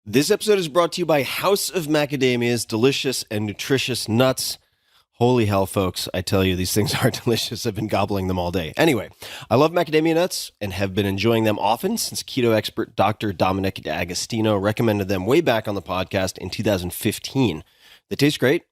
This episode is brought to you by House of Macadamia's delicious and nutritious nuts. Holy hell, folks. I tell you, these things are delicious. I've been gobbling them all day. Anyway, I love macadamia nuts and have been enjoying them often since keto expert Dr. Dominic D'Agostino recommended them way back on the podcast in 2015. They taste great,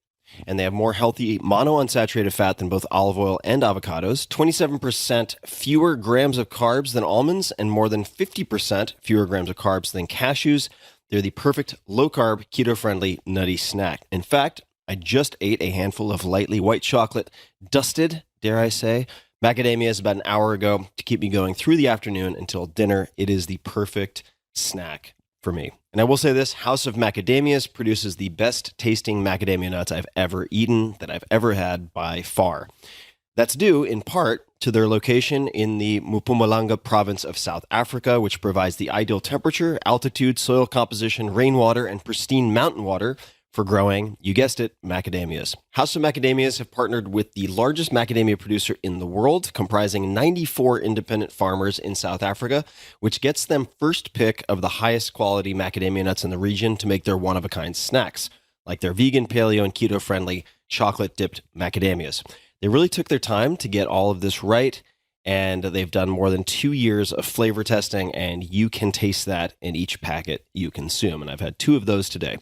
and they have more healthy monounsaturated fat than both olive oil and avocados, 27% fewer grams of carbs than almonds, and more than 50% fewer grams of carbs than cashews. They're the perfect low-carb, keto-friendly, nutty snack. In fact, I just ate a handful of lightly white chocolate, dusted, dare I say, macadamias about an hour ago to keep me going through the afternoon until dinner. It is the perfect snack for me. And I will say this, House of Macadamias produces the best tasting macadamia nuts I've ever eaten, that I've ever had by far. That's due, in part, to their location in the Mpumalanga province of South Africa, which provides the ideal temperature, altitude, soil composition, rainwater, and pristine mountain water for growing, you guessed it, macadamias. House of Macadamias have partnered with the largest macadamia producer in the world, comprising 94 independent farmers in South Africa, which gets them first pick of the highest quality macadamia nuts in the region to make their one-of-a-kind snacks, like their vegan, paleo, and keto-friendly chocolate-dipped macadamias. They really took their time to get all of this right, and they've done more than 2 years of flavor testing, and you can taste that in each packet you consume. And I've had 2 of those today.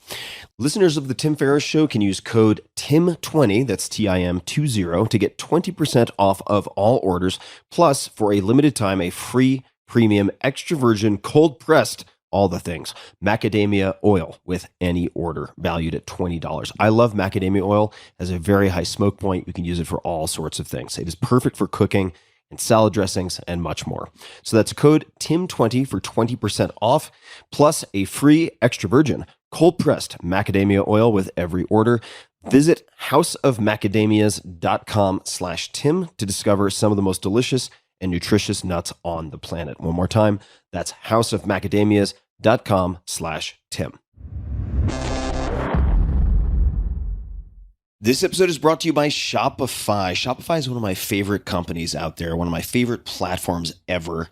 Listeners of The Tim Ferriss Show can use code TIM20, that's TIM20, to get 20% off of all orders, plus, for a limited time, a free premium extra virgin cold-pressed all the things, macadamia oil with any order, valued at $20. I love macadamia oil. It has a very high smoke point. You can use it for all sorts of things. It is perfect for cooking and salad dressings and much more. So that's code TIM20 for 20% off, plus a free extra virgin cold-pressed macadamia oil with every order. Visit houseofmacadamias.com/Tim to discover some of the most delicious and nutritious nuts on the planet. One more time, that's houseofmacadamias.com/Tim. This episode is brought to you by Shopify. Shopify is one of my favorite companies out there, one of my favorite platforms ever.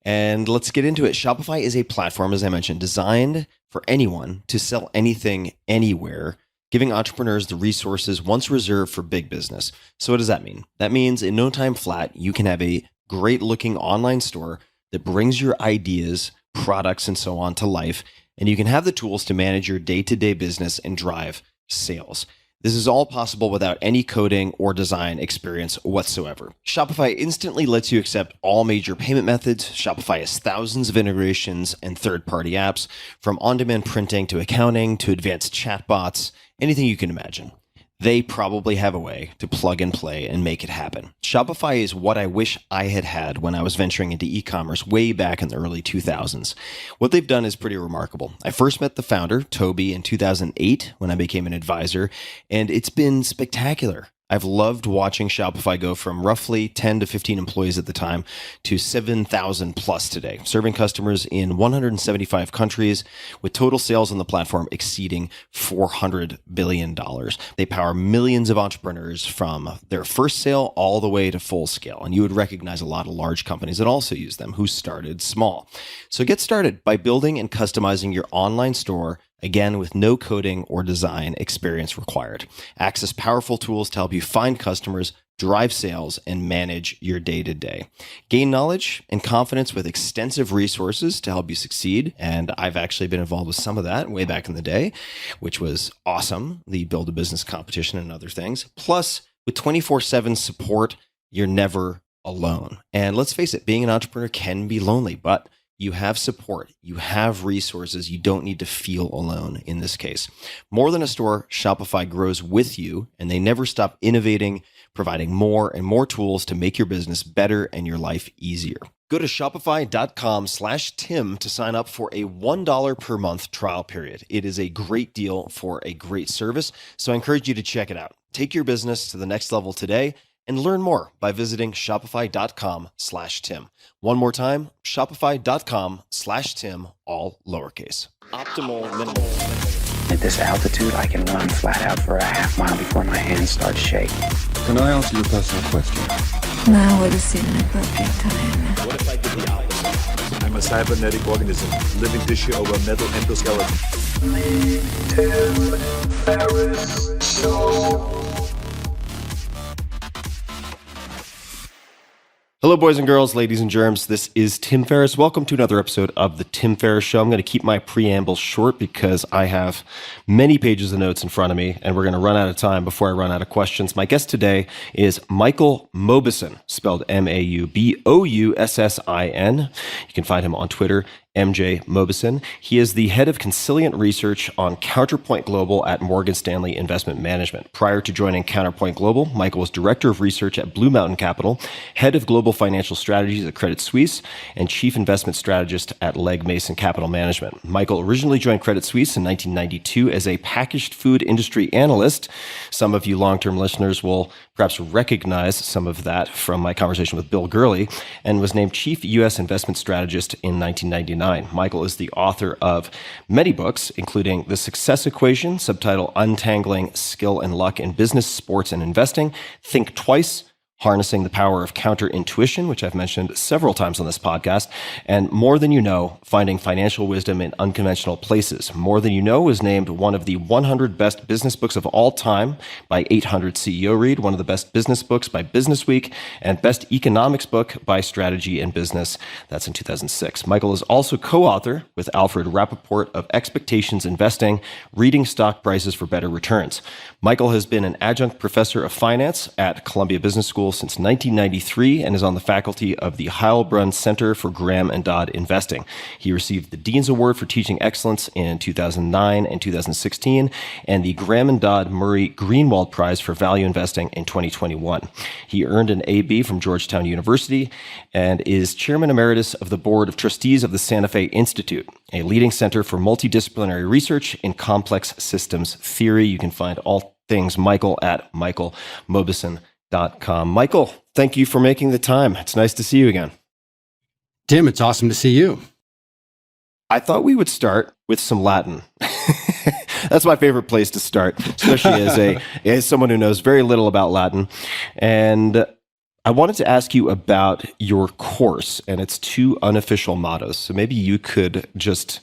And let's get into it. Shopify is a platform, as I mentioned, designed for anyone to sell anything, anywhere, giving entrepreneurs the resources once reserved for big business. So what does that mean? That means in no time flat, you can have a great looking online store that brings your ideas, products, and so on to life. And you can have the tools to manage your day-to-day business and drive sales. This is all possible without any coding or design experience whatsoever. Shopify instantly lets you accept all major payment methods. Shopify has thousands of integrations and third-party apps, from on-demand printing to accounting to advanced chatbots, anything you can imagine. They probably have a way to plug and play and make it happen. Shopify is what I wish I had had when I was venturing into e-commerce way back in the early 2000s. What they've done is pretty remarkable. I first met the founder, Toby, in 2008 when I became an advisor, and it's been spectacular. I've loved watching Shopify go from roughly 10 to 15 employees at the time to 7,000 plus today, serving customers in 175 countries with total sales on the platform exceeding $400 billion. They power millions of entrepreneurs from their first sale all the way to full scale. And you would recognize a lot of large companies that also use them who started small. So get started by building and customizing your online store, again, with no coding or design experience required. Access powerful tools to help you find customers, drive sales, and manage your day-to-day. Gain knowledge and confidence with extensive resources to help you succeed. And I've actually been involved with some of that way back in the day, which was awesome. The Build a Business competition and other things. Plus, with 24/7 support, you're never alone. And let's face it, being an entrepreneur can be lonely, but you have support, you have resources, you don't need to feel alone in this case. More than a store, Shopify grows with you, and they never stop innovating, providing more and more tools to make your business better and your life easier. Go to shopify.com/Tim to sign up for a $1 per month trial period. It is a great deal for a great service, so I encourage you to check it out. Take your business to the next level today and learn more by visiting shopify.com/Tim. One more time, shopify.com/Tim, all lowercase. Optimal minimal. At this altitude, I can run flat out for a half mile before my hands start shaking. Can I answer your personal question? Now would seem an appropriate time. What if I did the opposite? I'm a cybernetic organism, living tissue over metal endoskeleton. Ferriss Show. Hello, boys and girls, ladies and germs. This is Tim Ferriss. Welcome to another episode of the Tim Ferriss Show. I'm going to keep my preamble short because I have many pages of notes in front of me, and we're going to run out of time before I run out of questions. My guest today is Michael Mauboussin, spelled Mauboussin. You can find him on Twitter, MJ Mauboussin. He is the head of Consilient research on Counterpoint Global at Morgan Stanley Investment Management. Prior to joining Counterpoint Global, Michael was director of research at BlueMountain Capital, head of global financial strategies at Credit Suisse, and chief investment strategist at Legg Mason Capital Management. Michael originally joined Credit Suisse in 1992 as a packaged food industry analyst. Some of you long-term listeners will perhaps recognize some of that from my conversation with Bill Gurley, and was named Chief U.S. Investment Strategist in 1999. Michael is the author of many books, including The Success Equation, subtitle Untangling Skill and Luck in Business, Sports, and Investing, Think Twice, Harnessing the Power of Counterintuition, which I've mentioned several times on this podcast, and More Than You Know, Finding Financial Wisdom in Unconventional Places. More Than You Know was named one of the 100 best business books of all time by 800 CEO Read, one of the best business books by BusinessWeek, and best economics book by Strategy+Business. That's in 2006. Michael is also co-author with Alfred Rappaport of Expectations Investing, Reading Stock Prices for Better Returns. Michael has been an adjunct professor of finance at Columbia Business School since 1993 and is on the faculty of the Heilbronn Center for Graham and Dodd Investing. He received the Dean's Award for Teaching Excellence in 2009 and 2016 and the Graham and Dodd Murray Greenwald Prize for Value Investing in 2021. He earned an AB from Georgetown University and is chairman emeritus of the board of trustees of the Santa Fe Institute, a leading center for multidisciplinary research in complex systems theory. You can find all things Michael at michaelmauboussin.com. Michael, thank you for making the time. It's nice to see you again. Tim, it's awesome to see you. I thought we would start with some Latin. That's my favorite place to start, especially as someone who knows very little about Latin. And I wanted to ask you about your course and its two unofficial mottos. So maybe you could just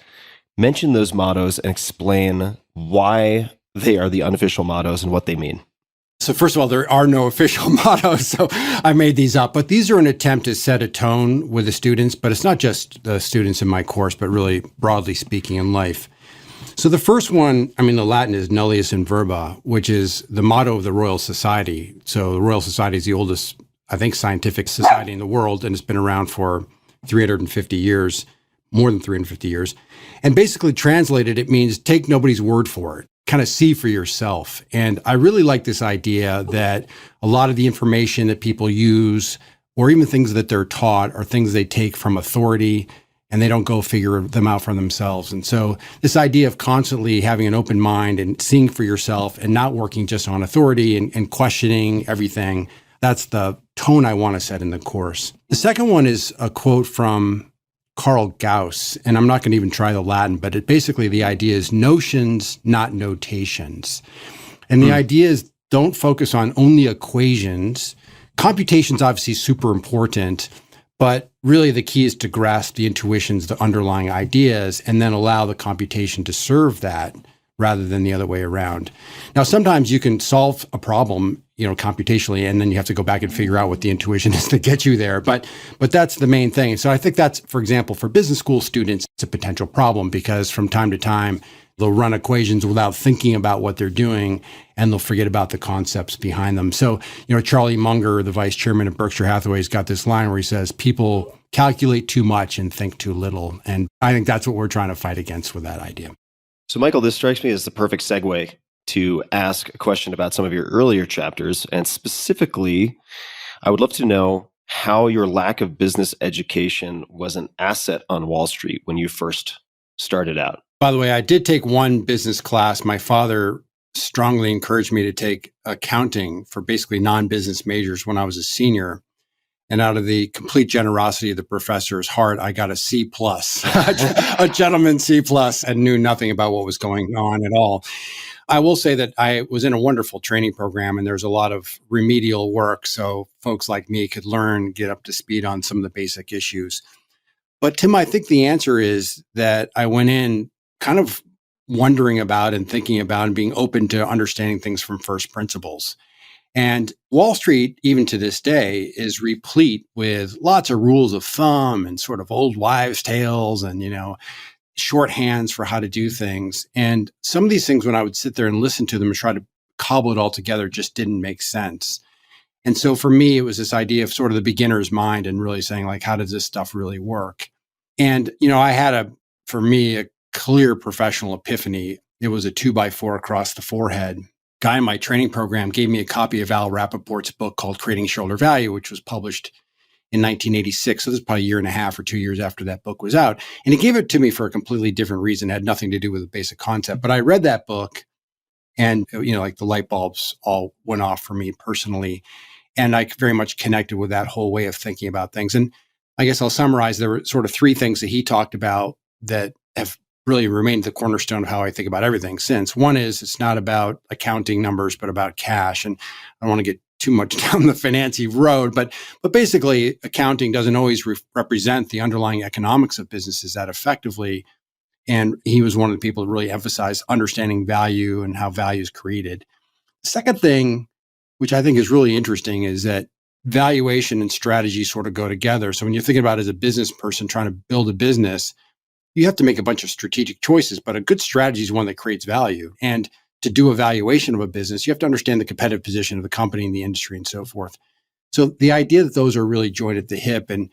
mention those mottos and explain why they are the unofficial mottos and what they mean. So first of all, there are no official mottos, so I made these up. But these are an attempt to set a tone with the students, but it's not just the students in my course, but really broadly speaking in life. So the first one, the Latin is nullius in verba, which is the motto of the Royal Society. So the Royal Society is the oldest, I think, scientific society in the world, and it's been around for 350 years, more than 350 years. And basically translated, it means take nobody's word for it. Kind of see for yourself. And I really like this idea that a lot of the information that people use, or even things that they're taught, are things they take from authority, and they don't go figure them out for themselves. And so this idea of constantly having an open mind and seeing for yourself and not working just on authority and questioning everything, that's the tone I want to set in the course. The second one is a quote from Carl Gauss, and I'm not going to even try the Latin, but basically the idea is notions, not notations. And the idea is don't focus on only equations. Computation's obviously super important, but really the key is to grasp the intuitions, the underlying ideas, and then allow the computation to serve that rather than the other way around. Now, sometimes you can solve a problem, computationally, and then you have to go back and figure out what the intuition is to get you there. But that's the main thing. So I think that's, for example, for business school students, it's a potential problem because from time to time, they'll run equations without thinking about what they're doing, and they'll forget about the concepts behind them. So, Charlie Munger, the vice chairman of Berkshire Hathaway, has got this line where he says, people calculate too much and think too little. And I think that's what we're trying to fight against with that idea. So, Michael, this strikes me as the perfect segue to ask a question about some of your earlier chapters. And specifically, I would love to know how your lack of business education was an asset on Wall Street when you first started out. By the way, I did take one business class. My father strongly encouraged me to take accounting for basically non-business majors when I was a senior. And out of the complete generosity of the professor's heart, I got a C+, a gentleman C+, and knew nothing about what was going on at all. I will say that I was in a wonderful training program and there's a lot of remedial work. So folks like me could learn, get up to speed on some of the basic issues. But Tim, I think the answer is that I went in kind of wondering about and thinking about and being open to understanding things from first principles. And Wall Street, even to this day, is replete with lots of rules of thumb and sort of old wives' tales and, shorthands for how to do things. And some of these things, when I would sit there and listen to them and try to cobble it all together, just didn't make sense. And so for me, it was this idea of sort of the beginner's mind and really saying, like, how does this stuff really work? And, I had for me, a clear professional epiphany. It was a 2x4 across the forehead. Guy in my training program gave me a copy of Al Rappaport's book called Creating Shareholder Value, which was published in 1986. So this is probably a year and a half or 2 years after that book was out. And he gave it to me for a completely different reason. It had nothing to do with the basic concept. But I read that book and, like the light bulbs all went off for me personally. And I very much connected with that whole way of thinking about things. And I guess I'll summarize. There were sort of three things that he talked about that have really remained the cornerstone of how I think about everything since. One is it's not about accounting numbers, but about cash. And I don't want to get too much down the fancy road, but basically accounting doesn't always represent the underlying economics of businesses that effectively. And he was one of the people who really emphasized understanding value and how value is created. The second thing, which I think is really interesting, is that valuation and strategy sort of go together. So when you're thinking about it as a business person trying to build a business, you have to make a bunch of strategic choices, but a good strategy is one that creates value. And to do a valuation of a business, you have to understand the competitive position of the company and the industry and so forth. So the idea that those are really joined at the hip and,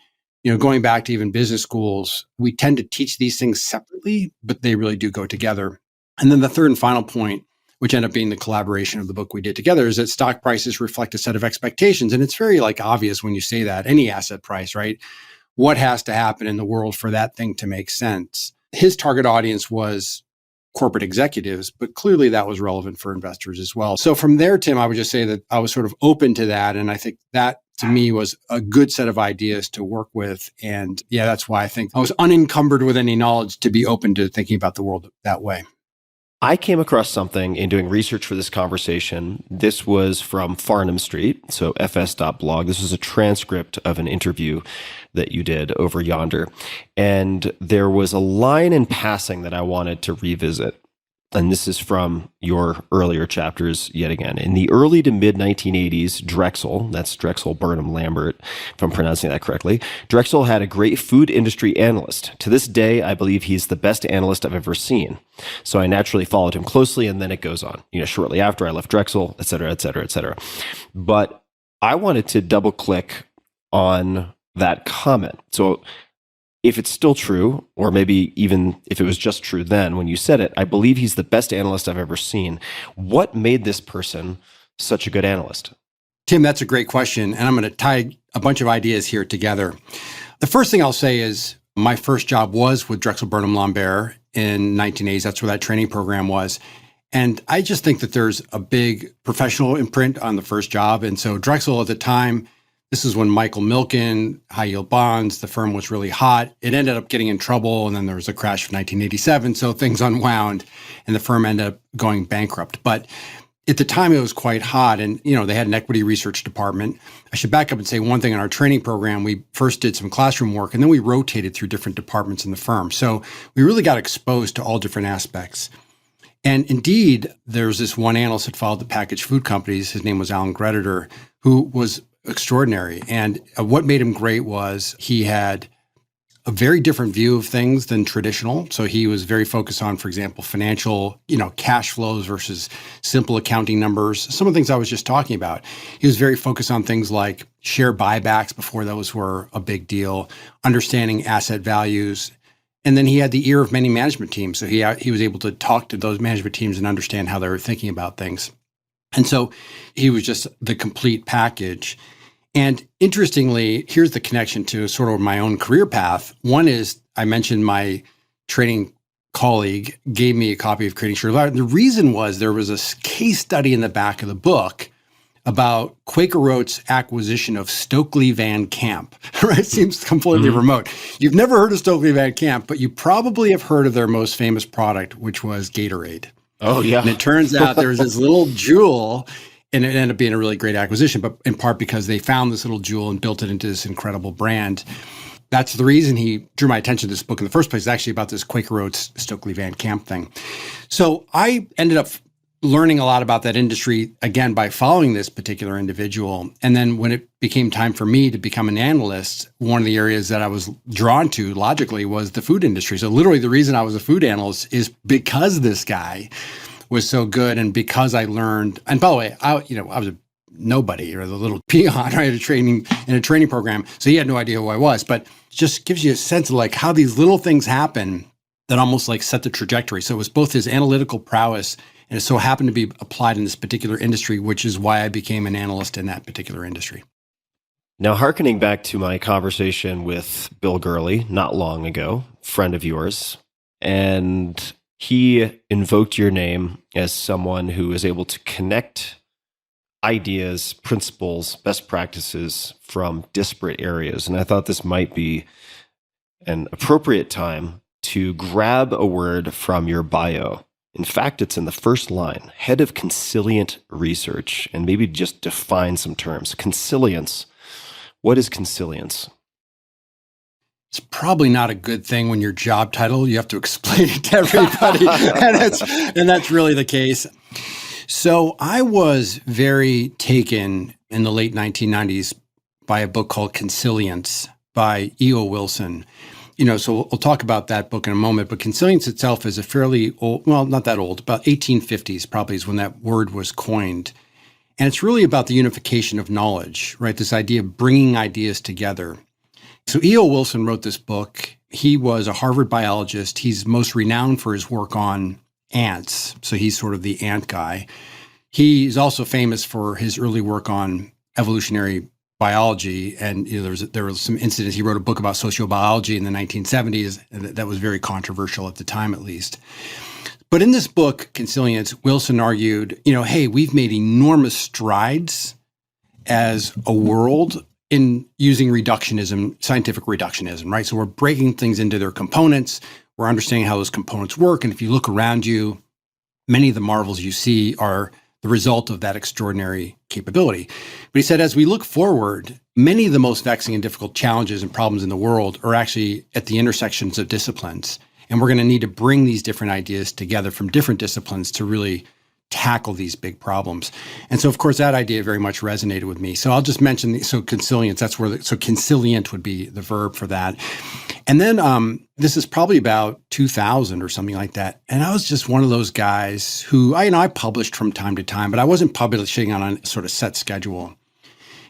going back to even business schools, we tend to teach these things separately, but they really do go together. And then the third and final point, which ended up being the collaboration of the book we did together, is that stock prices reflect a set of expectations. And it's very obvious when you say that, any asset price, right? What has to happen in the world for that thing to make sense? His target audience was corporate executives, but clearly that was relevant for investors as well. So from there, Tim, I would just say that I was sort of open to that. And I think that to me was a good set of ideas to work with. And that's why I think I was unencumbered with any knowledge to be open to thinking about the world that way. I came across something in doing research for this conversation. This was from Farnham Street, so fs.blog. This was a transcript of an interview that you did over yonder. And there was a line in passing that I wanted to revisit. And this is from your earlier chapters yet again. In the early to mid 1980s, Drexel, that's Drexel Burnham Lambert, if I'm pronouncing that correctly, Drexel had a great food industry analyst. To this day, I believe he's the best analyst I've ever seen. So I naturally followed him closely, and then it goes on. Shortly after I left Drexel, et cetera, et cetera, et cetera. But I wanted to double click on that comment. So if it's still true, or maybe even if it was just true then when you said it, I believe he's the best analyst I've ever seen. What made this person such a good analyst? Tim, that's a great question. And I'm going to tie a bunch of ideas here together. The first thing I'll say is my first job was with Drexel Burnham Lambert in 1980s. That's where that training program was. And I just think that there's a big professional imprint on the first job. And so Drexel at the time, this is when Michael Milken, high yield bonds, the firm was really hot. It ended up getting in trouble, and then there was a crash of 1987. So things unwound, and the firm ended up going bankrupt. But at the time, it was quite hot, and they had an equity research department. I should back up and say one thing in our training program. We first did some classroom work, and then we rotated through different departments in the firm. So we really got exposed to all different aspects. And indeed, there's this one analyst that followed the packaged food companies. His name was Alan Greditor, who was extraordinary. And what made him great was he had a very different view of things than traditional. So he was very focused on, for example, financial, cash flows versus simple accounting numbers. Some of the things I was just talking about. He was very focused on things like share buybacks before those were a big deal, understanding asset values. And then he had the ear of many management teams. So he was able to talk to those management teams and understand how they were thinking about things. And so he was just the complete package. And interestingly, here's the connection to sort of my own career path. One is I mentioned my training colleague gave me a copy of Creating Shareholder Value. The reason was there was a case study in the back of the book about Quaker Oats' acquisition of Stokely Van Camp. Right? It seems completely remote. You've never heard of Stokely Van Camp, but you probably have heard of their most famous product, which was Gatorade. Oh, yeah. And it turns out there was this little jewel, and it ended up being a really great acquisition, but in part because they found this little jewel and built it into this incredible brand. That's the reason he drew my attention to this book in the first place. It's actually about this Quaker Oats, Stokely Van Camp thing. So I ended up learning a lot about that industry, again, by following this particular individual. And then when it became time for me to become an analyst, one of the areas that I was drawn to logically was the food industry. So literally the reason I was a food analyst is because this guy was so good and because I learned, and by the way, I was a nobody or the little peon, right? A training program. So he had no idea who I was, but it just gives you a sense of like how these little things happen that almost like set the trajectory. So it was both his analytical prowess and it so happened to be applied in this particular industry, which is why I became an analyst in that particular industry. Now, hearkening back to my conversation with Bill Gurley not long ago, friend of yours, and he invoked your name as someone who is able to connect ideas, principles, best practices from disparate areas. And I thought this might be an appropriate time to grab a word from your bio. In fact, it's in the first line, head of Consilient research, and maybe just define some terms. Consilience. What is Consilience? It's probably not a good thing when your job title, you have to explain it to everybody. and that's really the case. So I was very taken in the late 1990s by a book called Consilience by E.O. Wilson. So we'll talk about that book in a moment, but Consilience itself is a fairly old, well, not that old, about 1850s probably is when that word was coined. And it's really about the unification of knowledge, right? This idea of bringing ideas together. So E.O. Wilson wrote this book. He was a Harvard biologist. He's most renowned for his work on ants. So he's sort of the ant guy. He's also famous for his early work on evolutionary biology. And there was some incidents. He wrote a book about sociobiology in the 1970s, and that was very controversial at the time, at least. But in this book, Consilience, Wilson argued, hey, we've made enormous strides as a world in using reductionism, scientific reductionism, right? So we're breaking things into their components. We're understanding how those components work. And if you look around you, many of the marvels you see are the result of that extraordinary capability. But he said, as we look forward, many of the most vexing and difficult challenges and problems in the world are actually at the intersections of disciplines. And we're going to need to bring these different ideas together from different disciplines to really tackle these big problems. And so, of course, that idea very much resonated with me. So I'll just mention, Consilience, so Consilient would be the verb for that. And then this is probably about 2000 or something like that. And I was just one of those guys who, I published from time to time, but I wasn't publishing on a sort of set schedule.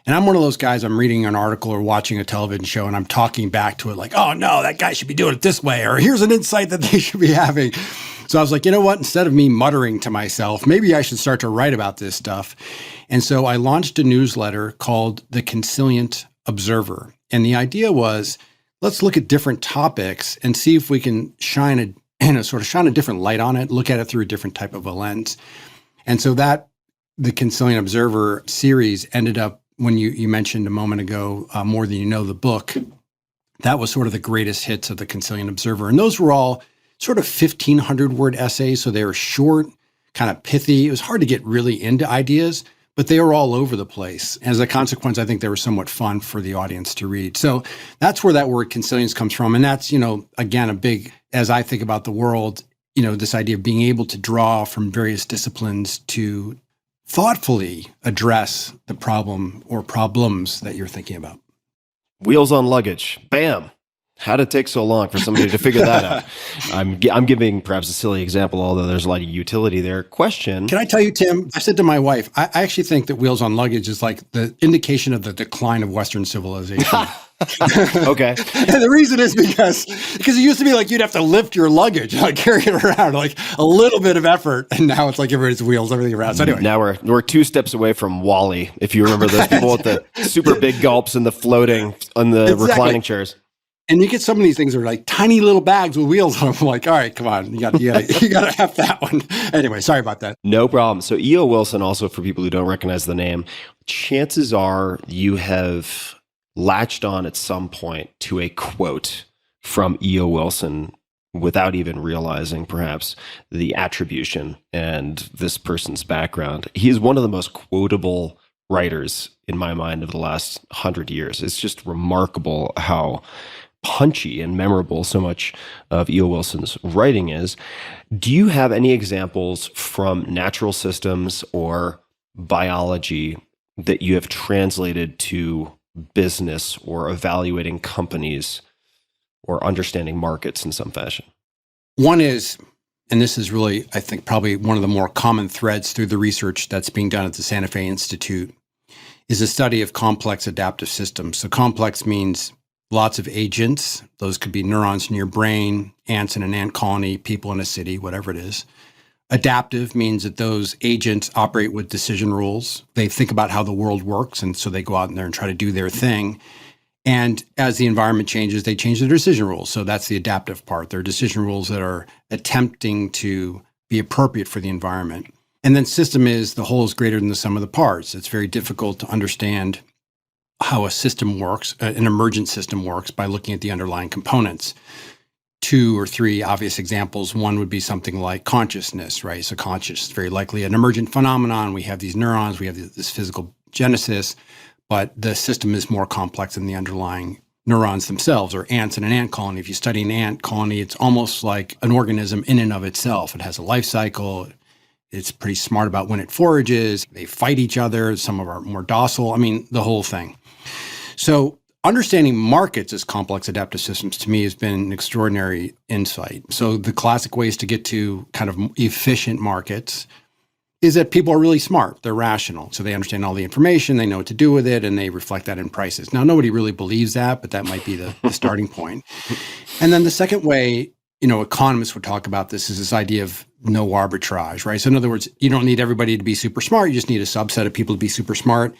And I'm one of those guys, I'm reading an article or watching a television show and I'm talking back to it like, oh no, that guy should be doing it this way, or here's an insight that they should be having. So I was like, you know what, instead of me muttering to myself, maybe I should start to write about this stuff. And so I launched a newsletter called the Consilient Observer. And the idea was, let's look at different topics and see if we can shine a different light on it, look at it through a different type of a lens. And so that the Consilient Observer series ended up, when you mentioned a moment ago, More Than You Know, the book, that was sort of the greatest hits of the Consilient Observer. And those were all sort of 1,500-word essays. So they were short, kind of pithy. It was hard to get really into ideas, but they were all over the place. As a consequence, I think they were somewhat fun for the audience to read. So that's where that word consilience comes from. And that's, again, a big, as I think about the world, this idea of being able to draw from various disciplines to thoughtfully address the problem or problems that you're thinking about. Wheels on luggage. Bam. How did it take so long for somebody to figure that out? I'm giving perhaps a silly example, although there's a lot of utility there. Question. Can I tell you, Tim, I said to my wife, I actually think that wheels on luggage is like the indication of the decline of Western civilization. Okay. And the reason is because it used to be like you'd have to lift your luggage, like carry it around, like a little bit of effort. And now it's like everybody's wheels, everything around. So anyway. Now we're 2 steps away from Wall-E, if you remember those people with the super big gulps and the floating on the reclining chairs. And you get some of these things that are like tiny little bags with wheels on them. I'm like, all right, come on. You got to have that one. Anyway, sorry about that. No problem. So E.O. Wilson, also for people who don't recognize the name, chances are you have latched on at some point to a quote from E.O. Wilson without even realizing perhaps the attribution and this person's background. He is one of the most quotable writers in my mind of the last 100 years. It's just remarkable how punchy and memorable so much of E.O. Wilson's writing is. Do you have any examples from natural systems or biology that you have translated to business or evaluating companies or understanding markets in some fashion? One is, and this is really, I think, probably one of the more common threads through the research that's being done at the Santa Fe Institute, is a study of complex adaptive systems. So complex means lots of agents. Those could be neurons in your brain, ants in an ant colony, people in a city, whatever it is. Adaptive means that those agents operate with decision rules. They think about how the world works, and so they go out in there and try to do their thing. And as the environment changes, they change their decision rules. So that's the adaptive part. They're decision rules that are attempting to be appropriate for the environment. And then system is the whole is greater than the sum of the parts. It's very difficult to understand how a system works, an emergent system works, by looking at the underlying components. 2 or 3 obvious examples. One would be something like consciousness, right? So consciousness is very likely an emergent phenomenon. We have these neurons, we have this physical genesis, but the system is more complex than the underlying neurons themselves, or ants in an ant colony. If you study an ant colony, it's almost like an organism in and of itself. It has a life cycle. It's pretty smart about when it forages. They fight each other. Some of them are more docile. I mean, the whole thing. So understanding markets as complex adaptive systems, to me, has been an extraordinary insight. So the classic ways to get to kind of efficient markets is that people are really smart. They're rational. So they understand all the information, they know what to do with it, and they reflect that in prices. Now, nobody really believes that, but that might be the starting point. And then the second way, economists would talk about this, is this idea of no arbitrage, right? So in other words, you don't need everybody to be super smart. You just need a subset of people to be super smart.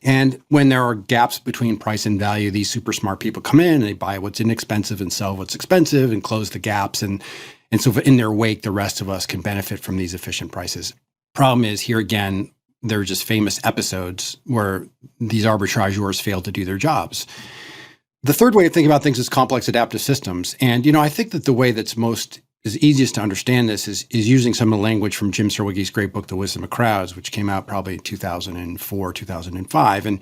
And when there are gaps between price and value, these super smart people come in and they buy what's inexpensive and sell what's expensive and close the gaps. And so in their wake, the rest of us can benefit from these efficient prices. Problem is, here again, there are just famous episodes where these arbitrageurs fail to do their jobs. The third way of thinking about things is complex adaptive systems. And, I think that the way that's is easiest to understand this is using some of the language from Jim Serwicki's great book, The Wisdom of Crowds, which came out probably in 2004, 2005. And,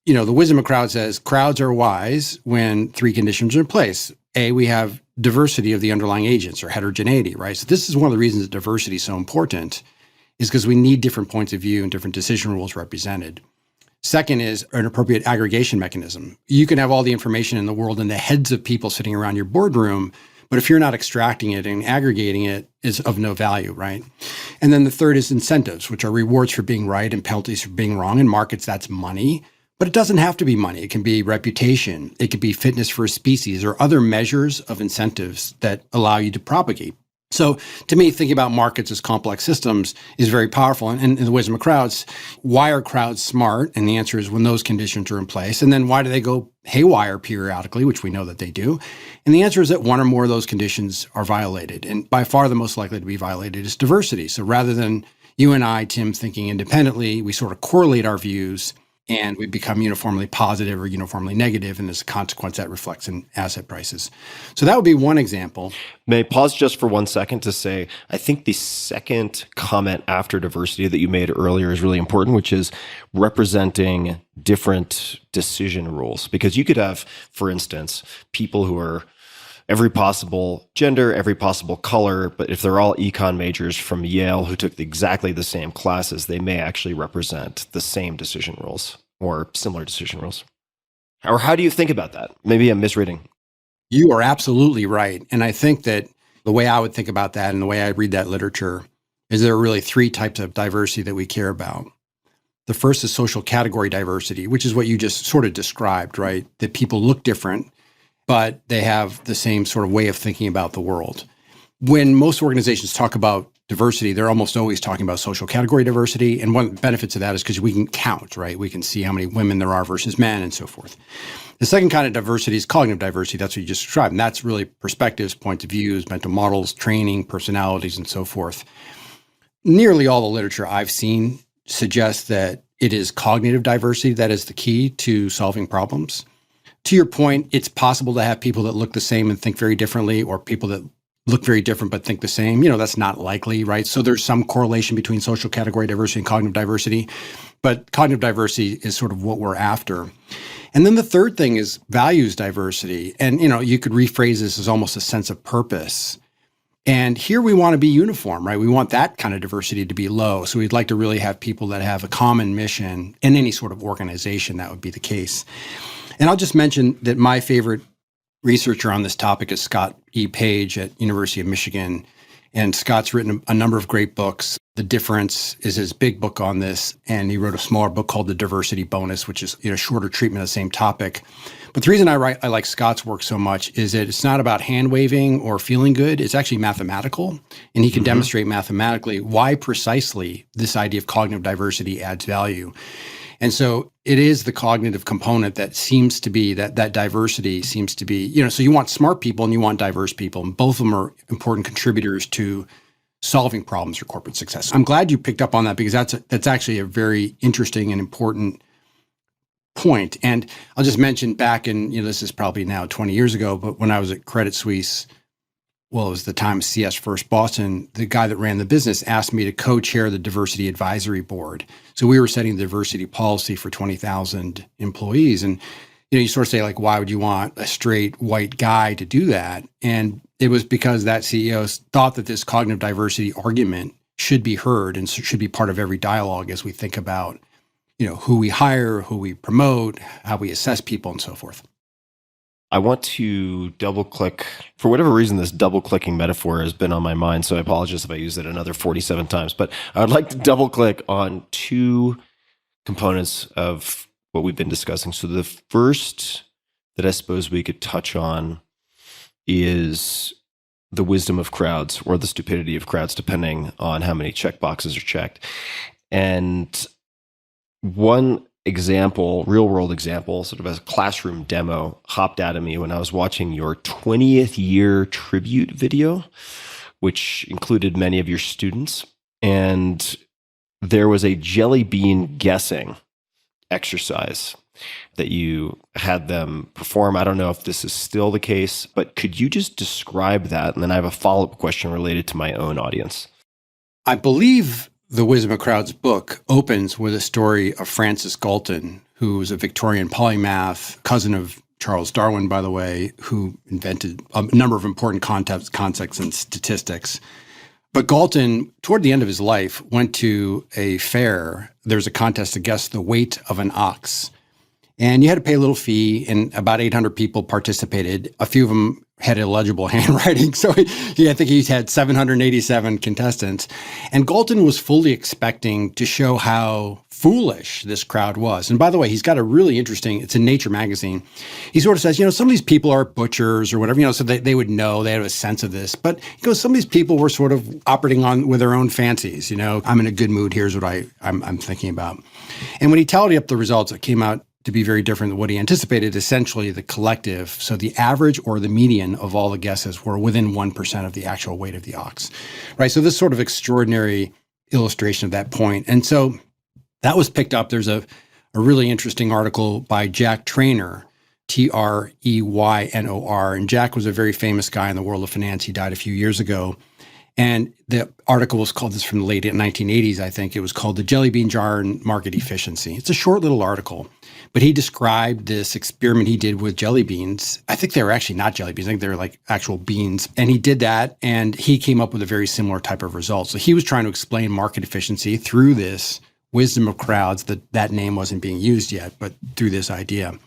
the wisdom of crowds says crowds are wise when 3 conditions are in place. A, we have diversity of the underlying agents, or heterogeneity, right? So this is one of the reasons that diversity is so important, is because we need different points of view and different decision rules represented. Second is an appropriate aggregation mechanism. You can have all the information in the world in the heads of people sitting around your boardroom, but if you're not extracting it and aggregating it, is of no value, right? And then the third is incentives, which are rewards for being right and penalties for being wrong. In markets, that's money, but it doesn't have to be money. It can be reputation. It could be fitness for a species, or other measures of incentives that allow you to propagate. So to me, thinking about markets as complex systems is very powerful. And in the wisdom of crowds, why are crowds smart? And the answer is when those conditions are in place. And then why do they go haywire periodically, which we know that they do? And the answer is that one or more of those conditions are violated. And by far the most likely to be violated is diversity. So rather than you and I, Tim, thinking independently, we sort of correlate our views and we become uniformly positive or uniformly negative, and as a consequence, that reflects in asset prices. So that would be one example. May I pause just for 1 second to say, I think the second comment after diversity that you made earlier is really important, which is representing different decision rules. Because you could have, for instance, people who are every possible gender, every possible color, but if they're all econ majors from Yale who took exactly the same classes, they may actually represent the same decision rules or similar decision rules. Or how do you think about that? Maybe I'm misreading. You are absolutely right. And I think that the way I would think about that and the way I read that literature is there are really 3 types of diversity that we care about. The first is social category diversity, which is what you just sort of described, right? That people look different, but they have the same sort of way of thinking about the world. When most organizations talk about diversity, they're almost always talking about social category diversity. And one of the benefits of that is because we can count, right? We can see how many women there are versus men and so forth. The second kind of diversity is cognitive diversity. That's what you just described. And that's really perspectives, points of views, mental models, training, personalities, and so forth. Nearly all the literature I've seen suggests that it is cognitive diversity that is the key to solving problems. To your point, it's possible to have people that look the same and think very differently, or people that look very different but think the same. That's not likely, right? So there's some correlation between social category diversity and cognitive diversity, but cognitive diversity is sort of what we're after. And then the third thing is values diversity. And, you could rephrase this as almost a sense of purpose. And here we want to be uniform, right? We want that kind of diversity to be low. So we'd like to really have people that have a common mission in any sort of organization. That would be the case. And I'll just mention that my favorite researcher on this topic is Scott E. Page at University of Michigan. And Scott's written a number of great books. The Difference is his big book on this. And he wrote a smaller book called The Diversity Bonus, which is shorter treatment of the same topic. But the reason I like Scott's work so much is that it's not about hand waving or feeling good. It's actually mathematical. And he can demonstrate mathematically why precisely this idea of cognitive diversity adds value. And so it is the cognitive component that seems to be, that diversity seems to be, so you want smart people and you want diverse people. And both of them are important contributors to solving problems for corporate success. I'm glad you picked up on that because that's actually a very interesting and important point. And I'll just mention back in, this is probably now 20 years ago, but when I was at Credit Suisse, well, it was the time of CS First Boston, the guy that ran the business asked me to co-chair the diversity advisory board. So we were setting the diversity policy for 20,000 employees. And, you sort of say like, why would you want a straight white guy to do that? And it was because that CEO thought that this cognitive diversity argument should be heard and should be part of every dialogue as we think about, who we hire, who we promote, how we assess people and so forth. I want to double click. For whatever reason, this double clicking metaphor has been on my mind, so I apologize if I use it another 47 times. But I would like to double click on two components of what we've been discussing. So the first that I suppose we could touch on is the wisdom of crowds or the stupidity of crowds, depending on how many checkboxes are checked. And one example, real world example, sort of as a classroom demo, hopped out of me when I was watching your 20th year tribute video, which included many of your students. And there was a jelly bean guessing exercise that you had them perform. I don't know if this is still the case, but could you just describe that? And then I have a follow-up question related to my own audience. I believe the Wisdom of Crowds book opens with a story of Francis Galton, who was a Victorian polymath, cousin of Charles Darwin, by the way, who invented a number of important concepts and statistics. But Galton, toward the end of his life, went to a fair. There was a contest to guess the weight of an ox. And you had to pay a little fee, and about 800 people participated. A few of them had illegible handwriting. So I think he had 787 contestants. And Galton was fully expecting to show how foolish this crowd was. And by the way, he's got a really interesting, it's in Nature magazine. He sort of says, some of these people are butchers or whatever, so they would know, they had a sense of this. But he goes, some of these people were sort of operating on with their own fancies. I'm in a good mood. Here's what I'm thinking about. And when he tallied up the results, it came out to be very different than what he anticipated. Essentially, the collective, so the average or the median of all the guesses were within 1% of the actual weight of the ox, right? So this sort of extraordinary illustration of that point. And so that was picked up. There's a really interesting article by Jack Traynor, Treynor. And Jack was a very famous guy in the world of finance. He died a few years ago. And the article was called, this from the late 1980s, I think. It was called The Jelly Bean Jar and Market Efficiency. It's a short little article, but he described this experiment he did with jelly beans. I think they were actually not jelly beans. I think they were like actual beans. And he did that, and he came up with a very similar type of result. So he was trying to explain market efficiency through this wisdom of crowds. That name wasn't being used yet, but through this idea.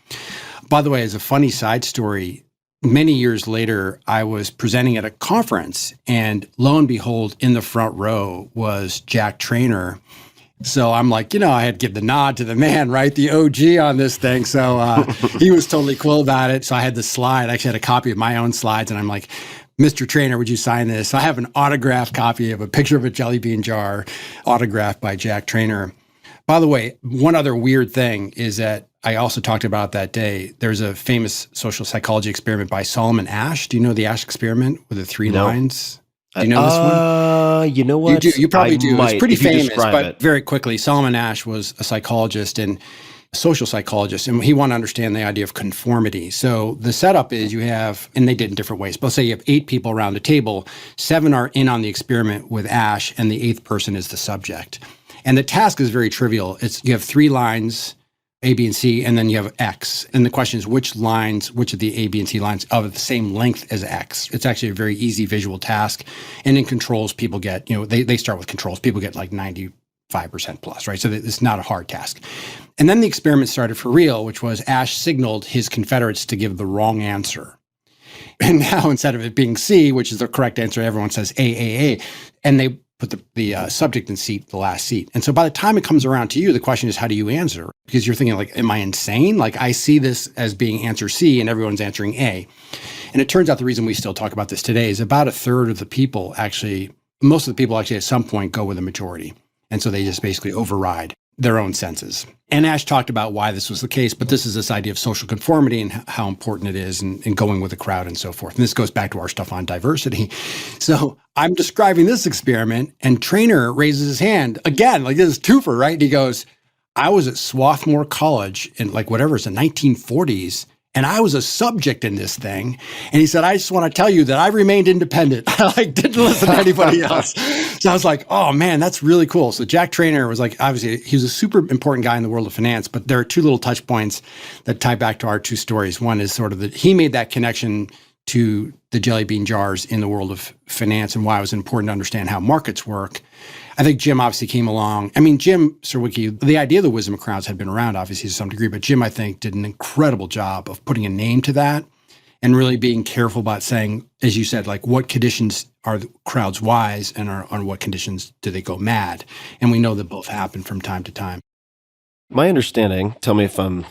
By the way, as a funny side story, many years later, I was presenting at a conference, and lo and behold, in the front row was Jack Traynor. So I'm like, I had to give the nod to the man, right? The OG on this thing. So he was totally cool about it. So I had the slide. I actually had a copy of my own slides, and I'm like, Mr. Traynor, would you sign this? So I have an autographed copy of a picture of a jelly bean jar, autographed by Jack Traynor. By the way, one other weird thing is that I also talked about that day. There's a famous social psychology experiment by Solomon Asch. Do you know the Asch experiment with the three lines? Do you know this one? You know what? You probably do. Might, it's pretty if you famous, describe but it. very quickly, Solomon Asch was a psychologist, and social psychologist, and he wanted to understand the idea of conformity. So the setup is you have, and they did in different ways, but let's say you have 8 people around the table, 7 are in on the experiment with Ash, and the 8th person is the subject. And the task is very trivial. You have 3 lines, A, B, and C, and then you have X. And the question is which of the A, B, and C lines are the same length as X? It's actually a very easy visual task. And in controls, people get, they start with controls. People get like 95% plus, right? So it's not a hard task. And then the experiment started for real, which was Ash signaled his confederates to give the wrong answer. And now instead of it being C, which is the correct answer, everyone says A. And they put the subject in the last seat. And so by the time it comes around to you, the question is, how do you answer? Because you're thinking like, am I insane? Like I see this as being answer C and everyone's answering A. And it turns out the reason we still talk about this today is about a third of the people most of the people at some point go with a majority. And so they just basically override their own senses. And Ash talked about why this was the case, but this is this idea of social conformity and how important it is and going with the crowd and so forth. And this goes back to our stuff on diversity. So I'm describing this experiment and Trainer raises his hand again, like this is twofer, right? And he goes, I was at Swarthmore College in the 1940s. And I was a subject in this thing. And he said, I just want to tell you that I remained independent. I didn't listen to anybody else. So I was like, oh man, that's really cool. So Jack Trainer was obviously he was a super important guy in the world of finance, but there are 2 little touch points that tie back to our 2 stories. One is sort of that he made that connection to the jelly bean jars in the world of finance and why it was important to understand how markets work. I think Jim obviously came along. I mean, Jim Serwicki, the idea of the wisdom of crowds had been around obviously to some degree, but Jim, I think, did an incredible job of putting a name to that and really being careful about saying, as you said, what conditions are the crowds wise and on what conditions do they go mad? And we know that both happen from time to time. My understanding, tell me if I'm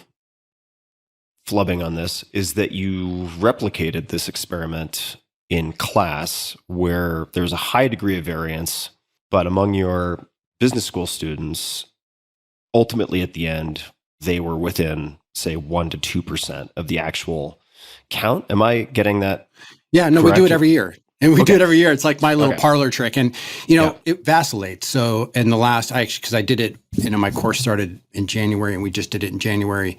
flubbing on this, is that you replicated this experiment in class where there's a high degree of variance, but among your business school students, ultimately at the end, they were within, say, 1% to 2% of the actual count. Am I getting that? Yeah, no, correct? We do it every year. And we Okay. do it every year. It's like my little Okay. parlor trick. And, it vacillates. So in the last, because I did it, my course started in January and we just did it in January.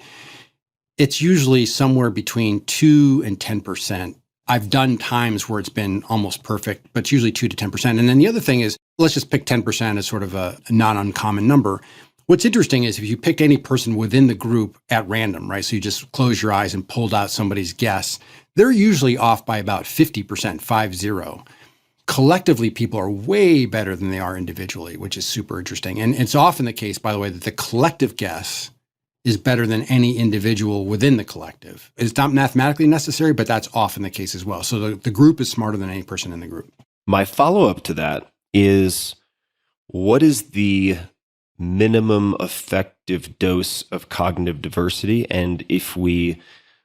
It's usually somewhere between 2 and 10%. I've done times where it's been almost perfect, but it's usually 2 to 10%. And then the other thing is, let's just pick 10% as sort of a not uncommon number. What's interesting is if you picked any person within the group at random, right? So you just close your eyes and pulled out somebody's guess, they're usually off by about 50%, 50. Collectively, people are way better than they are individually, which is super interesting. And it's often the case, by the way, that the collective guess is better than any individual within the collective. It's not mathematically necessary, but that's often the case as well. So the group is smarter than any person in the group. My follow-up to that is, what is the minimum effective dose of cognitive diversity? And if we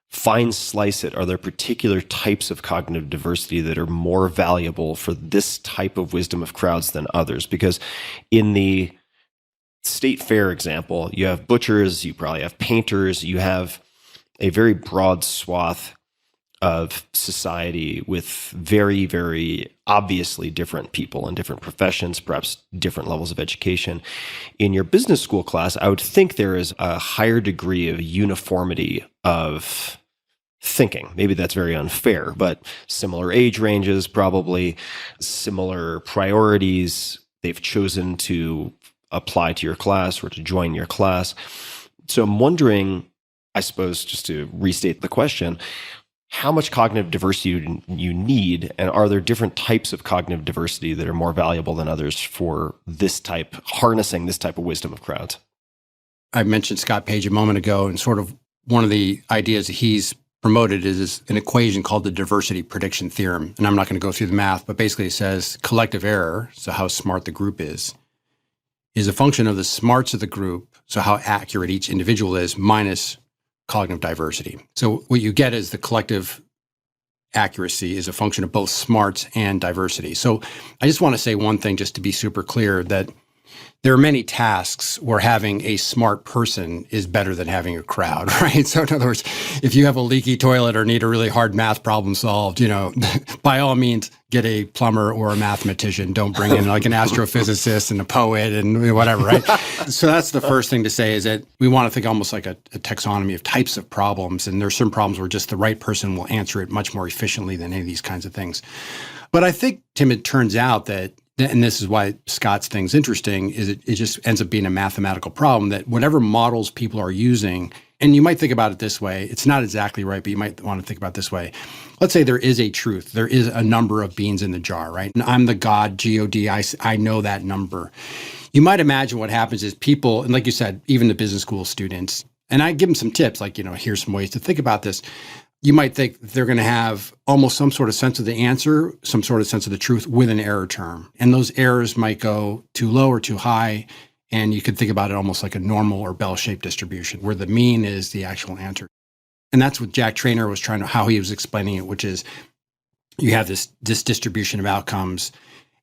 fine slice it, are there particular types of cognitive diversity that are more valuable for this type of wisdom of crowds than others? Because in the state fair example, you have butchers, you probably have painters, you have a very broad swath of society with very, very obviously different people in different professions, perhaps different levels of education. In your business school class, I would think there is a higher degree of uniformity of thinking. Maybe that's very unfair, but similar age ranges, probably similar priorities they've chosen to apply to your class or to join your class. So I'm wondering, I suppose, just to restate the question, how much cognitive diversity you need, and are there different types of cognitive diversity that are more valuable than others for harnessing this type of wisdom of crowds? I mentioned Scott Page a moment ago, and sort of one of the ideas that he's promoted is an equation called the diversity prediction theorem. And I'm not going to go through the math, but basically it says collective error, so how smart the group is a function of the smarts of the group, so how accurate each individual is, minus cognitive diversity. So what you get is the collective accuracy is a function of both smarts and diversity. So I just want to say one thing just to be super clear, that there are many tasks where having a smart person is better than having a crowd, right? So in other words, if you have a leaky toilet or need a really hard math problem solved, by all means, get a plumber or a mathematician. Don't bring in like an astrophysicist and a poet and whatever, right? So that's the first thing to say, is that we want to think almost like a taxonomy of types of problems. And there's some problems where just the right person will answer it much more efficiently than any of these kinds of things. But I think, Tim, it turns out that, and this is why Scott's thing's interesting, is it just ends up being a mathematical problem, that whatever models people are using, and you might think about it this way, it's not exactly right, but you might want to think about it this way. Let's say there is a truth. There is a number of beans in the jar, right? And I'm the God, G-O-D, I know that number. You might imagine what happens is people, and like you said, even the business school students, and I give them some tips, like, here's some ways to think about this. You might think they're going to have almost some sort of sense of the answer, some sort of sense of the truth with an error term. And those errors might go too low or too high. And you could think about it almost like a normal or bell-shaped distribution, where the mean is the actual answer. And that's what Jack Traynor was how he was explaining it, which is you have this distribution of outcomes.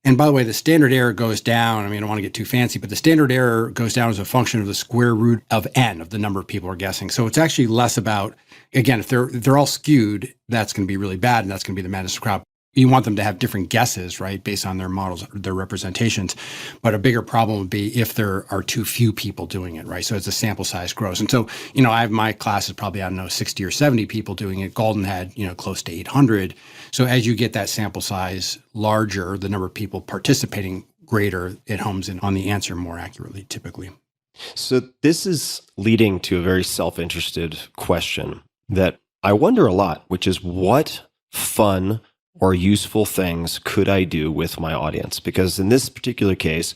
And by the way, the standard error goes down. I don't want to get too fancy, but the standard error goes down as a function of the square root of n, of the number of people are guessing. So it's actually less about, again, if they're all skewed, that's going to be really bad, and that's going to be the madness of the crowd. You want them to have different guesses, right, based on their models, their representations. But a bigger problem would be if there are too few people doing it, right? So as the sample size grows. And so, I have my classes probably, 60 or 70 people doing it. Golden had, close to 800. So as you get that sample size larger, the number of people participating greater, it homes in on the answer more accurately, typically. So this is leading to a very self-interested question that I wonder a lot, which is, what fun or useful things could I do with my audience? Because in this particular case,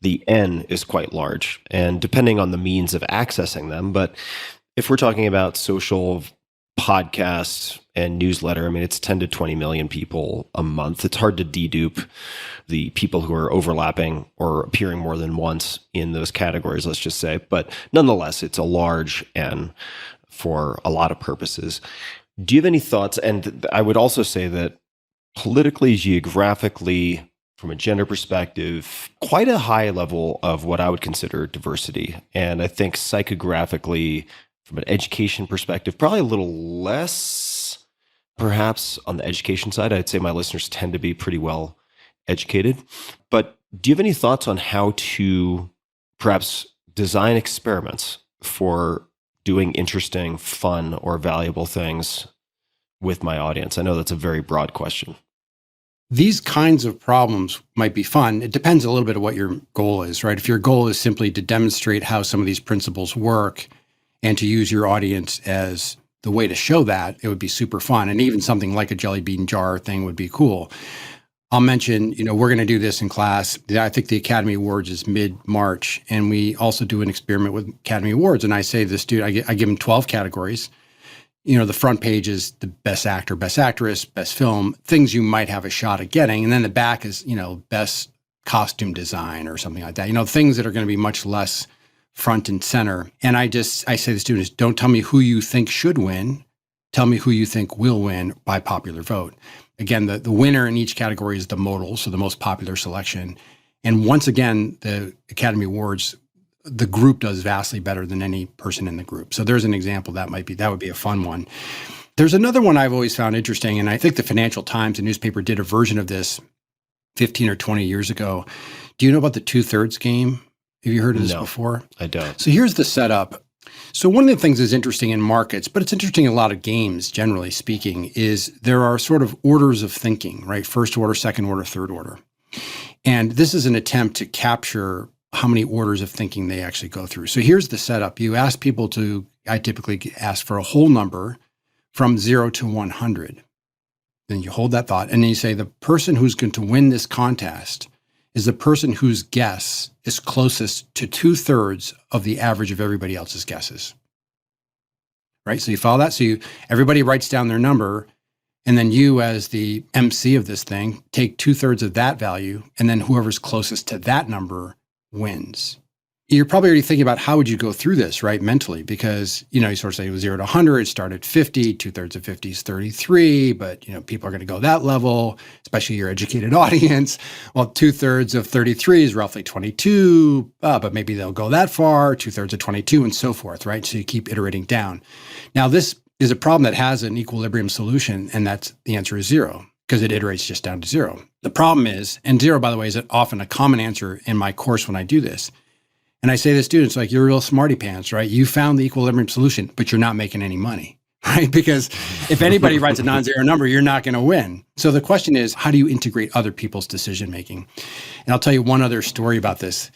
the N is quite large, and depending on the means of accessing them. But if we're talking about social podcasts and newsletter, it's 10 to 20 million people a month. It's hard to dedupe the people who are overlapping or appearing more than once in those categories, let's just say. But nonetheless, it's a large N for a lot of purposes. Do you have any thoughts? And I would also say that politically, geographically, from a gender perspective, quite a high level of what I would consider diversity. And I think psychographically, from an education perspective, probably a little less, perhaps on the education side. I'd say my listeners tend to be pretty well educated. But do you have any thoughts on how to perhaps design experiments for doing interesting, fun, or valuable things with my audience? I know that's a very broad question. These kinds of problems might be fun. It depends a little bit on what your goal is, right? If your goal is simply to demonstrate how some of these principles work and to use your audience as the way to show that, it would be super fun. And even something like a jelly bean jar thing would be cool. I'll mention, we're going to do this in class. I think the Academy Awards is mid-March, and we also do an experiment with Academy Awards. And I say to the student, I give them 12 categories. The front page is the best actor, best actress, best film, things you might have a shot at getting. And then the back is, best costume design or something like that. Things that are going to be much less front and center. And I say to the students, don't tell me who you think should win. Tell me who you think will win by popular vote. Again, the winner in each category is the modal, so the most popular selection. And once again, the Academy Awards, the group does vastly better than any person in the group. So there's an example that would be a fun one. There's another one I've always found interesting, and I think the Financial Times, the newspaper, did a version of this 15 or 20 years ago. Do you know about the 2/3 game? Have you heard of this before? I don't. So here's the setup. So one of the things that's interesting in markets, but it's interesting in a lot of games, generally speaking, is there are sort of orders of thinking, right? First order, second order, third order. And this is an attempt to capture how many orders of thinking they actually go through. So here's the setup. You ask people I typically ask for a whole number from 0 to 100. Then you hold that thought, and then you say the person who's going to win this contest is the person whose guess is closest to 2/3 of the average of everybody else's guesses. Right? So you follow that? So everybody writes down their number, and then you, as the MC of this thing, take 2/3 of that value, and then whoever's closest to that number wins. you're probably already thinking about how would you go through this, right, mentally, because, you sort of say it was 0 to 100, start at 50, 2/3 of 50 is 33, but, people are going to go that level, especially your educated audience. Well, 2/3 of 33 is roughly 22, but maybe they'll go that far, 2/3 of 22 and so forth, right? So you keep iterating down. Now, this is a problem that has an equilibrium solution, and the answer is 0, because it iterates just down to 0. The problem is, and 0, by the way, is often a common answer in my course when I do this. And I say to students, like, you're a real smarty pants, right? You found the equilibrium solution, but you're not making any money, right? Because if anybody writes a non-zero number, you're not going to win. So the question is, how do you integrate other people's decision-making? And I'll tell you one other story about this,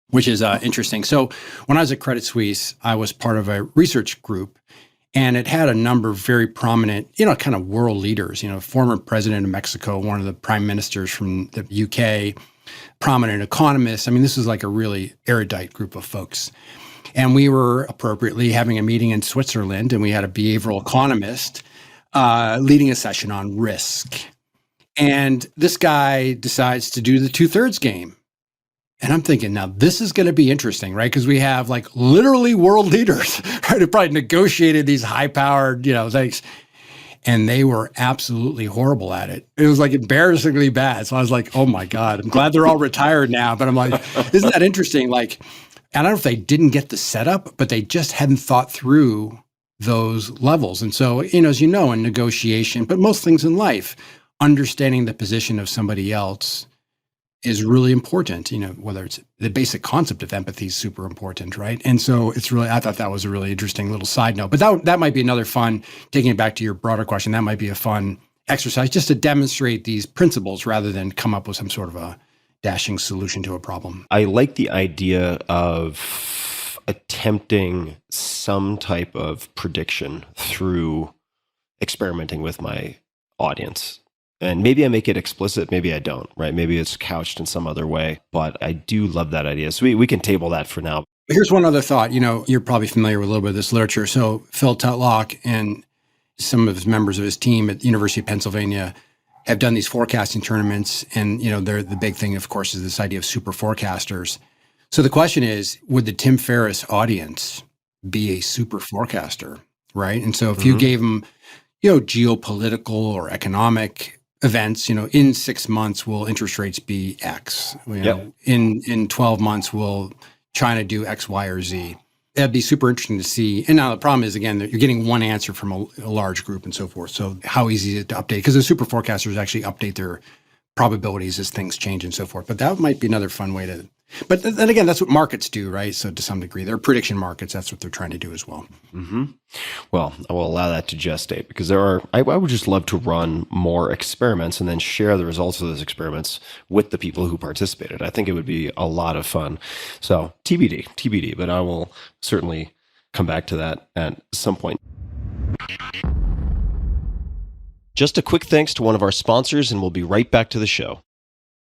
which is interesting. So when I was at Credit Suisse, I was part of a research group, and it had a number of very prominent, kind of world leaders, former president of Mexico, one of the prime ministers from the UK, prominent economists. I mean, this is like a really erudite group of folks. And we were appropriately having a meeting in Switzerland, and we had a behavioral economist leading a session on risk. And this guy decides to do the 2/3 game. And I'm thinking, now this is going to be interesting, right? Because we have like literally world leaders, right, who probably negotiated these high-powered, things. And they were absolutely horrible at it. It was like embarrassingly bad. So I was like, oh my God, I'm glad they're all retired now. But I'm like, isn't that interesting? Like, and I don't know if they didn't get the setup, but they just hadn't thought through those levels. And so, as you know, in negotiation, but most things in life, understanding the position of somebody else is really important, whether it's the basic concept of empathy is super important, right? And so I thought that was a really interesting little side note. But that might be another fun, taking it back to your broader question, that might be a fun exercise just to demonstrate these principles rather than come up with some sort of a dashing solution to a problem. I like the idea of attempting some type of prediction through experimenting with my audience. And maybe I make it explicit, maybe I don't, right? Maybe it's couched in some other way, but I do love that idea. So we can table that for now. Here's one other thought. You're probably familiar with a little bit of this literature. So Phil Tutlock and some of his members of his team at the University of Pennsylvania have done these forecasting tournaments. And, the big thing, of course, is this idea of super forecasters. So the question is, would the Tim Ferriss audience be a super forecaster, right? And so if you gave them, geopolitical or economic events, in 6 months, will interest rates be X? In 12 months, will China do X, Y, or Z? That'd be super interesting to see. And now the problem is, again, that you're getting one answer from a large group and so forth. So how easy is it to update? Because the super forecasters actually update their probabilities as things change and so forth. But that might be another fun way to. But then again, that's what markets do, right? So to some degree, they're prediction markets. That's what they're trying to do as well. Mm-hmm. Well, I will allow that to gestate because I would just love to run more experiments and then share the results of those experiments with the people who participated. I think it would be a lot of fun. So TBD, but I will certainly come back to that at some point. Just a quick thanks to one of our sponsors, and we'll be right back to the show.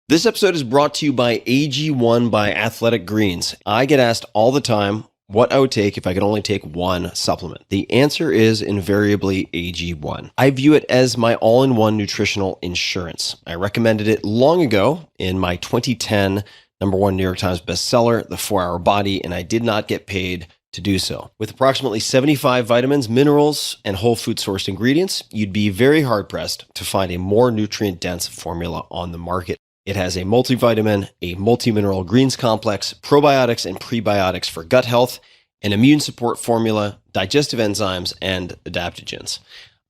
This episode is brought to you by AG1 by Athletic Greens. I get asked all the time what I would take if I could only take one supplement. The answer is invariably AG1. I view it as my all-in-one nutritional insurance. I recommended it long ago in my 2010 #1 New York Times bestseller, The 4-Hour Body, and I did not get paid to do so. With approximately 75 vitamins, minerals, and whole food sourced ingredients, you'd be very hard-pressed to find a more nutrient-dense formula on the market. It has a multivitamin, a multi-mineral greens complex, probiotics and prebiotics for gut health, an immune support formula, digestive enzymes, and adaptogens.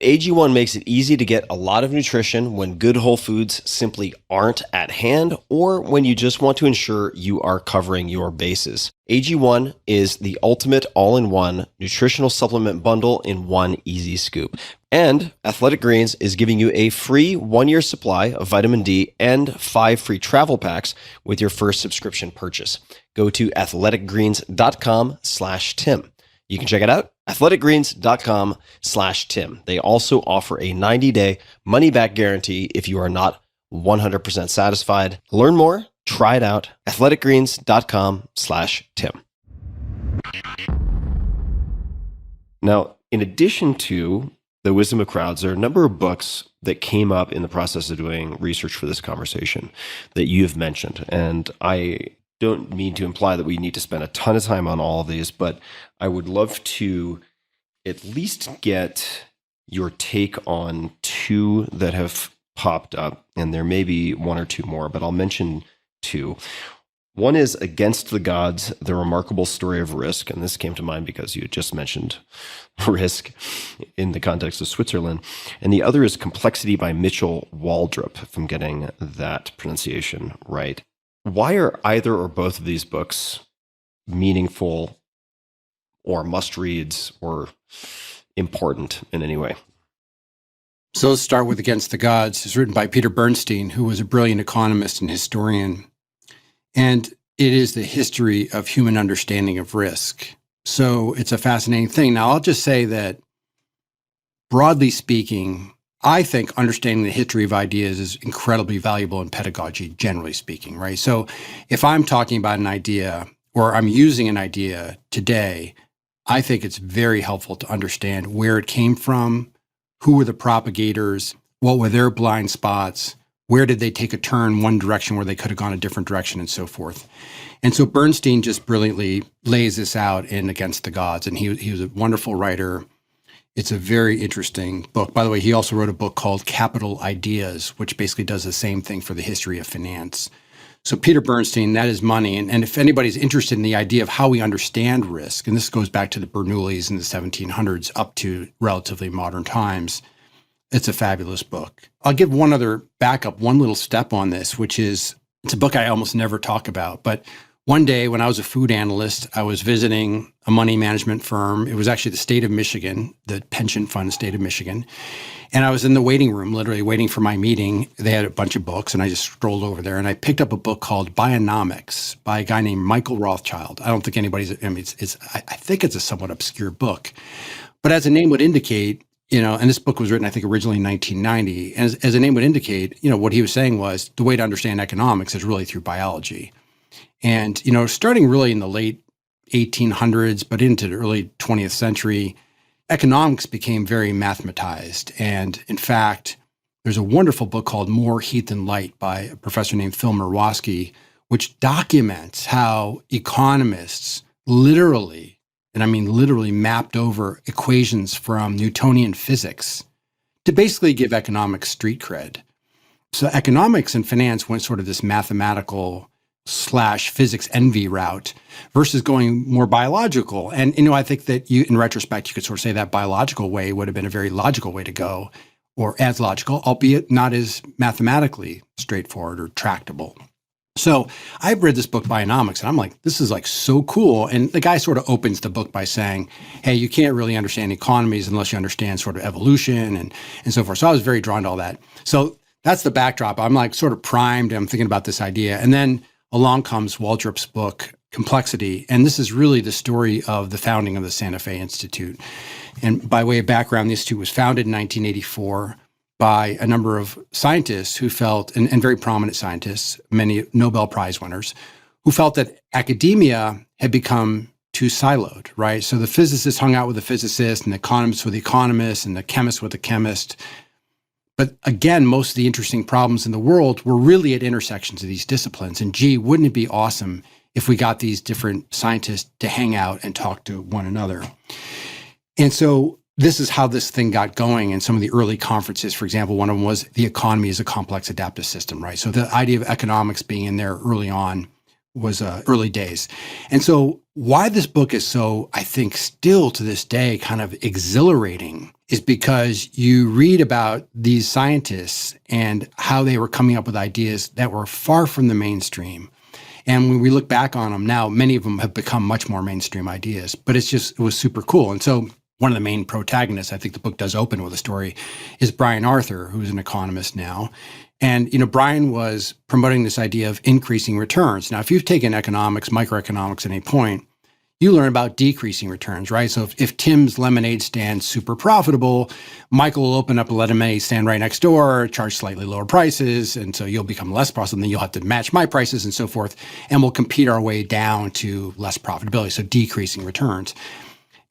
AG1 makes it easy to get a lot of nutrition when good whole foods simply aren't at hand or when you just want to ensure you are covering your bases. AG1 is the ultimate all-in-one nutritional supplement bundle in one easy scoop. And Athletic Greens is giving you a free 1-year supply of vitamin D and 5 free travel packs with your first subscription purchase. Go to athleticgreens.com/Tim. You can check it out, athleticgreens.com/Tim. They also offer a 90-day money-back guarantee if you are not 100% satisfied. Learn more, try it out, athleticgreens.com/Tim. Now, in addition to The Wisdom of Crowds, there are a number of books that came up in the process of doing research for this conversation that you have mentioned. And I don't mean to imply that we need to spend a ton of time on all of these, but I would love to at least get your take on two that have popped up, and there may be one or two more, but I'll mention two. One is Against the Gods, The Remarkable Story of Risk, and this came to mind because you had just mentioned risk in the context of Switzerland. And the other is Complexity by Mitchell Waldrop, if I'm getting that pronunciation right. Why are either or both of these books meaningful or must-reads or important in any way? So let's start with Against the Gods. It's written by Peter Bernstein, who was a brilliant economist and historian. And it is the history of human understanding of risk. So it's a fascinating thing. Now, I'll just say that, broadly speaking, I think understanding the history of ideas is incredibly valuable in pedagogy, generally speaking, right? So if I'm talking about an idea or I'm using an idea today, I think it's very helpful to understand where it came from, who were the propagators, what were their blind spots, where did they take a turn one direction where they could have gone a different direction, and so forth. And so Bernstein just brilliantly lays this out in Against the Gods, and he was a wonderful writer. It's a very interesting book. By the way, he also wrote a book called Capital Ideas, which basically does the same thing for the history of finance. So Peter Bernstein, that is money. And if anybody's interested in the idea of how we understand risk, and this goes back to the Bernoullis in the 1700s up to relatively modern times, it's a fabulous book. I'll give one other backup, one little step on this, which is, it's a book I almost never talk about. But one day when I was a food analyst, I was visiting a money management firm. It was actually the state of Michigan, the pension fund state of Michigan. And I was in the waiting room, literally waiting for my meeting. They had a bunch of books, and I just strolled over there. And I picked up a book called Bionomics by a guy named Michael Rothschild. I don't think anybody's, I mean, I think it's a somewhat obscure book. But as the name would indicate, and this book was written, I think, originally in 1990. And as the name would indicate, what he was saying was the way to understand economics is really through biology. And, starting really in the late 1800s, but into the early 20th century, economics became very mathematized. And in fact, there's a wonderful book called More Heat Than Light by a professor named Phil Murwowski, which documents how economists literally, and I mean literally, mapped over equations from Newtonian physics to basically give economics street cred. So economics and finance went sort of this mathematical / physics envy route versus going more biological. And, I think that in retrospect, you could sort of say that biological way would have been a very logical way to go, or as logical, albeit not as mathematically straightforward or tractable. So I've read this book, Bionomics, and I'm like, this is like so cool. And the guy sort of opens the book by saying, hey, you can't really understand economies unless you understand sort of evolution and so forth. So I was very drawn to all that. So that's the backdrop. I'm like sort of primed. I'm thinking about this idea. And then along comes Waldrop's book, Complexity. And this is really the story of the founding of the Santa Fe Institute. And by way of background, the Institute was founded in 1984 by a number of scientists who felt, and very prominent scientists, many Nobel Prize winners, who felt that academia had become too siloed, right? So the physicists hung out with the physicists, and the economists with the economists, and the chemists with the chemist. But again, most of the interesting problems in the world were really at intersections of these disciplines. And gee, wouldn't it be awesome if we got these different scientists to hang out and talk to one another? And so this is how this thing got going. And some of the early conferences, for example, one of them was The Economy is a Complex Adaptive System, right? So the idea of economics being in there early on was early days. And so why this book is so, I think, still to this day kind of exhilarating is because you read about these scientists and how they were coming up with ideas that were far from the mainstream. And when we look back on them now, many of them have become much more mainstream ideas, but it was super cool. And so one of the main protagonists, I think the book does open with a story, is Brian Arthur, who's an economist now. And, Brian was promoting this idea of increasing returns. Now, if you've taken economics, microeconomics at any point, you learn about decreasing returns, right? So if Tim's lemonade stand's super profitable, Michael will open up a lemonade stand right next door, charge slightly lower prices, and so you'll become less profitable, and then you'll have to match my prices and so forth, and we'll compete our way down to less profitability, so decreasing returns.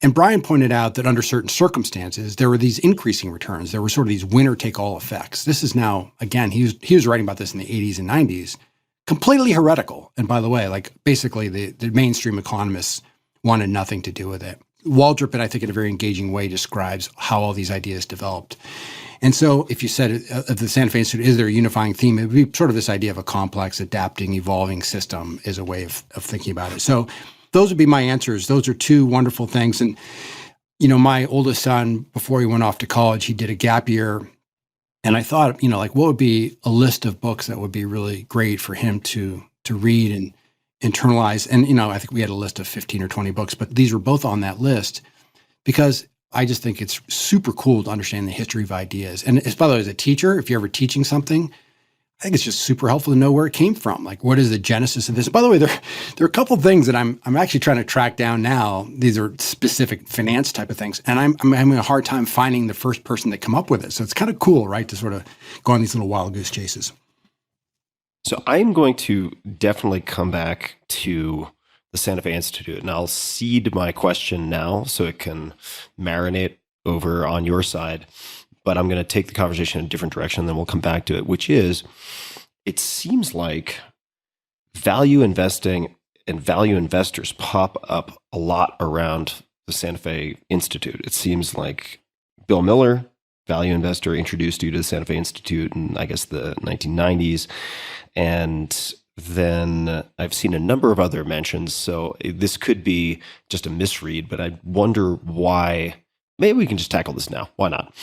And Brian pointed out that under certain circumstances, there were these increasing returns. There were sort of these winner-take-all effects. This is now, again, he was writing about this in the 80s and 90s. completely heretical. And by the way, like basically the mainstream economists wanted nothing to do with it. Waldrop, and I think in a very engaging way, describes how all these ideas developed. And so if you said of the Santa Fe Institute, is there a unifying theme? It would be sort of this idea of a complex, adapting, evolving system is a way of thinking about it. So those would be my answers. Those are two wonderful things. And, my oldest son, before he went off to college, he did a gap year. And I thought, like what would be a list of books that would be really great for him to read and internalize. And, I think we had a list of 15 or 20 books, but these were both on that list because I just think it's super cool to understand the history of ideas. And by the way, as a teacher, if you're ever teaching something, I think it's just super helpful to know where it came from. Like, what is the genesis of this? By the way, there are a couple of things that I'm actually trying to track down now. These are specific finance type of things. And I'm having a hard time finding the first person that come up with it. So it's kind of cool, right, to sort of go on these little wild goose chases. So I'm going to definitely come back to the Santa Fe Institute, and I'll cede my question now so it can marinate over on your side. But I'm going to take the conversation in a different direction, and then we'll come back to it, which is, it seems like value investing and value investors pop up a lot around the Santa Fe Institute. It seems like Bill Miller, value investor, introduced you to the Santa Fe Institute in, I guess, the 1990s. And then I've seen a number of other mentions. So this could be just a misread, but I wonder why. Maybe we can just tackle this now. Why not?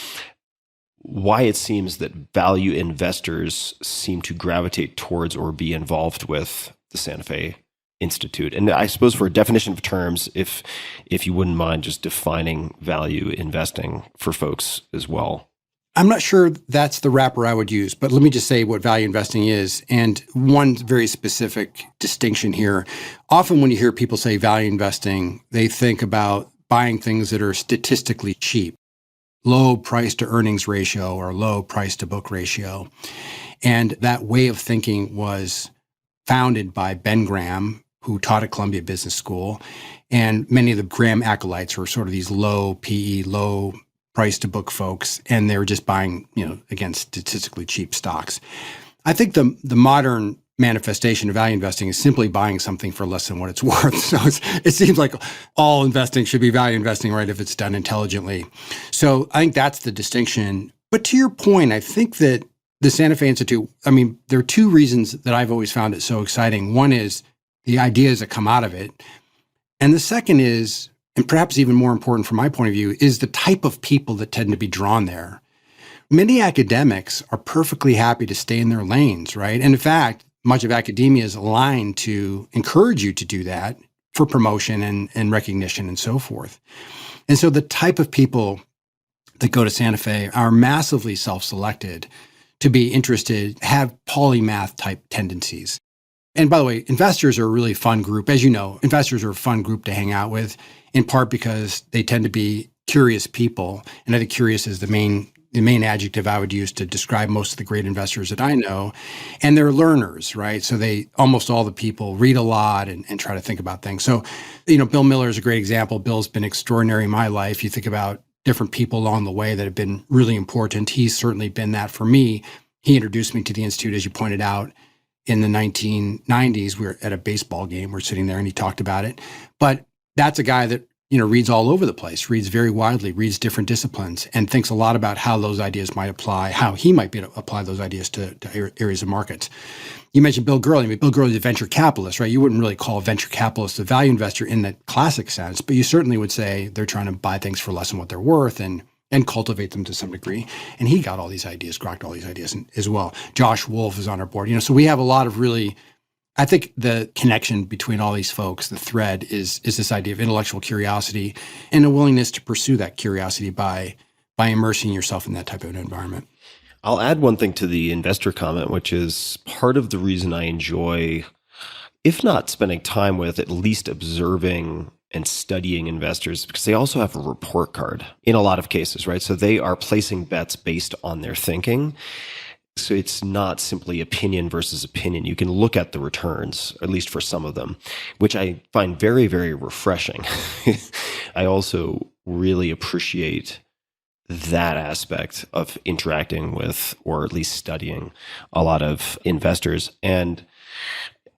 Why it seems that value investors seem to gravitate towards or be involved with the Santa Fe Institute. And I suppose for a definition of terms, if you wouldn't mind just defining value investing for folks as well. I'm not sure that's the wrapper I would use, but let me just say what value investing is. And one very specific distinction here. Often when you hear people say value investing, they think about buying things that are statistically cheap, low price to earnings ratio or low price to book ratio. And that way of thinking was founded by Ben Graham, who taught at Columbia Business School. And many of the Graham acolytes were sort of these low PE, low price to book folks, and they were just buying, again, statistically cheap stocks. I think the modern manifestation of value investing is simply buying something for less than what it's worth. So it seems like all investing should be value investing, right, if it's done intelligently. So I think that's the distinction. But to your point, I think that the Santa Fe Institute, there are two reasons that I've always found it so exciting. One is the ideas that come out of it. And the second is, and perhaps even more important from my point of view, is the type of people that tend to be drawn there. Many academics are perfectly happy to stay in their lanes, right? And in fact, much of academia is aligned to encourage you to do that for promotion and recognition and so forth. And so the type of people that go to Santa Fe are massively self-selected to be interested, have polymath type tendencies. And by the way, investors are a really fun group. As you know, investors are a fun group to hang out with, in part because they tend to be curious people. And I think curious is the main adjective I would use to describe most of the great investors that I know. And they're learners, right? So almost all the people read a lot and try to think about things. So, Bill Miller is a great example. Bill's been extraordinary in my life. You think about different people along the way that have been really important. He's certainly been that for me. He introduced me to the Institute, as you pointed out, in the 1990s. We were at a baseball game. We're sitting there and he talked about it. But that's a guy that, reads all over the place, reads very widely, reads different disciplines, and thinks a lot about how those ideas might apply, how he might be able to apply those ideas to areas of markets. You mentioned Bill Gurley. Bill Gurley is a venture capitalist, right? You wouldn't really call a venture capitalist a value investor in the classic sense, but you certainly would say they're trying to buy things for less than what they're worth and cultivate them to some degree. And he got all these ideas, grokked all these ideas as well. Josh Wolf is on our board. So we have a lot of really, I think the connection between all these folks, the thread is this idea of intellectual curiosity and a willingness to pursue that curiosity by immersing yourself in that type of an environment. I'll add one thing to the investor comment, which is part of the reason I enjoy, if not spending time with, at least observing and studying investors, because they also have a report card in a lot of cases, right? So they are placing bets based on their thinking. So it's not simply opinion versus opinion. You can look at the returns, at least for some of them, which I find very, very refreshing. I also really appreciate that aspect of interacting with, or at least studying, a lot of investors. And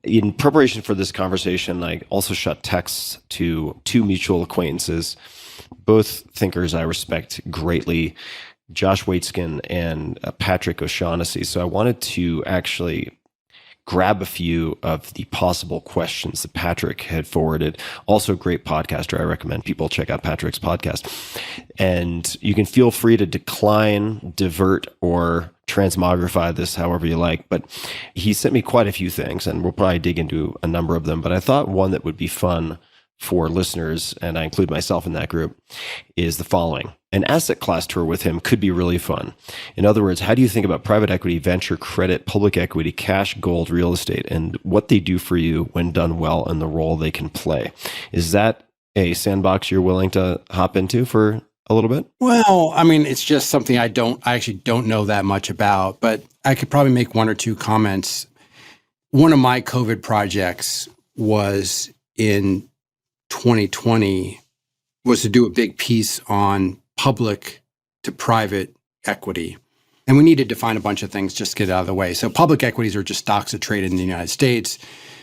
In preparation for this conversation, I also shot texts to two mutual acquaintances, both thinkers I respect greatly, Josh Waitskin and Patrick O'Shaughnessy. So I wanted to actually grab a few of the possible questions that Patrick had forwarded. Also a great podcaster. I recommend people check out Patrick's podcast. And you can feel free to decline, divert, or transmogrify this however you like. But he sent me quite a few things, and we'll probably dig into a number of them. But I thought one that would be fun for listeners, and I include myself in that group, is the following. An asset class tour with him could be really fun. In other words, how do you think about private equity, venture, credit, public equity, cash, gold, real estate, and what they do for you when done well and the role they can play? Is that a sandbox you're willing to hop into for a little bit? Well, I mean, it's just something I actually don't know that much about, but I could probably make one or two comments. One of my COVID projects was in 2020 was to do a big piece on public to private equity. And we need to define a bunch of things just to get it out of the way. So public equities are just stocks that trade in the United States.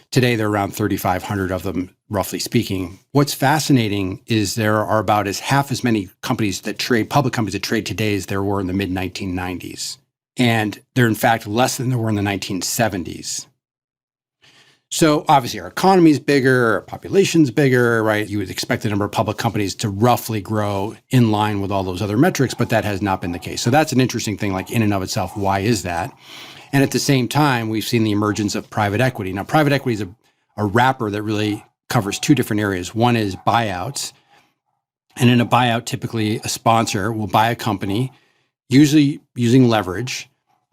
Today, there are around 3,500 of them, roughly speaking. What's fascinating is there are about half as many companies that trade, public companies that trade today as there were in the mid-1990s. And they're in fact less than there were in the 1970s. So obviously our economy is bigger, our population's bigger, right? You would expect the number of public companies to roughly grow in line with all those other metrics, but that has not been the case. So that's an interesting thing, like in and of itself, why is that? And at the same time, we've seen the emergence of private equity. Now, private equity is a wrapper that really covers two different areas. One is buyouts. And in a buyout, typically a sponsor will buy a company, usually using leverage,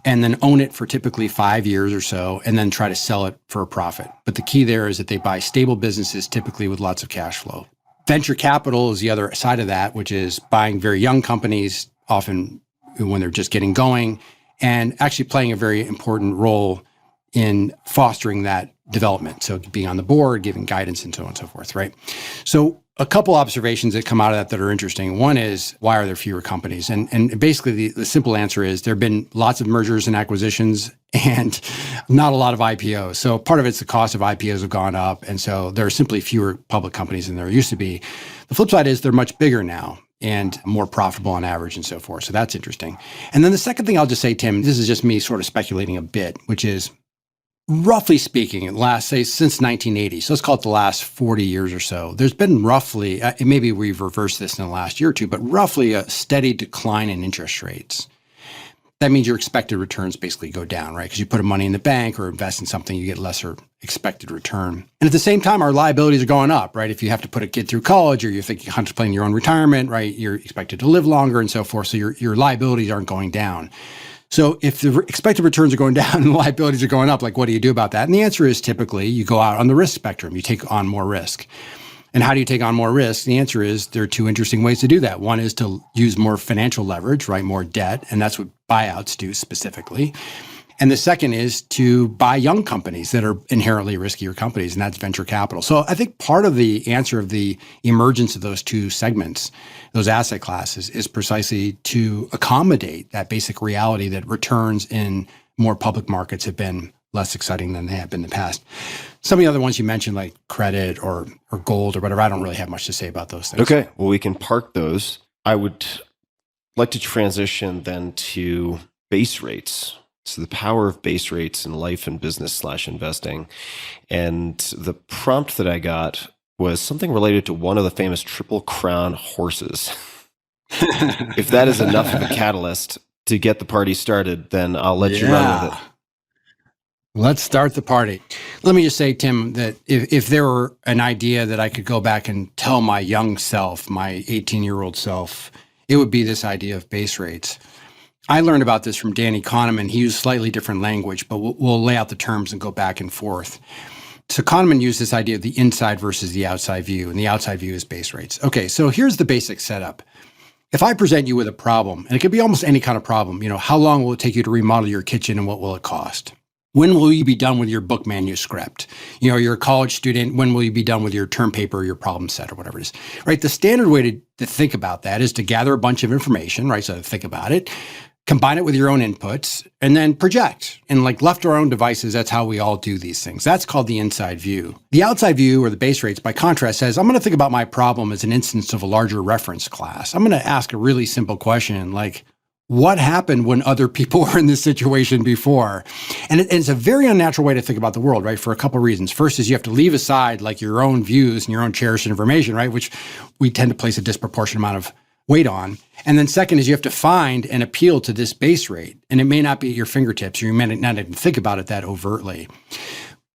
and then own it for typically 5 years or so, and then try to sell it for a profit. But the key there is that they buy stable businesses, typically with lots of cash flow. Venture capital is the other side of that, which is buying very young companies, often when they're just getting going, and actually playing a very important role in fostering that development. So being on the board, giving guidance, and so on and so forth, right? So a couple observations that come out of that are interesting. One is, why are there fewer companies? And basically the simple answer is there have been lots of mergers and acquisitions and not a lot of IPOs. So part of it's the cost of IPOs have gone up. And so there are simply fewer public companies than there used to be. The flip side is they're much bigger now and more profitable on average and so forth. So that's interesting. And then the second thing I'll just say, Tim, this is just me sort of speculating a bit, which is, roughly speaking, since 1980, so let's call it the last 40 years or so, there's been roughly, maybe we've reversed this in the last year or two, but roughly a steady decline in interest rates. That means your expected returns basically go down, right? Because you put money in the bank or invest in something, you get lesser expected return. And at the same time, our liabilities are going up, right? If you have to put a kid through college or you're thinking contemplating your own retirement, right? You're expected to live longer and so forth. So your liabilities aren't going down. So if the expected returns are going down and the liabilities are going up, like what do you do about that? And the answer is typically you go out on the risk spectrum. You take on more risk. And how do you take on more risk? The answer is there are two interesting ways to do that. One is to use more financial leverage, right? More debt. And that's what buyouts do specifically. And the second is to buy young companies that are inherently riskier companies, and that's venture capital. So I think part of the answer of the emergence of those two segments, those asset classes, is precisely to accommodate that basic reality that returns in more public markets have been less exciting than they have been in the past. Some of the other ones you mentioned, like credit or gold or whatever, I don't really have much to say about those things. Okay, well, we can park those. I would like to transition then to base rates. So the power of base rates in life and business / investing. And the prompt that I got was something related to one of the famous Triple Crown horses. If that is enough of a catalyst to get the party started, then I'll let you run with it. Let's start the party. Let me just say, Tim, that if there were an idea that I could go back and tell my young self, my 18-year-old self, it would be this idea of base rates. I learned about this from Danny Kahneman. He used slightly different language, but we'll lay out the terms and go back and forth. So Kahneman used this idea of the inside versus the outside view, and the outside view is base rates. Okay, so here's the basic setup. If I present you with a problem, and it could be almost any kind of problem, how long will it take you to remodel your kitchen and what will it cost? When will you be done with your book manuscript? You're a college student. When will you be done with your term paper or your problem set or whatever it is, right? The standard way to think about that is to gather a bunch of information, right? So think about it. combine it with your own inputs, and then project. And like left to our own devices, that's how we all do these things. That's called the inside view. The outside view, or the base rates, by contrast, says, I'm going to think about my problem as an instance of a larger reference class. I'm going to ask a really simple question, like, what happened when other people were in this situation before? And it's a very unnatural way to think about the world, right? For a couple of reasons. First is you have to leave aside like your own views and your own cherished information, right? Which we tend to place a disproportionate amount of weight on. And then second is you have to find and appeal to this base rate. And it may not be at your fingertips, or you may not even think about it that overtly.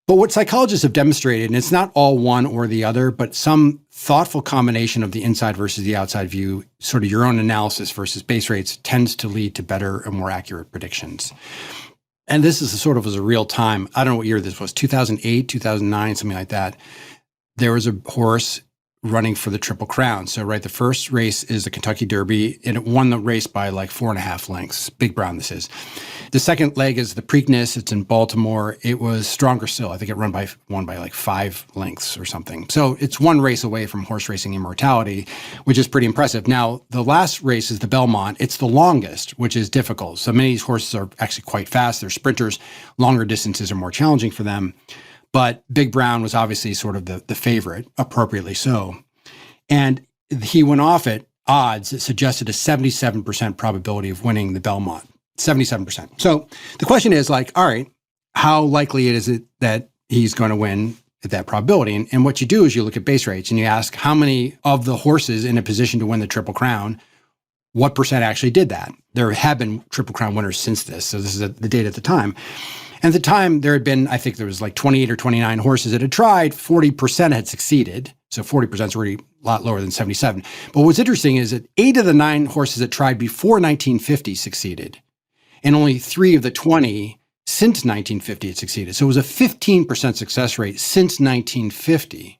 But what psychologists have demonstrated, and it's not all one or the other, but some thoughtful combination of the inside versus the outside view, sort of your own analysis versus base rates, tends to lead to better and more accurate predictions. And this is sort of as a real time. I don't know what year this was, 2008, 2009, something like that. There was a horse running for the Triple Crown. So, right, the first race is the Kentucky Derby, and it won the race by like 4.5 lengths. Big Brown, this is. The second leg is the Preakness. It's in Baltimore. It was stronger still. I think it won by like 5 lengths or something. So it's one race away from horse racing immortality, which is pretty impressive. Now, the last race is the Belmont. It's the longest, which is difficult. So many of these horses are actually quite fast. They're sprinters. Longer distances are more challenging for them. But Big Brown was obviously sort of the favorite, appropriately so. And he went off at odds that suggested a 77% probability of winning the Belmont. 77%. So the question is like, all right, how likely is it that he's going to win at that probability? And what you do is you look at base rates and you ask how many of the horses in a position to win the Triple Crown, what percent actually did that? There have been Triple Crown winners since this. So this is the data at the time. And at the time, there had been, I think there was like 28 or 29 horses that had tried, 40% had succeeded. So 40% is already a lot lower than 77. But what's interesting is that 8 of the 9 horses that tried before 1950 succeeded. And only 3 of the 20 since 1950 had succeeded. So it was a 15% success rate since 1950.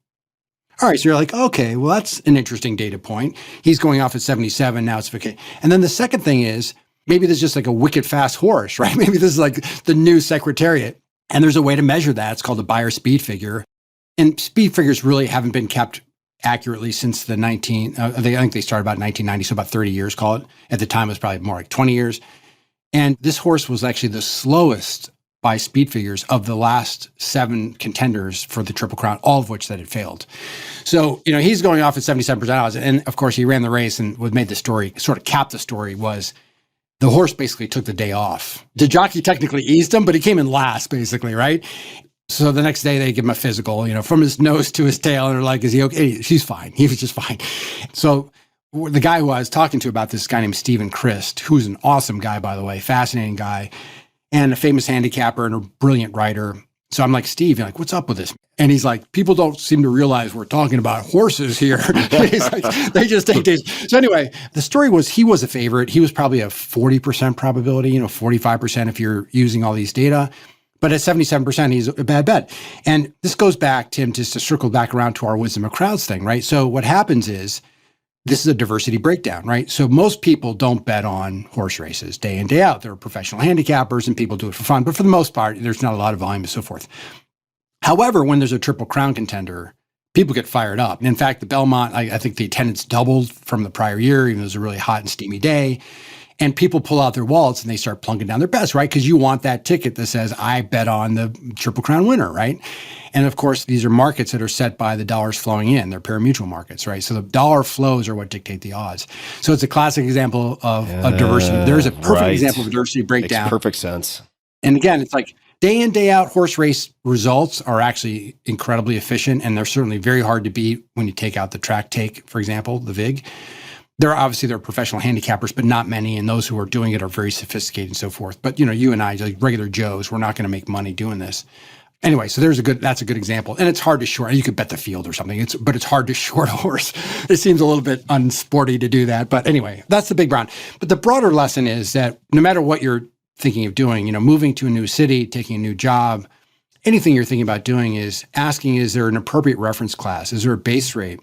All right, so you're like, okay, well, that's an interesting data point. He's going off at 77, now it's okay. And then the second thing is, maybe there's just like a wicked fast horse, right? Maybe this is like the new Secretariat. And there's a way to measure that. It's called the Beyer speed figure. And speed figures really haven't been kept accurately since the I think they started about 1990, so about 30 years, call it. At the time, it was probably more like 20 years. And this horse was actually the slowest by speed figures of the last 7 contenders for the Triple Crown, all of which that had failed. So, he's going off at 77% odds. And of course, he ran the race, and what made the story, sort of capped the story, was the horse basically took the day off. The jockey technically eased him, but he came in last, basically, right? So the next day they give him a physical, from his nose to his tail, and they're like, is he okay? She's fine. He was just fine. So the guy who I was talking to about this, guy named Stephen Christ, who's an awesome guy, by the way, fascinating guy, and a famous handicapper and a brilliant writer. So I'm like, Steve, you're like, what's up with this? And he's like, people don't seem to realize we're talking about horses here. He's like, they just take days. So anyway, the story was he was a favorite. He was probably a 40% probability, 45% if you're using all these data. But at 77%, he's a bad bet. And this goes back, Tim, just to circle back around to our wisdom of crowds thing, right? So what happens is, this is a diversity breakdown, right? So most people don't bet on horse races day in, day out. There are professional handicappers and people do it for fun. But for the most part, there's not a lot of volume and so forth. However, when there's a Triple Crown contender, people get fired up. And in fact, the Belmont, I think the attendance doubled from the prior year, even though it was a really hot and steamy day. And people pull out their wallets and they start plunking down their bets, right? Because you want that ticket that says, I bet on the Triple Crown winner, right? And of course, these are markets that are set by the dollars flowing in. They're parimutuel markets, right? So the dollar flows are what dictate the odds. So it's a classic example of a diversity. There's a perfect example of a diversity breakdown. Makes perfect sense. And again, it's like day in, day out horse race results are actually incredibly efficient. And they're certainly very hard to beat when you take out the track take, for example, the VIG. There are professional handicappers, but not many. And those who are doing it are very sophisticated and so forth. But, you and I, like regular Joes, we're not going to make money doing this. Anyway, so that's a good example. And it's hard to short. You could bet the field or something, but it's hard to short a horse. It seems a little bit unsporty to do that. But anyway, that's the Big Brown. But the broader lesson is that no matter what you're thinking of doing, moving to a new city, taking a new job, anything you're thinking about doing is asking, is there an appropriate reference class? Is there a base rate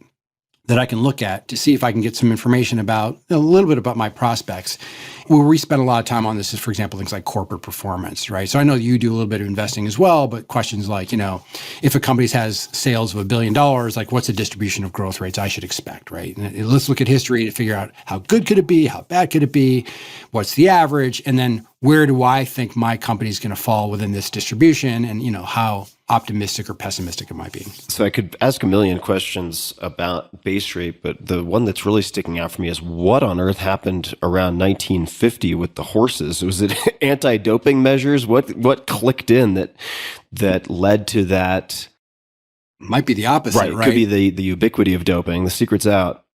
that I can look at to see if I can get some information about a little bit about my prospects. Where we spend a lot of time on this is, for example, things like corporate performance, right? So I know you do a little bit of investing as well, but questions like, if a company has sales of $1 billion, like what's the distribution of growth rates I should expect, right? And let's look at history to figure out how good could it be, how bad could it be, what's the average, and then where do I think my company is going to fall within this distribution, and how optimistic or pessimistic it might be. So I could ask a million questions about base rate, but the one that's really sticking out for me is what on earth happened around 1950 with the horses? Was it anti-doping measures? What clicked in that led to that? Might be the opposite, right? Could be the ubiquity of doping. The secret's out.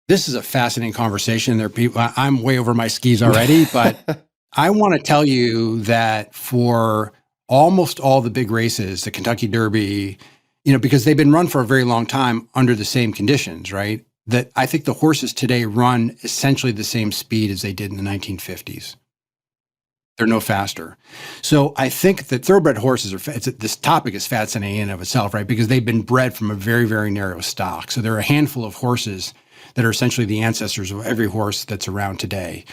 This is a fascinating conversation. I'm way over my skis already, but I want to tell you that for almost all the big races, the Kentucky Derby, because they've been run for a very long time under the same conditions, right? That I think the horses today run essentially the same speed as they did in the 1950s. They're no faster. So I think that thoroughbred horses this topic is fascinating in and of itself, right? Because they've been bred from a very, very narrow stock. So there are a handful of horses that are essentially the ancestors of every horse that's around today.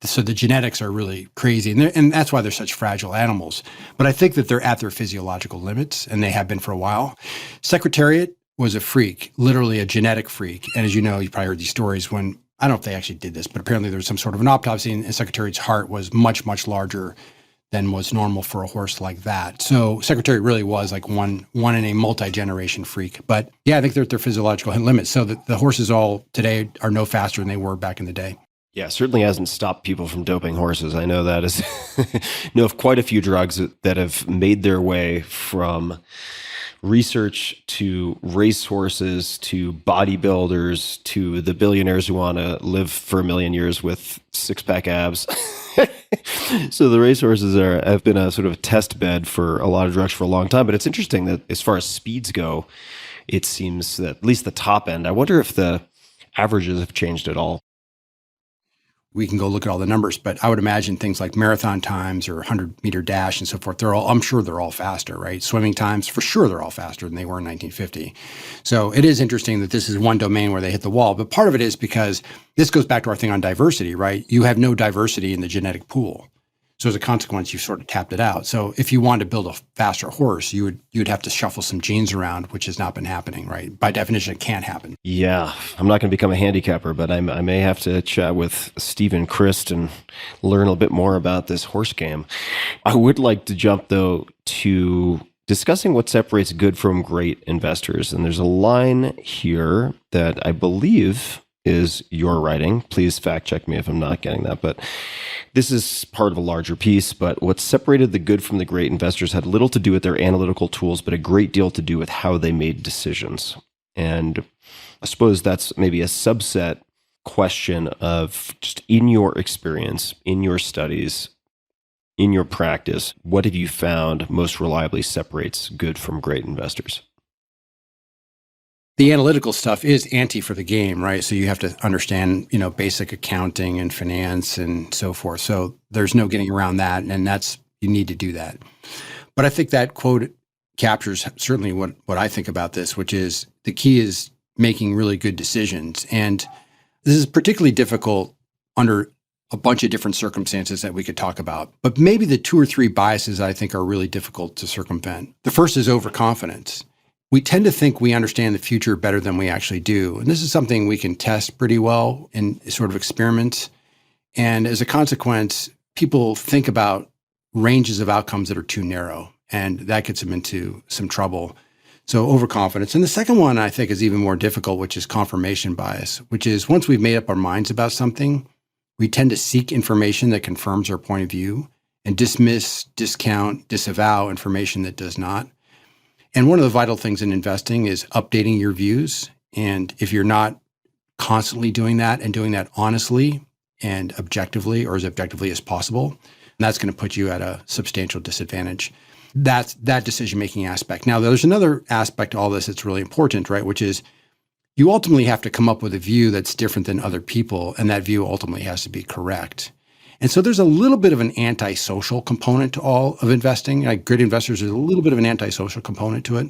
So the genetics are really crazy, and that's why they're such fragile animals. But I think that they're at their physiological limits, and they have been for a while. Secretariat was a freak, literally a genetic freak. And as you know, you probably heard these stories when, I don't know if they actually did this, but apparently there was some sort of an autopsy, and Secretariat's heart was much, much larger than was normal for a horse like that. So Secretariat really was like one in a multi-generation freak. But yeah, I think they're at their physiological limits. So the horses all today are no faster than they were back in the day. Yeah, certainly hasn't stopped people from doping horses. I know that is know of quite a few drugs that have made their way from research to race horses to bodybuilders to the billionaires who want to live for a million years with six-pack abs. So the racehorses have been a sort of a test bed for a lot of drugs for a long time. But it's interesting that as far as speeds go, it seems that at least the top end, I wonder if the averages have changed at all. We can go look at all the numbers, but I would imagine things like marathon times or 100-meter dash and so forth, I'm sure they're all faster, right? Swimming times, for sure they're all faster than they were in 1950. So it is interesting that this is one domain where they hit the wall, but part of it is because this goes back to our thing on diversity, right? You have no diversity in the genetic pool. So as a consequence, you've sort of tapped it out. So if you wanted to build a faster horse, you'd have to shuffle some genes around, which has not been happening, right? By definition, it can't happen. Yeah, I'm not going to become a handicapper, but I may have to chat with Stephen Christ and learn a bit more about this horse game. I would like to jump, though, to discussing what separates good from great investors. And there's a line here that I believe is your writing. Please fact check me if I'm not getting that. But this is part of a larger piece. But what separated the good from the great investors had little to do with their analytical tools, but a great deal to do with how they made decisions. And I suppose that's maybe a subset question of just in your experience, in your studies, in your practice, what have you found most reliably separates good from great investors? The analytical stuff is ante for the game, right? So you have to understand, basic accounting and finance and so forth. So there's no getting around that. And you need to do that. But I think that quote captures certainly what I think about this, which is the key is making really good decisions. And this is particularly difficult under a bunch of different circumstances that we could talk about. But maybe the two or three biases I think are really difficult to circumvent. The first is overconfidence. We tend to think we understand the future better than we actually do. And this is something we can test pretty well in sort of experiments. And as a consequence, people think about ranges of outcomes that are too narrow, and that gets them into some trouble. So overconfidence. And the second one I think is even more difficult, which is confirmation bias, which is once we've made up our minds about something, we tend to seek information that confirms our point of view and dismiss, discount, disavow information that does not. And one of the vital things in investing is updating your views. And if you're not constantly doing that and doing that honestly and objectively, or as objectively as possible, that's going to put you at a substantial disadvantage. That's that decision-making aspect. Now, there's another aspect to all this that's really important, right? Which is you ultimately have to come up with a view that's different than other people, and that view ultimately has to be correct. And so there's a little bit of an antisocial component to all of investing. Like good investors, there's a little bit of an antisocial component to it.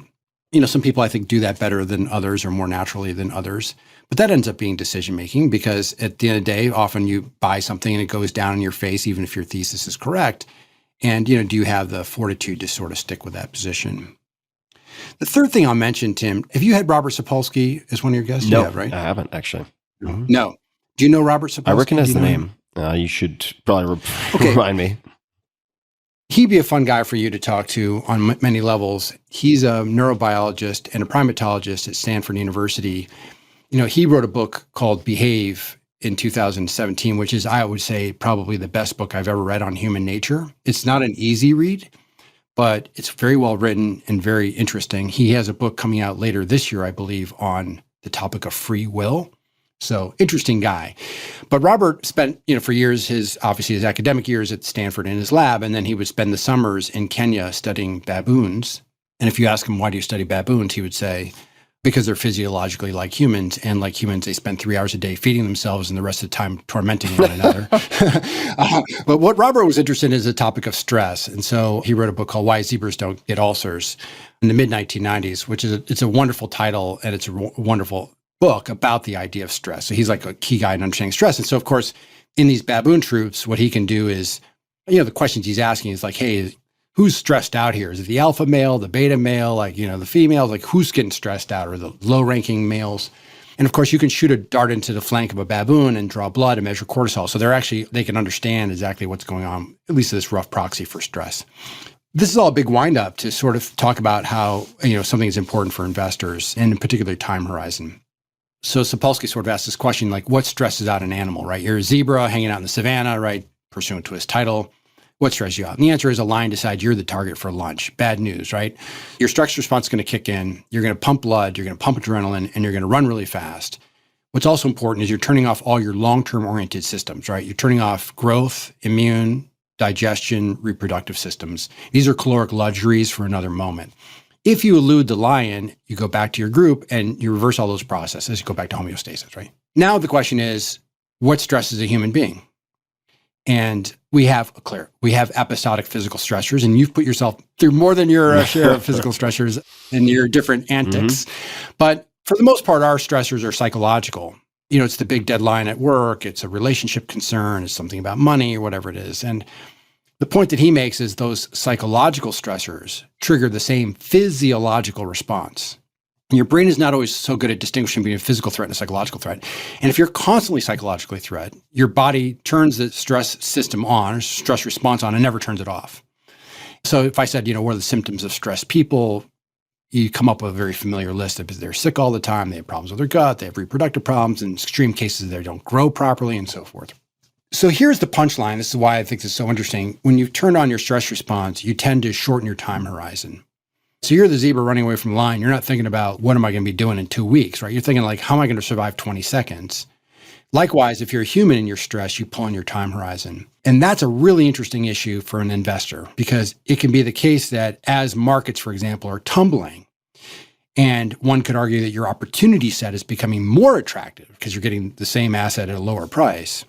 some people I think do that better than others or more naturally than others. But that ends up being decision making because at the end of the day, often you buy something and it goes down in your face, even if your thesis is correct. And, do you have the fortitude to sort of stick with that position? The third thing I'll mention, Tim, have you had Robert Sapolsky as one of your guests? No, you have, right? I haven't actually. Mm-hmm. No. Do you know Robert Sapolsky? I recognize the name. You should probably remind me. He'd be a fun guy for you to talk to on many levels. He's a neurobiologist and a primatologist at Stanford University. He wrote a book called Behave in 2017, which is, I would say, probably the best book I've ever read on human nature. It's not an easy read, but it's very well written and very interesting. He has a book coming out later this year, I believe, on the topic of free will. So interesting guy. But Robert spent, for years, his academic years at Stanford in his lab, and then he would spend the summers in Kenya studying baboons. And if you ask him, why do you study baboons? He would say, because they're physiologically like humans, and like humans, they spend 3 hours a day feeding themselves and the rest of the time tormenting one another. But what Robert was interested in is the topic of stress. And so he wrote a book called Why Zebras Don't Get Ulcers in the mid-1990s, which is it's a wonderful title, and it's a wonderful book about the idea of stress. So he's like a key guy in understanding stress. And so, of course, in these baboon troops, what he can do is, the questions he's asking is like, hey, who's stressed out here? Is it the alpha male, the beta male, the females? Like, who's getting stressed out, or the low-ranking males? And of course, you can shoot a dart into the flank of a baboon and draw blood and measure cortisol. So they can understand exactly what's going on, at least this rough proxy for stress. This is all a big wind-up to sort of talk about how, something is important for investors, and in particular, time horizon. So Sapolsky sort of asked this question, like, what stresses out an animal, right? You're a zebra hanging out in the savannah, right, pursuant to his title. What stresses you out? And the answer is a lion decides you're the target for lunch. Bad news, right? Your stress response is going to kick in. You're going to pump blood. You're going to pump adrenaline, and you're going to run really fast. What's also important is you're turning off all your long-term oriented systems, right? You're turning off growth, immune, digestion, reproductive systems. These are caloric luxuries for another moment. If you elude the lion, you go back to your group and you reverse all those processes. You go back to homeostasis, right? Now the question is, what stresses a human being? And we have episodic physical stressors, and you've put yourself through more than your share of physical stressors and your different antics. Mm-hmm. But for the most part, our stressors are psychological. It's the big deadline at work. It's a relationship concern. It's something about money or whatever it is. And the point that he makes is those psychological stressors trigger the same physiological response. And your brain is not always so good at distinguishing between a physical threat and a psychological threat. And if you're constantly psychologically threat, your body turns the stress system on, or stress response on, and never turns it off. So if I said, what are the symptoms of stressed people, you come up with a very familiar list of they're sick all the time, they have problems with their gut, they have reproductive problems, in extreme cases they don't grow properly, and so forth. So here's the punchline. This is why I think this is so interesting. When you turn on your stress response, you tend to shorten your time horizon. So you're the zebra running away from the lion. You're not thinking about what am I going to be doing in 2 weeks, right? You're thinking like, how am I going to survive 20 seconds? Likewise, if you're a human in your stress, you pull on your time horizon. And that's a really interesting issue for an investor, because it can be the case that as markets, for example, are tumbling, and one could argue that your opportunity set is becoming more attractive because you're getting the same asset at a lower price.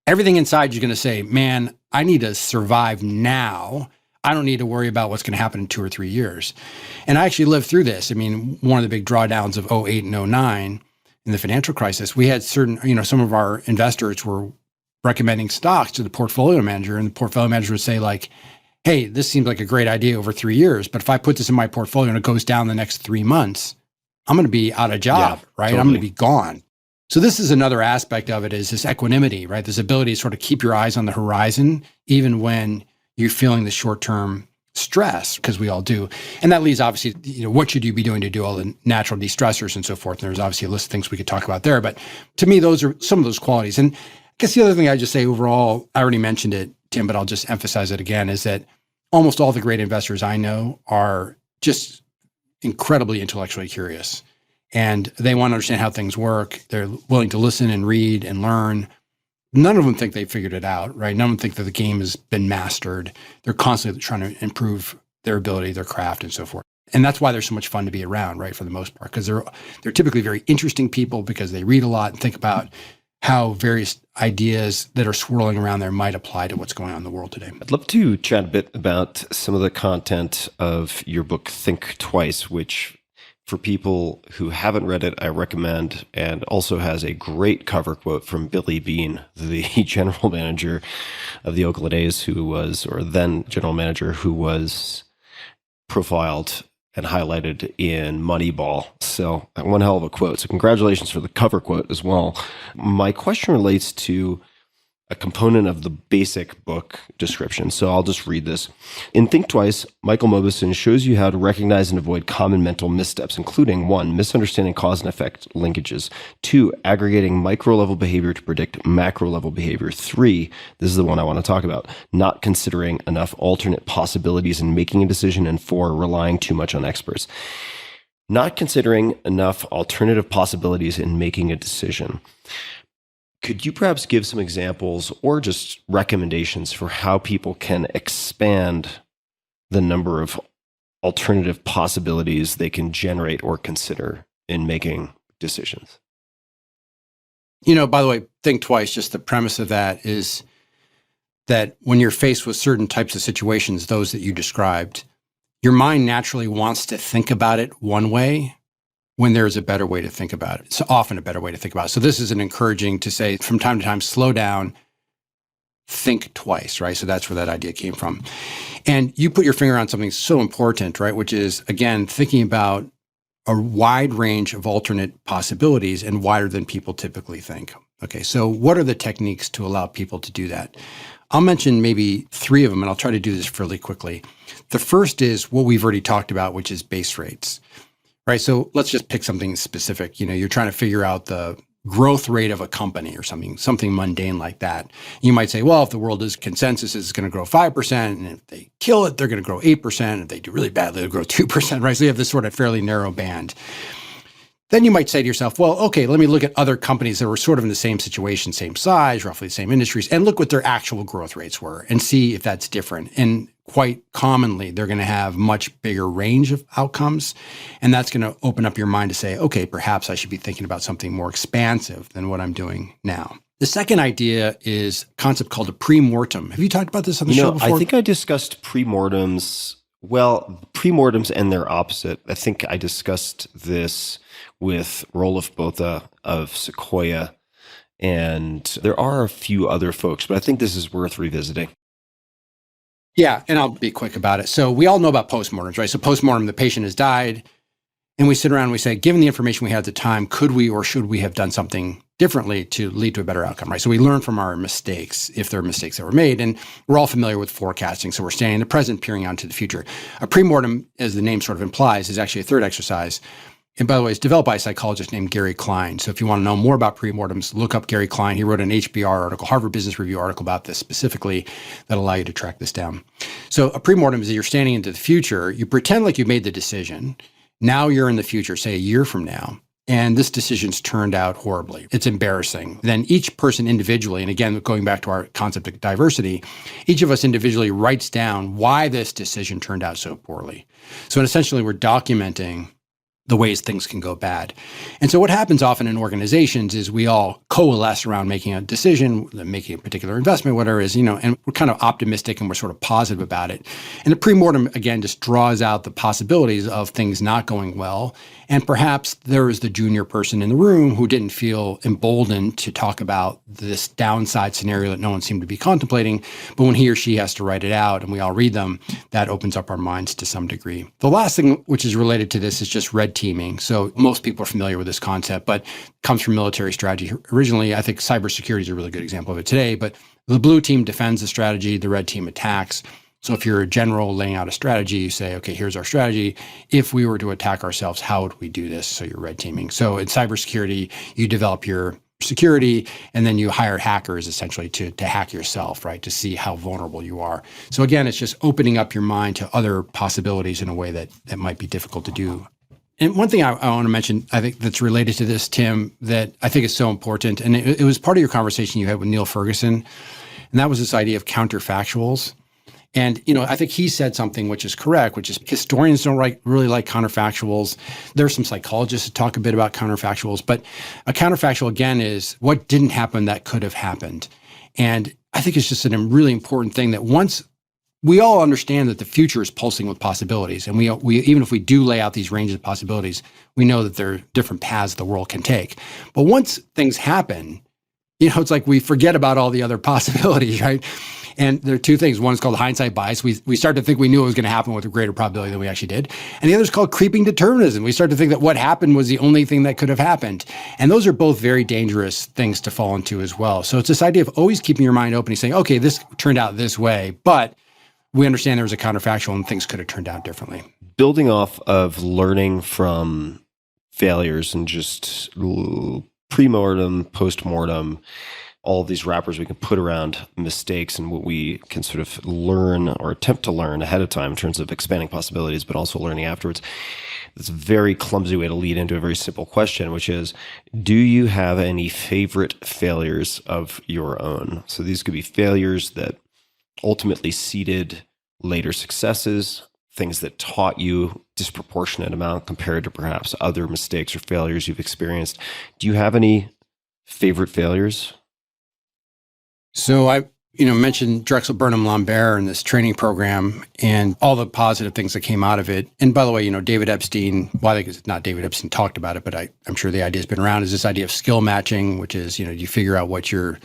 Everything inside you're going to say, man, I need to survive now. I don't need to worry about what's going to happen in 2 or 3 years. And I actually lived through this. I mean, one of the big drawdowns of 2008 and 2009 in the financial crisis, we had some of our investors were recommending stocks to the portfolio manager, and the portfolio manager would say like, hey, this seems like a great idea over 3 years, but if I put this in my portfolio and it goes down the next 3 months, I'm going to be out of job, right? Totally. I'm going to be gone. So this is another aspect of it, is this equanimity, right? This ability to sort of keep your eyes on the horizon, even when you're feeling the short-term stress, because we all do. And that leads, obviously, what should you be doing to do all the natural de-stressors and so forth? And there's obviously a list of things we could talk about there. But to me, those are some of those qualities. And I guess the other thing I just say overall, I already mentioned it, Tim, but I'll just emphasize it again, is that almost all the great investors I know are just incredibly intellectually curious. And they want to understand how things work. They're willing to listen and read and learn. None of them think they figured it out, right? None of them think that the game has been mastered. They're constantly trying to improve their ability, their craft, and so forth. And that's why they're so much fun to be around, right, for the most part, because they're typically very interesting people, because they read a lot and think about how various ideas that are swirling around there might apply to what's going on in the world today. I'd love to chat a bit about some of the content of your book, Think Twice, which For people who haven't read it, I recommend, and also has a great cover quote from Billy Beane, the general manager of the Oakland A's, who was, or then general manager, who was profiled and highlighted in Moneyball. So one hell of a quote. So congratulations for the cover quote as well. My question relates to a component of the basic book description. So I'll just read this. In Think Twice, Michael Mauboussin shows you how to recognize and avoid common mental missteps, including 1, misunderstanding cause and effect linkages, 2, aggregating micro-level behavior to predict macro-level behavior, 3, this is the one I want to talk about, not considering enough alternate possibilities in making a decision, and 4, relying too much on experts. Not considering enough alternative possibilities in making a decision. Could you perhaps give some examples or just recommendations for how people can expand the number of alternative possibilities they can generate or consider in making decisions? By the way, think twice. Just the premise of that is that when you're faced with certain types of situations, those that you described, your mind naturally wants to think about it one way when there's a better way to think about it. It's often a better way to think about it. So this is an encouraging to say from time to time, slow down, think twice, right? So that's where that idea came from. And you put your finger on something so important, right? Which is, again, thinking about a wide range of alternate possibilities and wider than people typically think. Okay, so what are the techniques to allow people to do that? I'll mention maybe 3 of them, and I'll try to do this fairly quickly. The first is what we've already talked about, which is base rates. Right, so let's just pick something specific. You're trying to figure out the growth rate of a company or something mundane like that. You might say, well, if the world is consensus is going to grow 5%, and if they kill it, they're going to grow 8%. If they do really badly, they'll grow 2%, right? So you have this sort of fairly narrow band. Then you might say to yourself, well, okay, let me look at other companies that were sort of in the same situation, same size, roughly the same industries, and look what their actual growth rates were and see if that's different. And quite commonly, they're going to have much bigger range of outcomes. And that's going to open up your mind to say, okay, perhaps I should be thinking about something more expansive than what I'm doing now. The second idea is a concept called a pre-mortem. Have you talked about this on the show before? I think I discussed pre-mortems. Well, pre-mortems and their opposite. I think I discussed this with Roelof Botha of Sequoia, and there are a few other folks, but I think this is worth revisiting. Yeah, and I'll be quick about it. So we all know about postmortems, right? So postmortem, the patient has died, and we sit around and we say, given the information we had at the time, could we or should we have done something differently to lead to a better outcome, right? So we learn from our mistakes, if there are mistakes that were made, and we're all familiar with forecasting. So we're standing in the present, peering out into the future. A premortem, as the name sort of implies, is actually a third exercise. And by the way, it's developed by a psychologist named Gary Klein. So if you want to know more about premortems, look up Gary Klein. He wrote an HBR article, Harvard Business Review article about this specifically that'll allow you to track this down. So a premortem is that you're standing into the future. You pretend like you made the decision. Now you're in the future, say a year from now, and this decision's turned out horribly. It's embarrassing. Then each person individually, and again, going back to our concept of diversity, each of us individually writes down why this decision turned out so poorly. So essentially, we're documenting the ways things can go bad. And so what happens often in organizations is we all coalesce around making a decision, making a particular investment, whatever it is, and we're kind of optimistic and we're sort of positive about it. And the premortem, again, just draws out the possibilities of things not going well. And perhaps there is the junior person in the room who didn't feel emboldened to talk about this downside scenario that no one seemed to be contemplating. But when he or she has to write it out and we all read them, that opens up our minds to some degree. The last thing which is related to this is just red teaming. So most people are familiar with this concept, but comes from military strategy. Originally, I think cybersecurity is a really good example of it today, but the blue team defends the strategy, the red team attacks. So if you're a general laying out a strategy, you say, okay, here's our strategy. If we were to attack ourselves, how would we do this? So you're red teaming. So in cybersecurity, you develop your security, and then you hire hackers essentially to hack yourself, right? To see how vulnerable you are. So again, it's just opening up your mind to other possibilities in a way that might be difficult to do. And one thing I want to mention, I think that's related to this, Tim, that I think is so important, and it was part of your conversation you had with Neil Ferguson, and that was this idea of counterfactuals. And, I think he said something which is correct, which is historians don't really like counterfactuals. There's some psychologists that talk a bit about counterfactuals, but a counterfactual, again, is what didn't happen that could have happened. And I think it's just a really important thing that once we all understand that the future is pulsing with possibilities. And we even if we do lay out these ranges of possibilities, we know that there are different paths the world can take. But once things happen, it's like we forget about all the other possibilities, right? And there are two things. One is called hindsight bias. We start to think we knew it was going to happen with a greater probability than we actually did. And the other is called creeping determinism. We start to think that what happened was the only thing that could have happened. And those are both very dangerous things to fall into as well. So it's this idea of always keeping your mind open and saying, okay, this turned out this way, but we understand there was a counterfactual and things could have turned out differently. Building off of learning from failures and just pre-mortem, post-mortem, all of these wrappers we can put around mistakes and what we can sort of learn or attempt to learn ahead of time in terms of expanding possibilities, but also learning afterwards. It's a very clumsy way to lead into a very simple question, which is, do you have any favorite failures of your own? So these could be failures that ultimately seeded later successes, things that taught you disproportionate amount compared to perhaps other mistakes or failures you've experienced. Do you have any favorite failures? So I mentioned Drexel Burnham Lambert and this training program and all the positive things that came out of it. And by the way, David Epstein, well, I think it's not David Epstein talked about it, but I'm sure the idea has been around, is this idea of skill matching, which is, you figure out what you're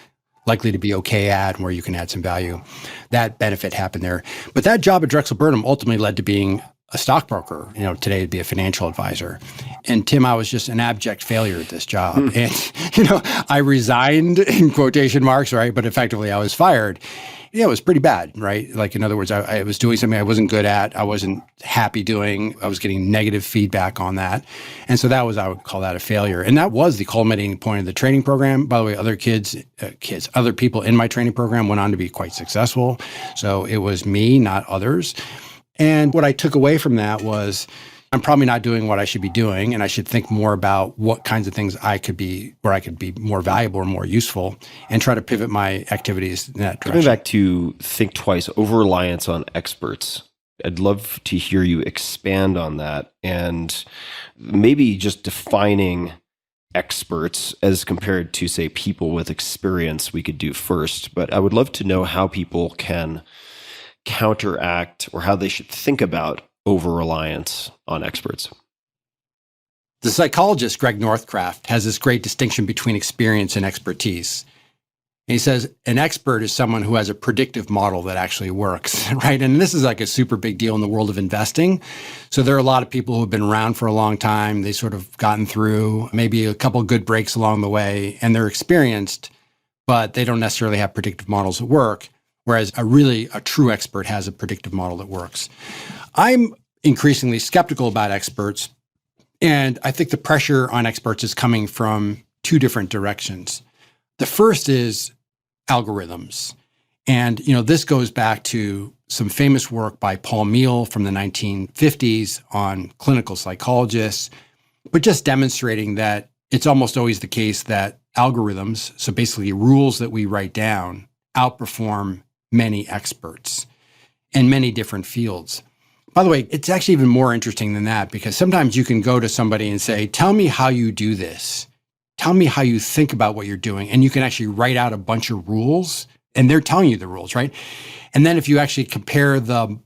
likely to be okay at and where you can add some value. That benefit happened there. But that job at Drexel Burnham ultimately led to being a stockbroker. Today it'd be a financial advisor. And Tim, I was just an abject failure at this job. And, I resigned in quotation marks, right? But effectively I was fired. Yeah, it was pretty bad, right? Like, in other words, I was doing something I wasn't good at. I wasn't happy doing. I was getting negative feedback on that. And so I would call that a failure. And that was the culminating point of the training program. By the way, other people in my training program went on to be quite successful. So it was me, not others. And what I took away from that was, I'm probably not doing what I should be doing, and I should think more about what kinds of things where I could be more valuable or more useful, and try to pivot my activities in that direction. Coming back to think twice, over-reliance on experts. I'd love to hear you expand on that, and maybe just defining experts as compared to, say, people with experience we could do first. But I would love to know how people can counteract, or how they should think about over-reliance on experts. The psychologist Greg Northcraft has this great distinction between experience and expertise. And he says an expert is someone who has a predictive model that actually works, right? And this is like a super big deal in the world of investing. So there are a lot of people who have been around for a long time. They sort of gotten through maybe a couple of good breaks along the way, and they're experienced, but they don't necessarily have predictive models that work. Whereas a true expert has a predictive model that works. I'm increasingly skeptical about experts, and I think the pressure on experts is coming from two different directions. The first is algorithms. And, this goes back to some famous work by Paul Meehl from the 1950s on clinical psychologists, but just demonstrating that it's almost always the case that algorithms, so basically rules that we write down, outperform many experts in many different fields. By the way, it's actually even more interesting than that, because sometimes you can go to somebody and say, tell me how you do this. Tell me how you think about what you're doing. And you can actually write out a bunch of rules, and they're telling you the rules, right? And then if you actually compare the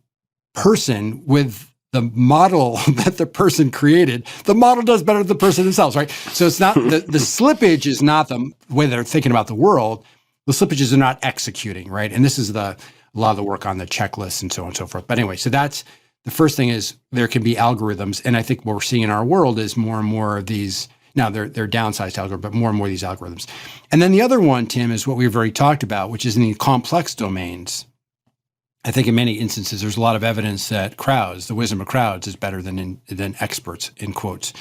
person with the model that the person created, the model does better than the person themselves, right? So it's not, the slippage is not the way they're thinking about the world. The slippages are not executing, right? And this is a lot of the work on the checklists and so on and so forth. But anyway, so that's the first thing, is there can be algorithms. And I think what we're seeing in our world is more and more of these. Now they're downsized algorithms, but more and more of these algorithms. And then the other one, Tim, is what we've already talked about, which is in the complex domains. I think in many instances, there's a lot of evidence that the wisdom of crowds is better than experts, in quotes.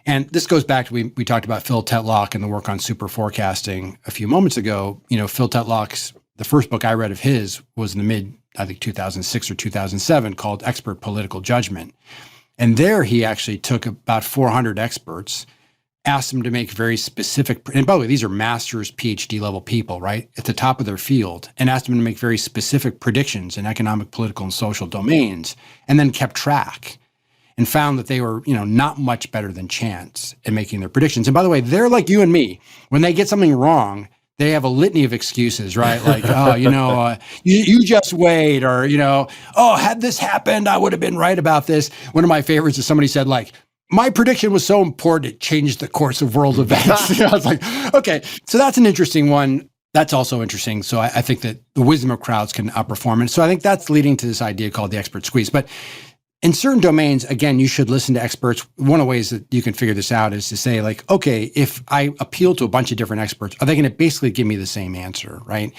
And this goes back to, we talked about Phil Tetlock and the work on super forecasting a few moments ago. Phil Tetlock's, the first book I read of his was in the I think 2006 or 2007, called Expert Political Judgment. And there he actually took about 400 experts, asked them to make very specific, and by the way, these are master's, PhD level people, right, at the top of their field, and asked them to make very specific predictions in economic, political, and social domains, and then kept track and found that they were, not much better than chance at making their predictions. And by the way, they're like you and me. When they get something wrong, they have a litany of excuses, right? Like, oh, you just wait, or, oh, had this happened, I would have been right about this. One of my favorites is somebody said, like, my prediction was so important, it changed the course of world events. I was like, okay, so that's an interesting one. That's also interesting. So I think that the wisdom of crowds can outperform. And so I think that's leading to this idea called the expert squeeze. But in certain domains, again, you should listen to experts. One of the ways that you can figure this out is to say, like, okay, if I appeal to a bunch of different experts, are they going to basically give me the same answer, right?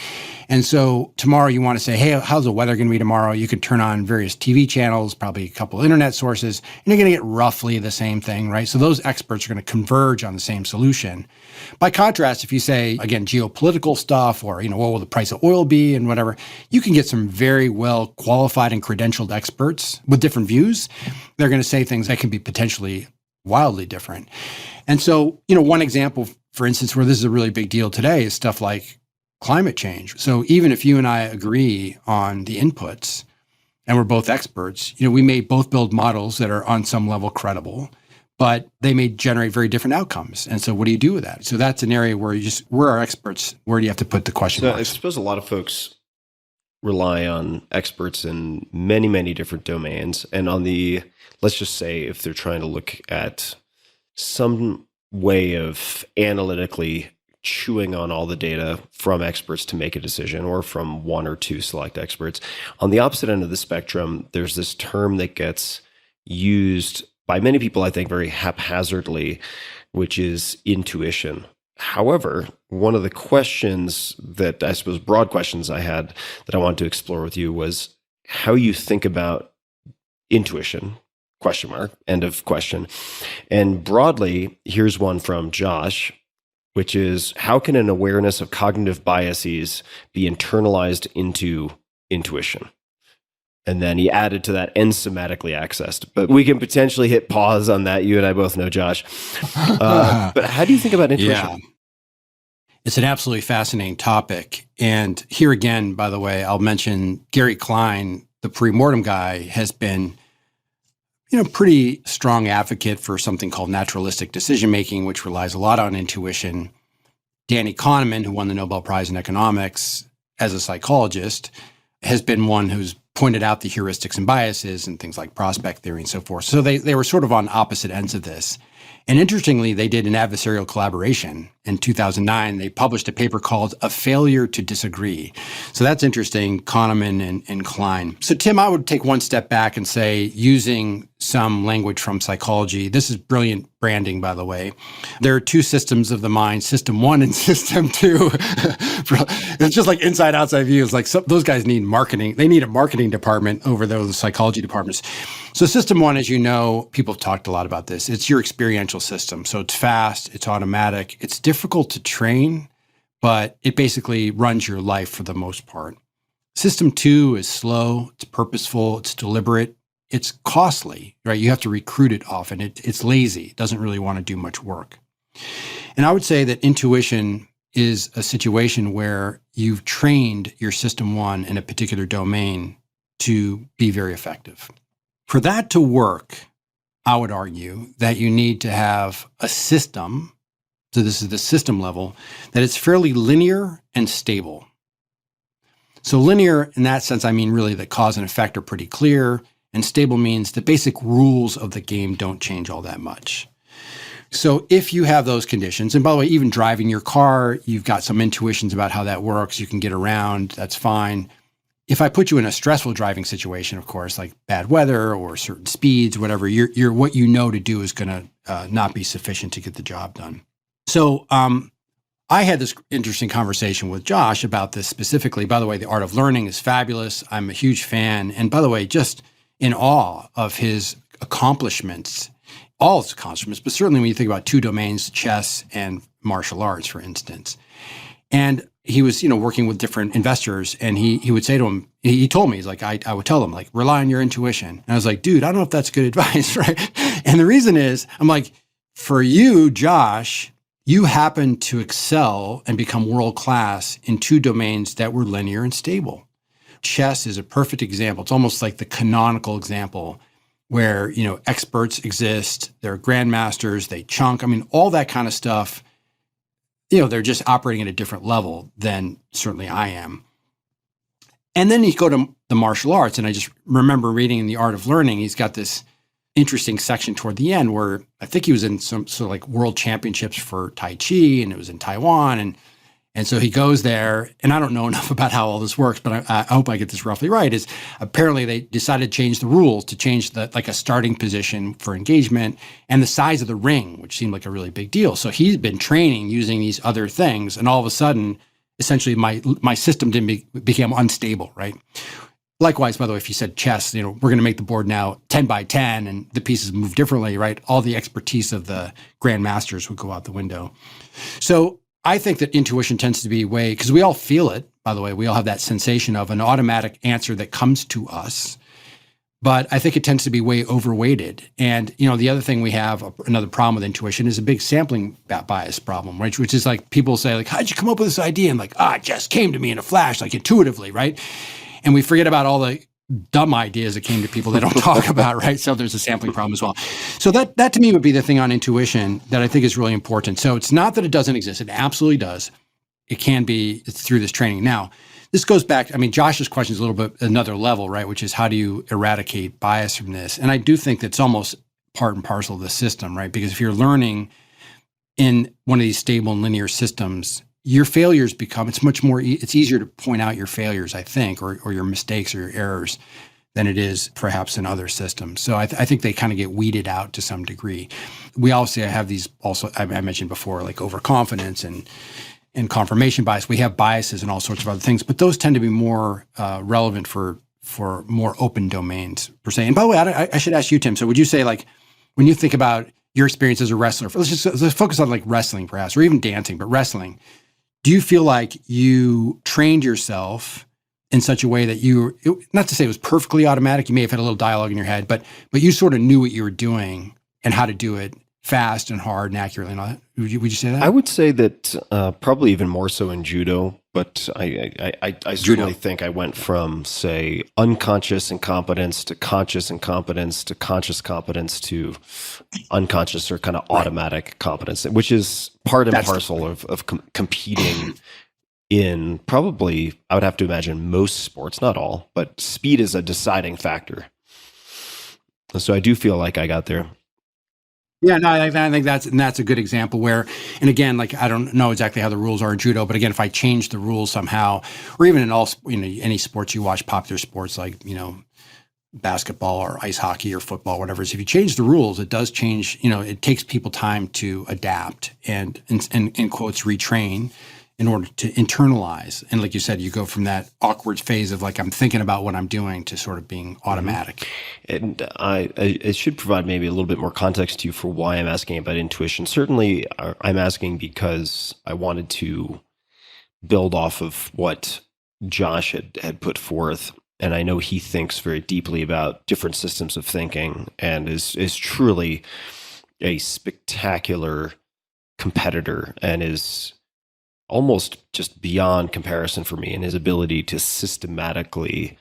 And so tomorrow you want to say, hey, how's the weather going to be tomorrow? You can turn on various TV channels, probably a couple of internet sources, and you're going to get roughly the same thing, right? So those experts are going to converge on the same solution. By contrast, if you say, again, geopolitical stuff, or, what will the price of oil be and whatever, you can get some very well qualified and credentialed experts with different views. They're going to say things that can be potentially wildly different. And so, one example, for instance, where this is a really big deal today is stuff like climate change. So even if you and I agree on the inputs and we're both experts, we may both build models that are on some level credible, but they may generate very different outcomes. And so what do you do with that? So that's an area where we're our experts. Where do you have to put the question marks? I suppose a lot of folks rely on experts in many, many different domains. And on let's just say if they're trying to look at some way of analytically chewing on all the data from experts to make a decision, or from one or two select experts. On the opposite end of the spectrum, there's this term that gets used by many people, I think, very haphazardly, which is intuition. However, one of the questions that I suppose broad questions I had that I wanted to explore with you was how you think about intuition, ? End of question. And broadly, here's one from Josh, which is, how can an awareness of cognitive biases be internalized into intuition? And then he added to that, and somatically accessed. But we can potentially hit pause on that. You and I both know, Josh. But how do you think about intuition? Yeah. It's an absolutely fascinating topic. And here again, by the way, I'll mention Gary Klein, the pre-mortem guy, has been pretty strong advocate for something called naturalistic decision-making, which relies a lot on intuition. Danny Kahneman, who won the Nobel Prize in economics as a psychologist, has been one who's pointed out the heuristics and biases and things like prospect theory and so forth. So they were sort of on opposite ends of this. And interestingly, they did an adversarial collaboration. In 2009, they published a paper called A Failure to Disagree. So that's interesting, Kahneman and Klein. So Tim, I would take one step back and say, using some language from psychology, this is brilliant branding, by the way. There are two systems of the mind, system one and system two. It's just like inside, outside view. It's like those guys need marketing. They need a marketing department over those psychology departments. So system one, as you know, people have talked a lot about this. It's your experiential system. So it's fast, it's automatic, it's difficult to train, but it basically runs your life for the most part. System two is slow, it's purposeful, it's deliberate, it's costly, right? You have to recruit it often. It's lazy, it doesn't really want to do much work. And I would say that intuition is a situation where you've trained your system one in a particular domain to be very effective. For that to work, I would argue that you need to have a system, so this is the system level, that it's fairly linear and stable. So linear, in that sense, I mean really the cause and effect are pretty clear, and stable means the basic rules of the game don't change all that much. So if you have those conditions, and by the way, even driving your car, you've got some intuitions about how that works, you can get around, that's fine. If I put you in a stressful driving situation, of course, like bad weather or certain speeds, whatever, you're what you know to do is going to not be sufficient to get the job done. So I had this interesting conversation with Josh about this specifically. By the way, The Art of Learning is fabulous. I'm a huge fan. And by the way, just in awe of his accomplishments, all his accomplishments, but certainly when you think about two domains, chess and martial arts, for instance. And he was, working with different investors, and he would say to him, he told me, he's like, I would tell him, like, rely on your intuition. And I was like, dude, I don't know if that's good advice, right? And the reason is, I'm like, for you, Josh, you happen to excel and become world-class in two domains that were linear and stable. Chess is a perfect example. It's almost like the canonical example where, experts exist, they're grandmasters, they chunk. I mean, all that kind of stuff they're just operating at a different level than certainly I am. And then you go to the martial arts, and I just remember reading in The Art of Learning, he's got this interesting section toward the end where I think he was in some sort of like world championships for Tai Chi, and it was in Taiwan. And so he goes there, and I don't know enough about how all this works, but I hope I get this roughly right, is apparently they decided to change the rules to change like a starting position for engagement and the size of the ring, which seemed like a really big deal. So he's been training using these other things, and all of a sudden, essentially my system became unstable, right? Likewise, by the way, if you said chess, we're going to make the board now 10 by 10 and the pieces move differently, right? All the expertise of the grandmasters would go out the window. So I think that intuition tends to be because we all feel it, by the way, we all have that sensation of an automatic answer that comes to us. But I think it tends to be way overweighted. And, the other thing we have, another problem with intuition is a big sampling bias problem, right? Which is like people say, like, how'd you come up with this idea? And like, it just came to me in a flash, like intuitively, right? And we forget about all the dumb ideas that came to people they don't talk about, right? So there's a sampling problem as well. So that to me would be the thing on intuition that I think is really important. So it's not that it doesn't exist. It absolutely does. It can be through this training. Now, this goes back, Josh's question is a little bit another level, right? Which is how do you eradicate bias from this? And I do think that's almost part and parcel of the system, right? Because if you're learning in one of these stable and linear systems, your failures it's much more, it's easier to point out your failures, I think, or your mistakes or your errors than it is perhaps in other systems. So I think they kind of get weeded out to some degree. We obviously have these also, I mentioned before, like overconfidence and confirmation bias. We have biases and all sorts of other things, but those tend to be more relevant for more open domains per se. And by the way, I should ask you, Tim, so would you say, like, when you think about your experience as a wrestler, let's focus on like wrestling perhaps, or even dancing, but wrestling, do you feel like you trained yourself in such a way that not to say it was perfectly automatic, you may have had a little dialogue in your head, but you sort of knew what you were doing and how to do it fast and hard and accurately and all that? Would you say that? I would say that probably even more so in judo, but I certainly think I went from, say, unconscious incompetence to conscious incompetence to conscious competence to unconscious or kind of automatic competence, which is part and parcel of competing in probably, I would have to imagine, most sports, not all, but speed is a deciding factor. So I do feel like I got there. Yeah, no, I think that's a good example where, and again, like, I don't know exactly how the rules are in judo, but again, if I change the rules somehow, or even in all, any sports you watch, popular sports like, basketball or ice hockey or football, whatever it is, if you change the rules, it does change, it takes people time to adapt and in quotes, retrain in order to internalize. And like you said, you go from that awkward phase of like, I'm thinking about what I'm doing to sort of being automatic. And it should provide maybe a little bit more context to you for why I'm asking about intuition. Certainly, I'm asking because I wanted to build off of what Josh had put forth. And I know he thinks very deeply about different systems of thinking and is truly a spectacular competitor and is almost just beyond comparison for me in his ability to systematically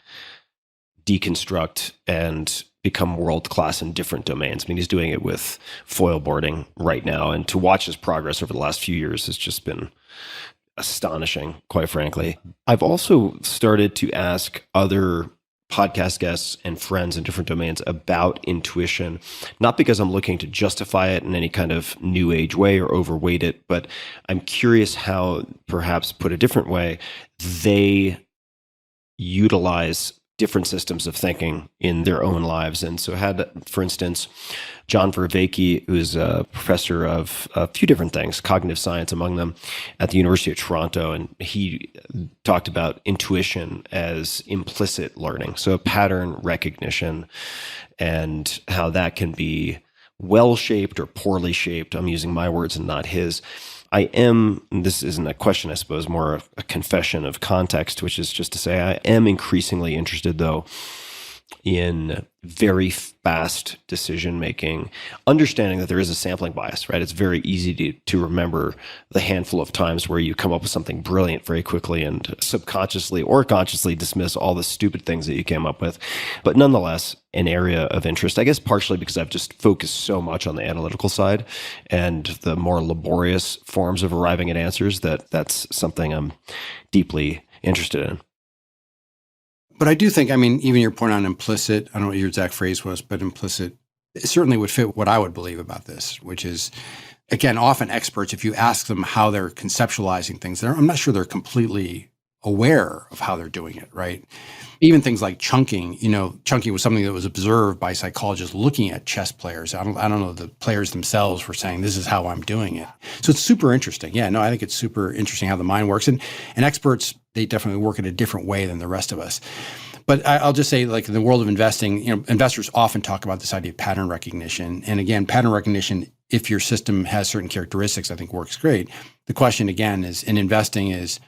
deconstruct and become world-class in different domains. I mean, he's doing it with foil boarding right now, and to watch his progress over the last few years has just been astonishing, quite frankly. I've also started to ask other podcast guests and friends in different domains about intuition, not because I'm looking to justify it in any kind of new age way or overweight it, but I'm curious how, perhaps put a different way, they utilize different systems of thinking in their own lives. And so had, for instance, John Vervaeke, who's a professor of a few different things, cognitive science among them, at the University of Toronto, and he talked about intuition as implicit learning, so pattern recognition, and how that can be well-shaped or poorly shaped. I'm using my words and not his. This isn't a question, I suppose, more a confession of context, which is just to say I am increasingly interested, though, in very fast decision making, understanding that there is a sampling bias, right? It's very easy to remember the handful of times where you come up with something brilliant very quickly and subconsciously or consciously dismiss all the stupid things that you came up with. But nonetheless, an area of interest, I guess partially because I've just focused so much on the analytical side and the more laborious forms of arriving at answers that's something I'm deeply interested in. But I do think, I mean, even your point on implicit, I don't know what your exact phrase was, but implicit, it certainly would fit what I would believe about this, which is, again, often experts, if you ask them how they're conceptualizing things, I'm not sure they're completely aware of how they're doing it, right? Even things like chunking, chunking was something that was observed by psychologists looking at chess players. I don't know, the players themselves were saying, this is how I'm doing it. So it's super interesting. Yeah, no, I think it's super interesting how the mind works. And experts, they definitely work in a different way than the rest of us. But I'll just say, like in the world of investing, investors often talk about this idea of pattern recognition. And again, pattern recognition, if your system has certain characteristics, I think works great. The question again is, in investing is,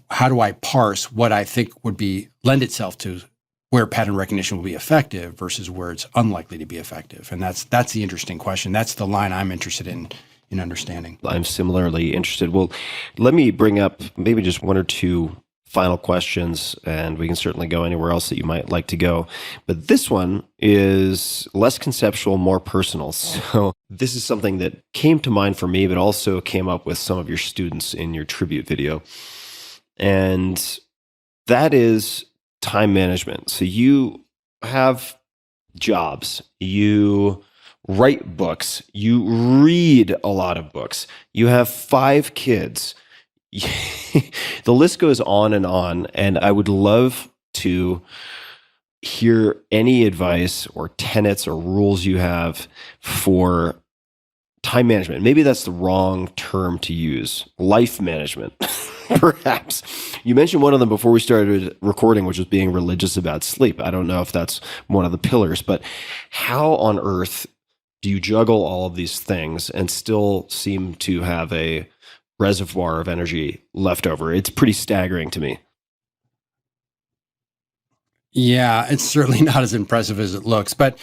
how do I parse what I think would lend itself to where pattern recognition will be effective versus where it's unlikely to be effective? And that's the interesting question. That's the line I'm interested in understanding. I'm similarly interested. Well, let me bring up maybe just one or two final questions, and we can certainly go anywhere else that you might like to go. But this one is less conceptual, more personal. So this is something that came to mind for me, but also came up with some of your students in your tribute video. And that is time management. So you have jobs, you write books, you read a lot of books, you have 5 kids. The list goes on, and I would love to hear any advice or tenets or rules you have for time management. Maybe that's the wrong term to use. Life management, perhaps. You mentioned one of them before we started recording, which was being religious about sleep. I don't know if that's one of the pillars, but how on earth do you juggle all of these things and still seem to have a reservoir of energy left over? It's pretty staggering to me. Yeah, it's certainly not as impressive as it looks. But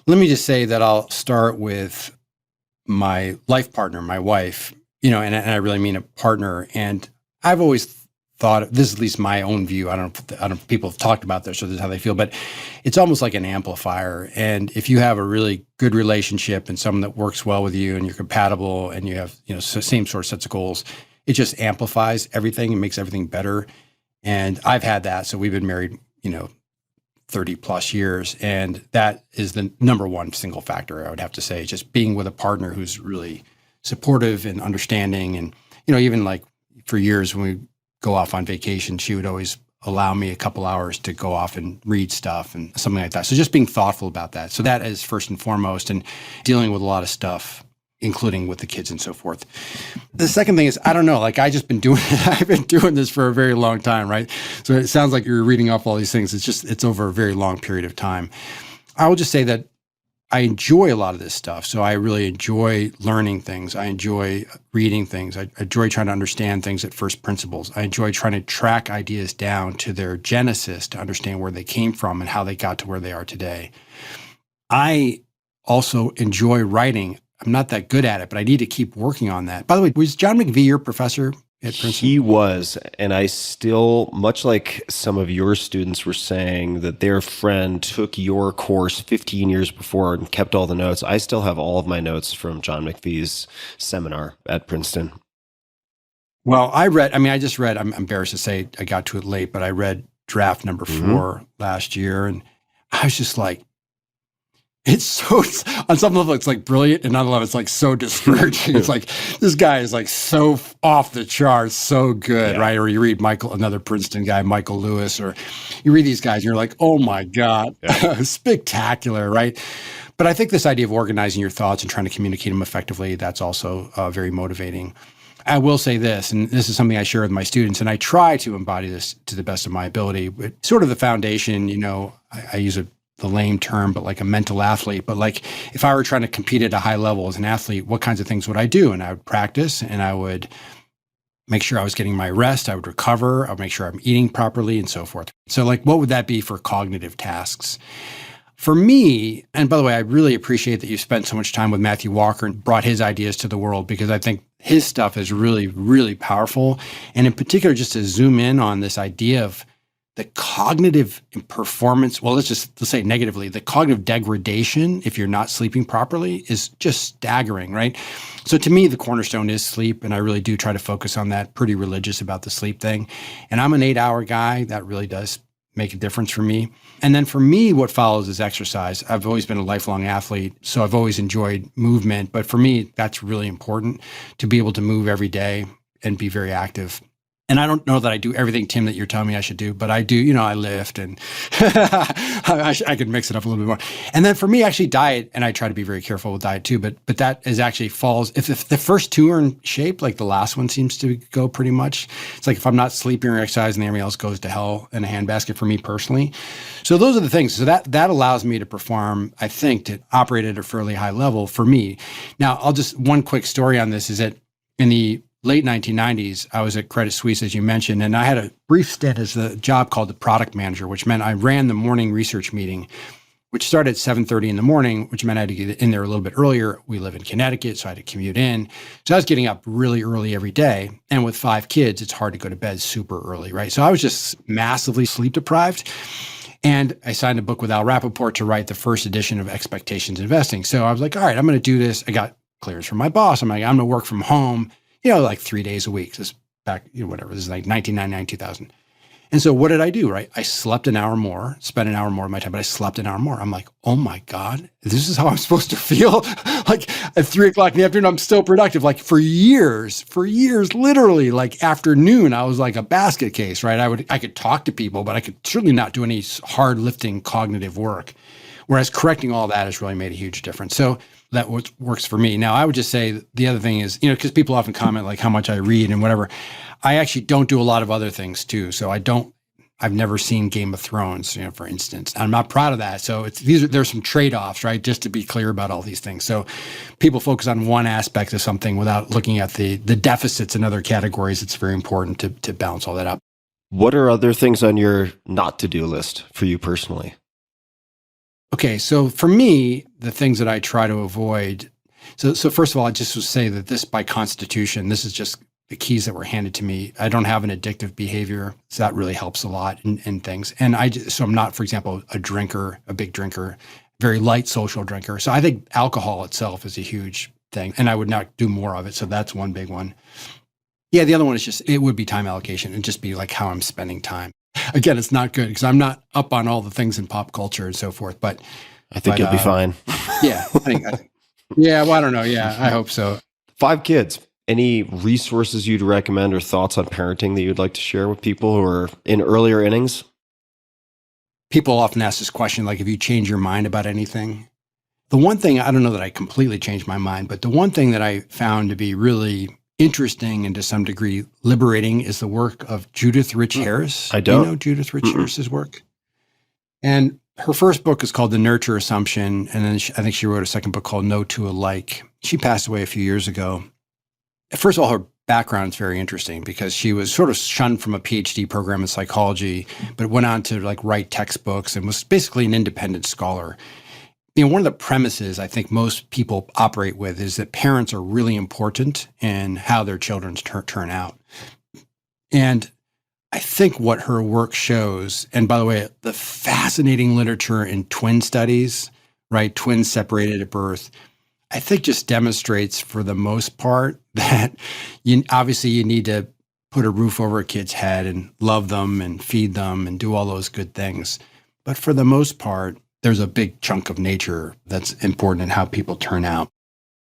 let me just say that I'll start with my life partner, my wife, and I really mean a partner. And I've always thought, this is at least my own view. I don't know if people have talked about this or this is how they feel, but it's almost like an amplifier. And if you have a really good relationship and someone that works well with you and you're compatible and you have, same sort of sets of goals, it just amplifies everything and makes everything better. And I've had that. So we've been married, 30 plus years. And that is the number one single factor, I would have to say, just being with a partner who's really supportive and understanding. And, even like for years when we go off on vacation, she would always allow me a couple hours to go off and read stuff and something like that. So just being thoughtful about that. So that is first and foremost, and dealing with a lot of stuff, including with the kids and so forth. The second thing is, I don't know, like I've been doing this for a very long time, right? So it sounds like you're reading off all these things. It's over a very long period of time. I will just say that I enjoy a lot of this stuff. So I really enjoy learning things. I enjoy reading things. I enjoy trying to understand things at first principles. I enjoy trying to track ideas down to their genesis to understand where they came from and how they got to where they are today. I also enjoy writing. I'm not that good at it, but I need to keep working on that. By the way, was John McVie your professor at Princeton? He was, and I still, much like some of your students were saying that their friend took your course 15 years before and kept all the notes, I still have all of my notes from John McVie's seminar at Princeton. Well, I'm embarrassed to say I got to it late, but I read draft number 4 last year, and I was just like, it's so, on some level, it's like brilliant, and on another level, it's like so discouraging. It's like, this guy is like so off the charts, so good, right? Or you read another Princeton guy, Michael Lewis, or you read these guys, and you're like, oh my God, spectacular, right? But I think this idea of organizing your thoughts and trying to communicate them effectively, that's also very motivating. I will say this, and this is something I share with my students, and I try to embody this to the best of my ability. But sort of the foundation, I use the lame term, but like a mental athlete. But like if I were trying to compete at a high level as an athlete, what kinds of things would I do? And I would practice, and I would make sure I was getting my rest. I would recover. I would make sure I'm eating properly and so forth. So like, what would that be for cognitive tasks? For me, and by the way, I really appreciate that you spent so much time with Matthew Walker and brought his ideas to the world, because I think his stuff is really, really powerful. And in particular, just to zoom in on this idea of the cognitive performance, well, let's say negatively, the cognitive degradation if you're not sleeping properly is just staggering, right? So to me, the cornerstone is sleep, and I really do try to focus on that, pretty religious about the sleep thing. And I'm an 8-hour guy. That really does make a difference for me. And then for me, what follows is exercise. I've always been a lifelong athlete, so I've always enjoyed movement. But for me, that's really important, to be able to move every day and be very active. And I don't know that I do everything, Tim, that you're telling me I should do, but I do, I lift, and I could mix it up a little bit more. And then for me, actually diet, and I try to be very careful with diet too, but that is actually falls, if the first two are in shape, like the last one seems to go pretty much. It's like if I'm not sleeping or exercising, everything else goes to hell in a handbasket for me personally. So those are the things. So that allows me to perform, I think, to operate at a fairly high level for me. Now, one quick story on this is that in the late 1990s, I was at Credit Suisse, as you mentioned, and I had a brief stint as a job called the product manager, which meant I ran the morning research meeting, which started at 7:30 in the morning, which meant I had to get in there a little bit earlier. We live in Connecticut, so I had to commute in. So I was getting up really early every day. And with 5 kids, it's hard to go to bed super early, right? So I was just massively sleep deprived. And I signed a book with Al Rappaport to write the first edition of Expectations Investing. So I was like, all right, I'm going to do this. I got clearance from my boss. I'm like, I'm going to work from home, like 3 days a week. This is back, whatever. This is like 1999, 2000. And so what did I do, right? I slept an hour more, spent an hour more of my time, but I slept an hour more. I'm like, oh my God, this is how I'm supposed to feel? Like at 3 o'clock in the afternoon, I'm still productive. Like for years, literally, like afternoon, I was like a basket case, right? I could talk to people, but I could certainly not do any hard lifting cognitive work. Whereas correcting all that has really made a huge difference. So that works for me. Now, I would just say the other thing is, because people often comment like how much I read and whatever. I actually don't do a lot of other things too. So I've never seen Game of Thrones, for instance. I'm not proud of that. So there's some trade-offs, right? Just to be clear about all these things. So people focus on one aspect of something without looking at the deficits in other categories. It's very important to balance all that up. What are other things on your not to-do list for you personally? Okay, so for me, the things that I try to avoid. So first of all, I just would say that this, by constitution, this is just the keys that were handed to me. I don't have an addictive behavior, so that really helps a lot in things. And so I'm not, for example, a big drinker, very light social drinker. So I think alcohol itself is a huge thing, and I would not do more of it. So that's one big one. Yeah, the other one is it would be time allocation and just be like how I'm spending time. Again, it's not good because I'm not up on all the things in pop culture and so forth, but I think you'll be fine. Yeah, I think. Yeah, well, I don't know. Yeah, I hope so. 5 kids. Any resources you'd recommend or thoughts on parenting that you'd like to share with people who are in earlier innings? People often ask this question, like, have you changed your mind about anything? The one thing, I don't know that I completely changed my mind, but the one thing that I found to be really interesting and to some degree liberating is the work of Judith Rich Harris. I don't. Do you know Judith Rich Harris's work? And her first book is called The Nurture Assumption. And then I think she wrote a second book called No Two Alike. She passed away a few years ago. First of all, her background is very interesting because she was sort of shunned from a PhD program in psychology, but went on to write textbooks and was basically an independent scholar. One of the premises I think most people operate with is that parents are really important in how their children turn out. And I think what her work shows, and by the way, the fascinating literature in twin studies, right? Twins separated at birth, I think just demonstrates for the most part that obviously you need to put a roof over a kid's head and love them and feed them and do all those good things. But for the most part, there's a big chunk of nature that's important in how people turn out.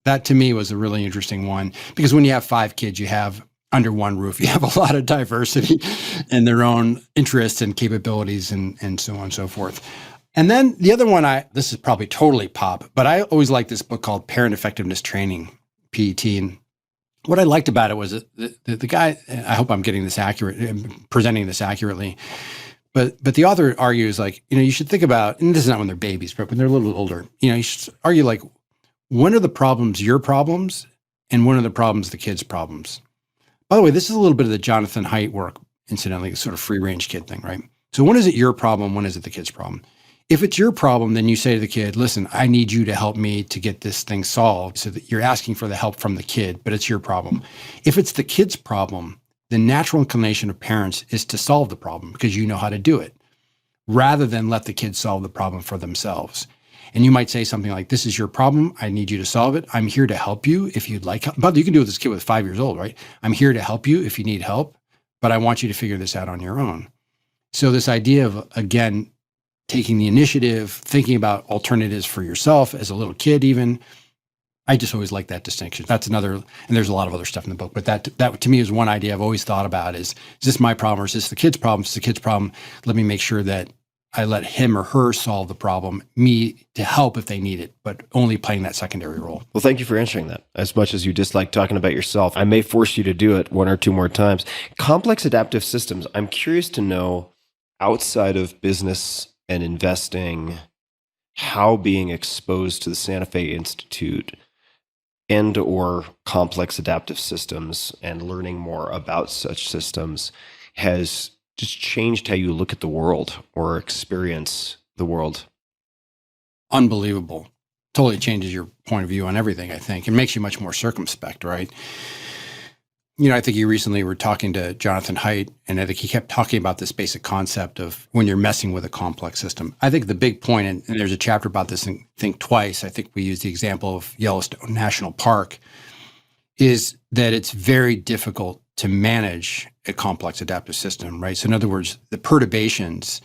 That to me was a really interesting one because when you have 5 kids, you have under one roof, you have a lot of diversity in their own interests and capabilities and so on and so forth. And then the other one, this is probably totally pop, but I always liked this book called Parent Effectiveness Training, PET. And what I liked about it was the guy, I hope I'm getting this accurate, presenting this accurately, but the author argues you should think about, and this is not when they're babies, but when they're a little older, you should argue when are the problems your problems and when are the problems the kids' problems? By the way, this is a little bit of the Jonathan Haidt work, incidentally, sort of free range kid thing, right? So when is it your problem? When is it the kid's problem? If it's your problem, then you say to the kid, listen, I need you to help me to get this thing solved, so that you're asking for the help from the kid, but it's your problem. If it's the kid's problem, the natural inclination of parents is to solve the problem because you know how to do it, rather than let the kids solve the problem for themselves. And you might say something like, this is your problem. I need you to solve it. I'm here to help you if you'd like help. But you can do it with this kid with 5 years old, right? I'm here to help you if you need help, but I want you to figure this out on your own. So this idea of, again, taking the initiative, thinking about alternatives for yourself as a little kid even, I just always like that distinction. That's another, and there's a lot of other stuff in the book, but that to me is one idea I've always thought about is this my problem or is this the kid's problem? If it's the kid's problem, let me make sure that I let him or her solve the problem, me to help if they need it, but only playing that secondary role. Well, thank you for answering that. As much as you dislike talking about yourself, I may force you to do it one or two more times. Complex adaptive systems, I'm curious to know, outside of business and investing, how being exposed to the Santa Fe Institute and or complex adaptive systems and learning more about such systems has just changed how you look at the world or experience the world. Unbelievable. Totally changes your point of view on everything, I think. It makes you much more circumspect, right? You know, I think you recently were talking to Jonathan Haidt, and I think he kept talking about this basic concept of when you're messing with a complex system. I think the big point, and there's a chapter about this in Think Twice, I think we use the example of Yellowstone National Park, is that it's very difficult to manage a complex adaptive system, right? So in other words, the perturbations,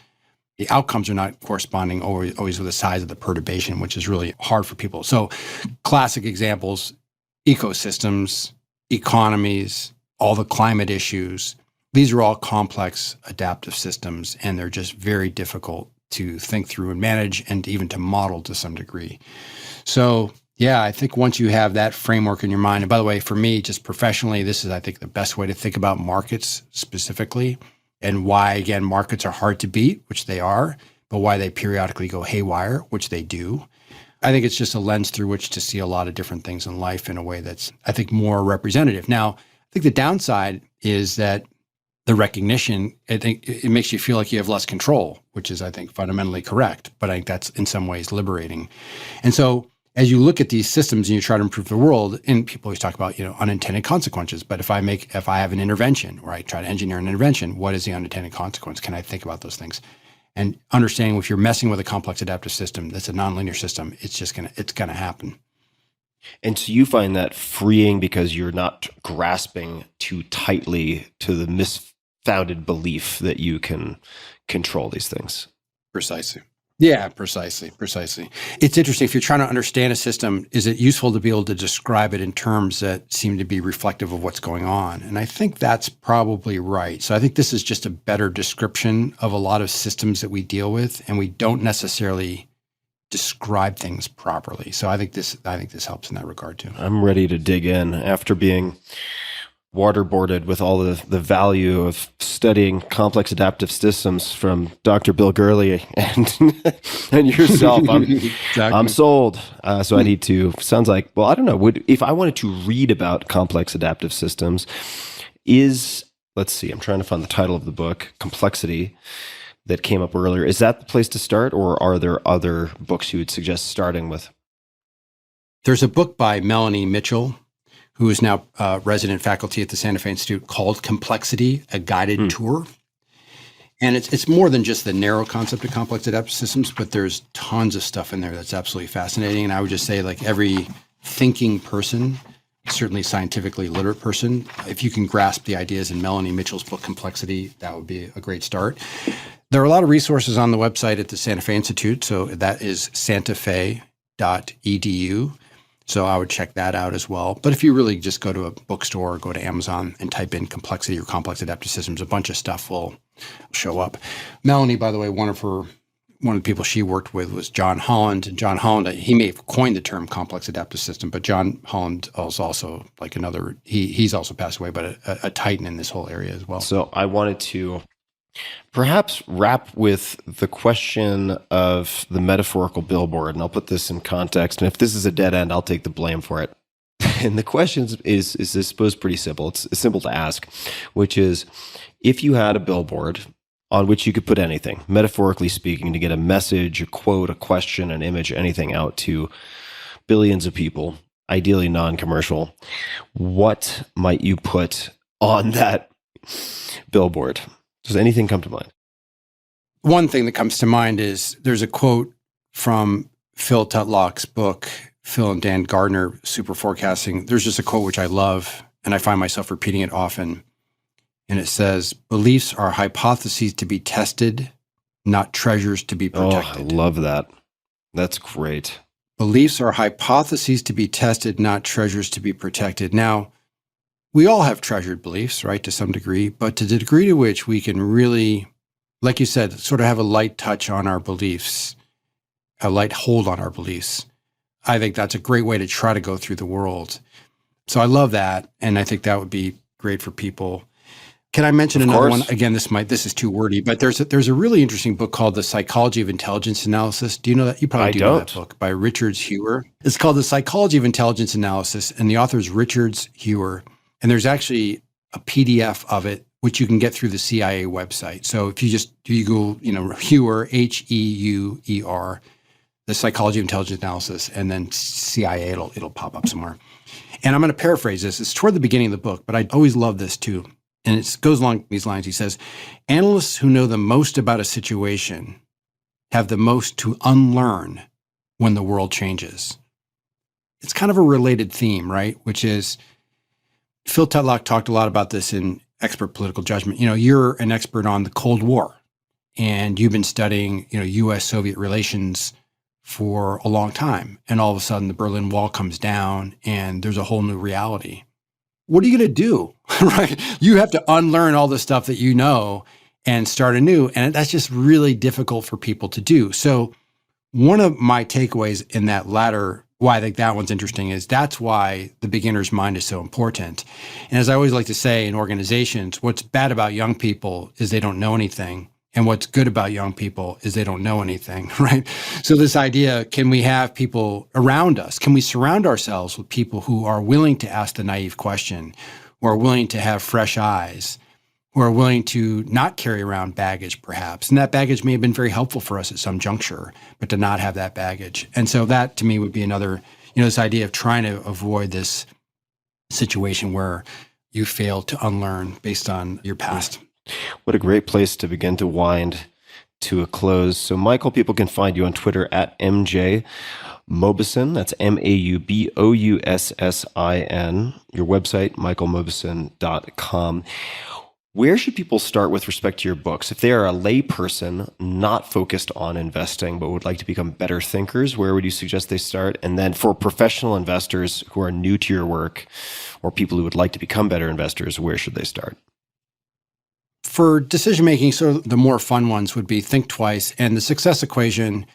the outcomes are not corresponding always with the size of the perturbation, which is really hard for people. So classic examples, ecosystems, economies, all the climate issues, these are all complex adaptive systems, and they're just very difficult to think through and manage and even to model to some degree. So yeah, I think once you have that framework in your mind, and by the way, for me, just professionally, this is, I think, the best way to think about markets specifically, and why, again, markets are hard to beat, which they are, but why they periodically go haywire, which they do. I think it's just a lens through which to see a lot of different things in life in a way that's, I think, more representative. Now, I think the downside is that the recognition, I think it makes you feel like you have less control, which is, I think, fundamentally correct, but I think that's in some ways liberating. And so as you look at these systems and you try to improve the world, and people always talk about, unintended consequences, but if I have an intervention or I try to engineer an intervention, what is the unintended consequence? Can I think about those things? And understanding if you're messing with a complex adaptive system that's a nonlinear system, it's gonna happen. And so you find that freeing because you're not grasping too tightly to the misfounded belief that you can control these things. Precisely. Yeah, precisely. It's interesting. If you're trying to understand a system, is it useful to be able to describe it in terms that seem to be reflective of what's going on? And I think that's probably right. So I think this is just a better description of a lot of systems that we deal with, and we don't necessarily describe things properly. So I think this helps in that regard too. I'm ready to dig in after being waterboarded with all the value of studying complex adaptive systems from Dr. Bill Gurley and yourself. Exactly. I'm sold. So I need to, sounds like, well, I don't know. If I wanted to read about complex adaptive systems, let's see, I'm trying to find the title of the book, Complexity, that came up earlier. Is that the place to start, or are there other books you would suggest starting with? There's a book by Melanie Mitchell, who is now resident faculty at the Santa Fe Institute, called Complexity, A Guided Tour. And it's more than just the narrow concept of complex adaptive systems, but there's tons of stuff in there that's absolutely fascinating. And I would just say, like, every thinking person, certainly scientifically literate person, if you can grasp the ideas in Melanie Mitchell's book, Complexity, that would be a great start. There are a lot of resources on the website at the Santa Fe Institute. So that is santafe.edu. So I would check that out as well. But if you really just go to a bookstore or go to Amazon and type in complexity or complex adaptive systems, a bunch of stuff will show up. Melanie, by the way, one of the people she worked with was John Holland. And John Holland, he may have coined the term complex adaptive system, but John Holland is also like another, he's also passed away, but a titan in this whole area as well. So I wanted to perhaps wrap with the question of the metaphorical billboard, and I'll put this in context. And if this is a dead end, I'll take the blame for it. And the question is I suppose pretty simple. It's simple to ask, which is, if you had a billboard on which you could put anything, metaphorically speaking, to get a message, a quote, a question, an image, anything out to billions of people, ideally non-commercial, what might you put on that billboard? Does anything come to mind? One thing that comes to mind is there's a quote from Phil Tutlock's book, Phil and Dan Gardner, Super Forecasting. There's just a quote which I love, and I find myself repeating it often. And it says, beliefs are hypotheses to be tested, not treasures to be protected. Oh, I love that. That's great. Beliefs are hypotheses to be tested, not treasures to be protected. Now, we all have treasured beliefs, right, to some degree, but to the degree to which we can really, like you said, sort of have a light touch on our beliefs, a light hold on our beliefs, I think that's a great way to try to go through the world. So I love that, and I think that would be great for people. Can I mention another one? Again, this is too wordy, but there's a really interesting book called The Psychology of Intelligence Analysis. Do you know that? You probably do know that book, by Richard Hewer. It's called The Psychology of Intelligence Analysis, and the author is Richard Hewer. And there's actually a PDF of it, which you can get through the CIA website. So if you Google, Hewer, H-E-U-E-R, The Psychology of Intelligence Analysis, and then CIA, it'll pop up somewhere. And I'm going to paraphrase this. It's toward the beginning of the book, but I always love this too. And it goes along these lines. He says, analysts who know the most about a situation have the most to unlearn when the world changes. It's kind of a related theme, right? Which is, Phil Tutlock talked a lot about this in Expert Political Judgment. You're an expert on the Cold War, and you've been studying, U.S.-Soviet relations for a long time. And all of a sudden, the Berlin Wall comes down, and there's a whole new reality. What are you going to do, right? You have to unlearn all the stuff that you know and start anew. And that's just really difficult for people to do. So one of my takeaways in that latter, why I think that one's interesting, is that's why the beginner's mind is so important. And as I always like to say in organizations, what's bad about young people is they don't know anything. And what's good about young people is they don't know anything, right? So this idea, can we have people around us? Can we surround ourselves with people who are willing to ask the naive question, who are willing to have fresh eyes, who are willing to not carry around baggage, perhaps? And that baggage may have been very helpful for us at some juncture, but to not have that baggage. And so that, to me, would be another, this idea of trying to avoid this situation where you fail to unlearn based on your past. What a great place to begin to wind to a close. So, Michael, people can find you on Twitter at MJ Mauboussin. That's Maubousssin. Your website, michaelmauboussin.com. Where should people start with respect to your books? If they are a layperson not focused on investing but would like to become better thinkers, where would you suggest they start? And then for professional investors who are new to your work or people who would like to become better investors, where should they start? For decision-making, so the more fun ones would be Think Twice and The Success Equation,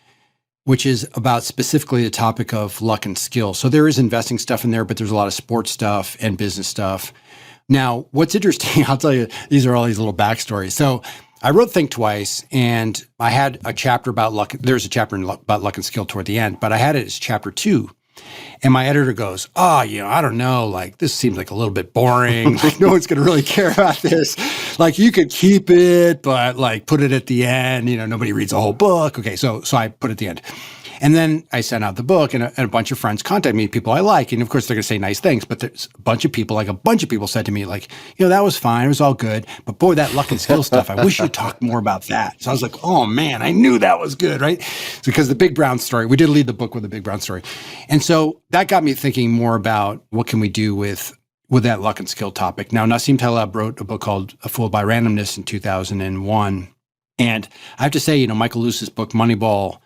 which is about specifically the topic of luck and skill. So there is investing stuff in there, but there's a lot of sports stuff and business stuff. Now, what's interesting, I'll tell you, these are all these little backstories. So I wrote Think Twice, and I had a chapter about luck. There's a chapter about luck and skill toward the end, but I had it as chapter 2. And my editor goes, I don't know, this seems like a little bit boring. No one's going to really care about this. You could keep it, but put it at the end. Nobody reads the whole book. Okay, so I put it at the end. And then I sent out the book, and a bunch of friends contacted me, people I like. And of course, they're going to say nice things. But there's a bunch of people said to me, that was fine. It was all good. But boy, that luck and skill stuff, I wish you'd talk more about that. So I was like, oh man, I knew that was good, right? Because the Big Brown story, we did lead the book with the Big Brown story. And so that got me thinking more about what can we do with that luck and skill topic. Now, Nassim Taleb wrote a book called A Fool by Randomness in 2001. And I have to say, Michael Lewis's book, Moneyball,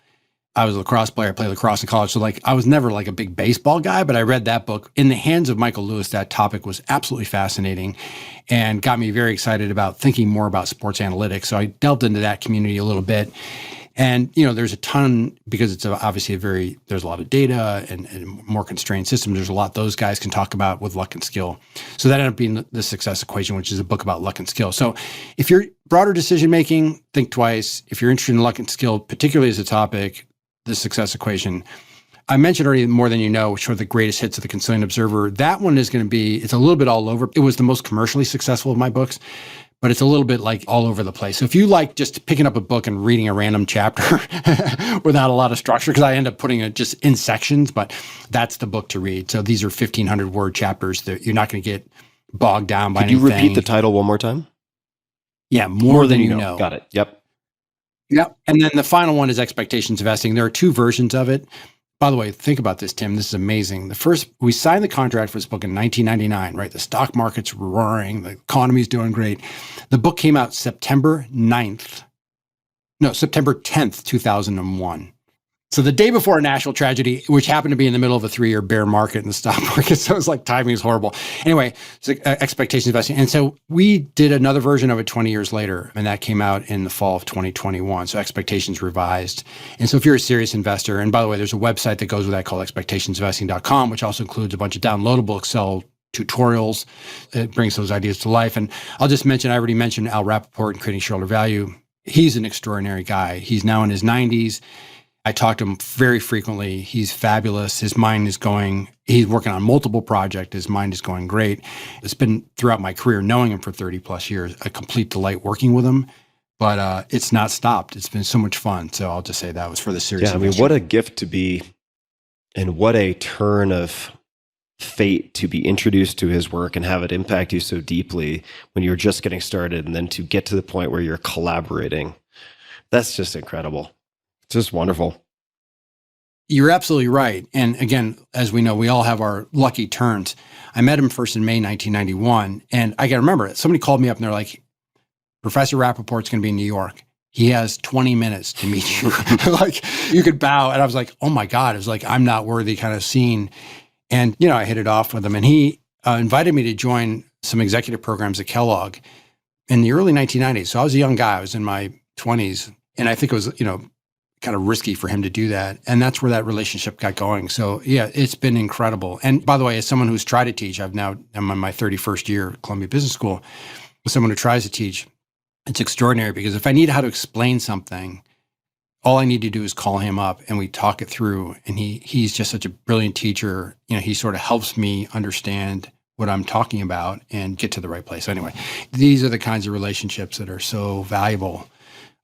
I was a lacrosse player. I played lacrosse in college. So I was never a big baseball guy, but I read that book. In the hands of Michael Lewis, that topic was absolutely fascinating and got me very excited about thinking more about sports analytics. So I delved into that community a little bit. And, there's a ton, because it's obviously there's a lot of data and more constrained systems. There's a lot those guys can talk about with luck and skill. So that ended up being The Success Equation, which is a book about luck and skill. So if you're broader decision-making, Think Twice. If you're interested in luck and skill, particularly as a topic, The Success Equation. I mentioned already More Than You Know, which are the greatest hits of the Consilient Observer. That one is going to be, it's a little bit all over. It was the most commercially successful of my books, but it's a little bit like all over the place. So if you like just picking up a book and reading a random chapter without a lot of structure, because I end up putting it just in sections, but that's the book to read. So these are 1,500 word chapters that you're not going to get bogged down by anything. Could you repeat the title one more time? Yeah, More Than You Know. Got it. Yep. Yep. And then the final one is Expectations Investing. There are two versions of it. By the way, think about this, Tim. This is amazing. The first, we signed the contract for this book in 1999, right? The stock market's roaring. The economy's doing great. The book came out September 10th, 2001. So the day before a national tragedy, which happened to be in the middle of a 3-year bear market in the stock market. So it was like timing is horrible. Anyway, so Expectations Investing. And so we did another version of it 20 years later, and that came out in the fall of 2021. So Expectations Revised. And so if you're a serious investor, and by the way, there's a website that goes with that called expectationsinvesting.com, which also includes a bunch of downloadable Excel tutorials. It brings those ideas to life. And I'll just mention, I already mentioned Al Rappaport and Creating Shareholder Value. He's an extraordinary guy. He's now in his 90s. I talk to him very frequently. He's fabulous. His mind is going, he's working on multiple projects. His mind is going great. It's been throughout my career, knowing him for 30 plus years, a complete delight working with him, but it's not stopped. It's been so much fun. So I'll just say that was for the serious. Yeah, I mean, what a gift to be, and what a turn of fate to be introduced to his work and have it impact you so deeply when you're just getting started, and then to get to the point where you're collaborating. That's just incredible. It's just wonderful. You're absolutely right. And again, as we know, we all have our lucky turns. I met him first in May 1991. And I can remember it. Somebody called me up and they're like, Professor Rappaport's going to be in New York. He has 20 minutes to meet you. Like, you could bow. And I was like, oh my God. It was like, I'm not worthy kind of scene. And, I hit it off with him. And he invited me to join some executive programs at Kellogg in the early 1990s. So I was a young guy. I was in my 20s. And I think it was, kind of risky for him to do that. And that's where that relationship got going. So yeah, it's been incredible. And by the way, as someone who's tried to teach, I'm in my 31st year at Columbia Business School. As someone who tries to teach, it's extraordinary because if I need how to explain something, all I need to do is call him up and we talk it through. And he's just such a brilliant teacher. He sort of helps me understand what I'm talking about and get to the right place. Anyway, these are the kinds of relationships that are so valuable.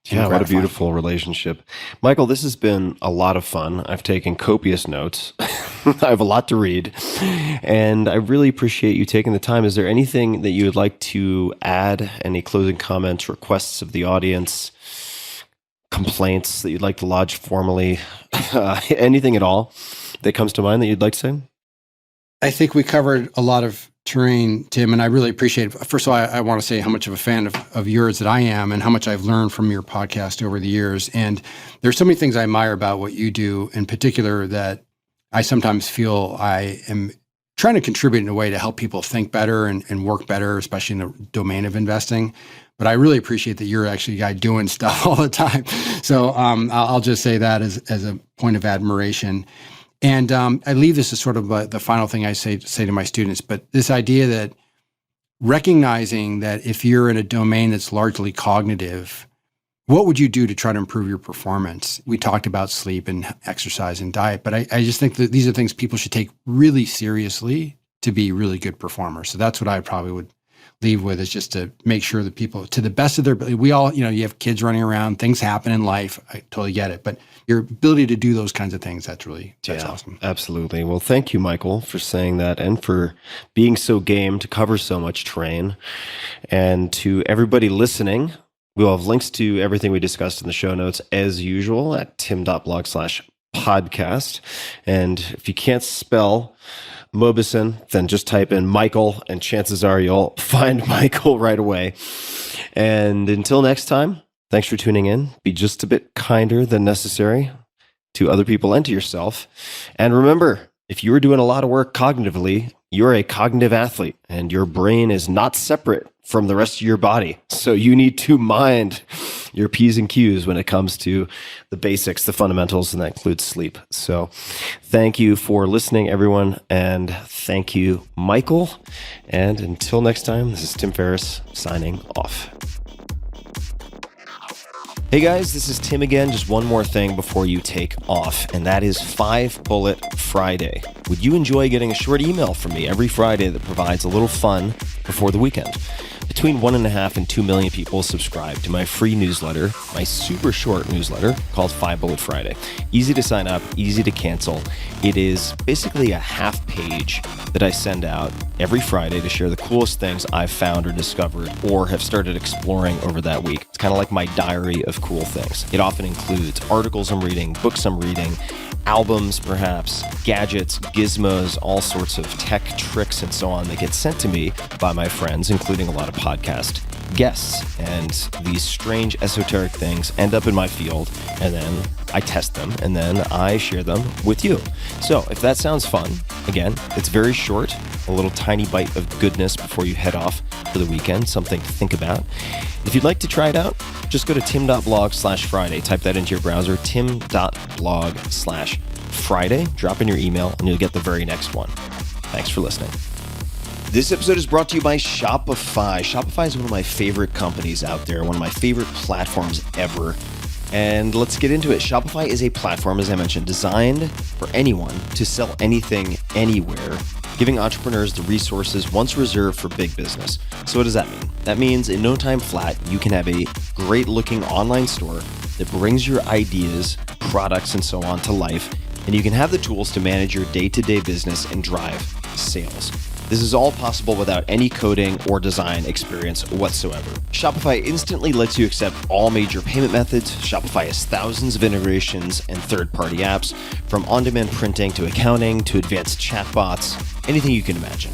Yeah, what a beautiful relationship. Michael, this has been a lot of fun. I've taken copious notes. I have a lot to read, and I really appreciate you taking the time. Is there anything that you would like to add? Any closing comments, requests of the audience, complaints that you'd like to lodge formally? Anything at all that comes to mind that you'd like to say? I think we covered a lot of terrain, Tim, and I really appreciate it. First of all, I want to say how much of a fan of yours that I am and how much I've learned from your podcast over the years. And there's so many things I admire about what you do, in particular, that I sometimes feel I am trying to contribute in a way to help people think better and work better, especially in the domain of investing. But I really appreciate that you're actually a guy doing stuff all the time. So I'll just say that as a point of admiration. And I leave this as sort of the final thing I say to my students, but this idea that recognizing that if you're in a domain that's largely cognitive, what would you do to try to improve your performance? We talked about sleep and exercise and diet, but I just think that these are things people should take really seriously to be really good performers. So that's what I probably would leave with, is just to make sure that people, to the best of their ability, we all, you have kids running around, things happen in life. I totally get it. But your ability to do those kinds of things, that's awesome. Absolutely. Well, thank you, Michael, for saying that and for being so game to cover so much terrain. And to everybody listening, we'll have links to everything we discussed in the show notes as usual at tim.blog/podcast. And if you can't spell Mauboussin, then just type in Michael, and chances are you'll find Michael right away. And until next time, thanks for tuning in. Be just a bit kinder than necessary to other people and to yourself. And remember, if you were doing a lot of work cognitively, you're a cognitive athlete, and your brain is not separate from the rest of your body. So you need to mind your P's and Q's when it comes to the basics, the fundamentals, and that includes sleep. So thank you for listening, everyone. And thank you, Michael. And until next time, this is Tim Ferriss signing off. Hey guys, this is Tim again. Just one more thing before you take off, and that is 5 Bullet Friday. Would you enjoy getting a short email from me every Friday that provides a little fun before the weekend? Between 1.5 and 2 million people subscribe to my free newsletter, my super short newsletter called 5 Bullet Friday. Easy to sign up, easy to cancel. It is basically a half page that I send out every Friday to share the coolest things I've found or discovered or have started exploring over that week. It's kind of like my diary of cool things. It often includes articles I'm reading, books I'm reading, albums perhaps, gadgets, gizmos, all sorts of tech tricks and so on that get sent to me by my friends, including a lot of podcast guests. And these strange esoteric things end up in my field, and then I test them, and then I share them with you. So if that sounds fun, again, it's very short, a little tiny bite of goodness before you head off for the weekend, something to think about. If you'd like to try it out, just go to tim.blog/Friday. Type that into your browser, tim.blog/Friday. Drop in your email, and you'll get the very next one. Thanks for listening. This episode is brought to you by Shopify. Shopify is one of my favorite companies out there, one of my favorite platforms ever. And let's get into it. Shopify is a platform, as I mentioned, designed for anyone to sell anything, anywhere, giving entrepreneurs the resources once reserved for big business. So what does that mean? That means in no time flat, you can have a great-looking online store that brings your ideas, products, and so on to life, and you can have the tools to manage your day-to-day business and drive sales. This is all possible without any coding or design experience whatsoever. Shopify instantly lets you accept all major payment methods. Shopify has thousands of integrations and third-party apps, from on-demand printing to accounting to advanced chatbots, anything you can imagine.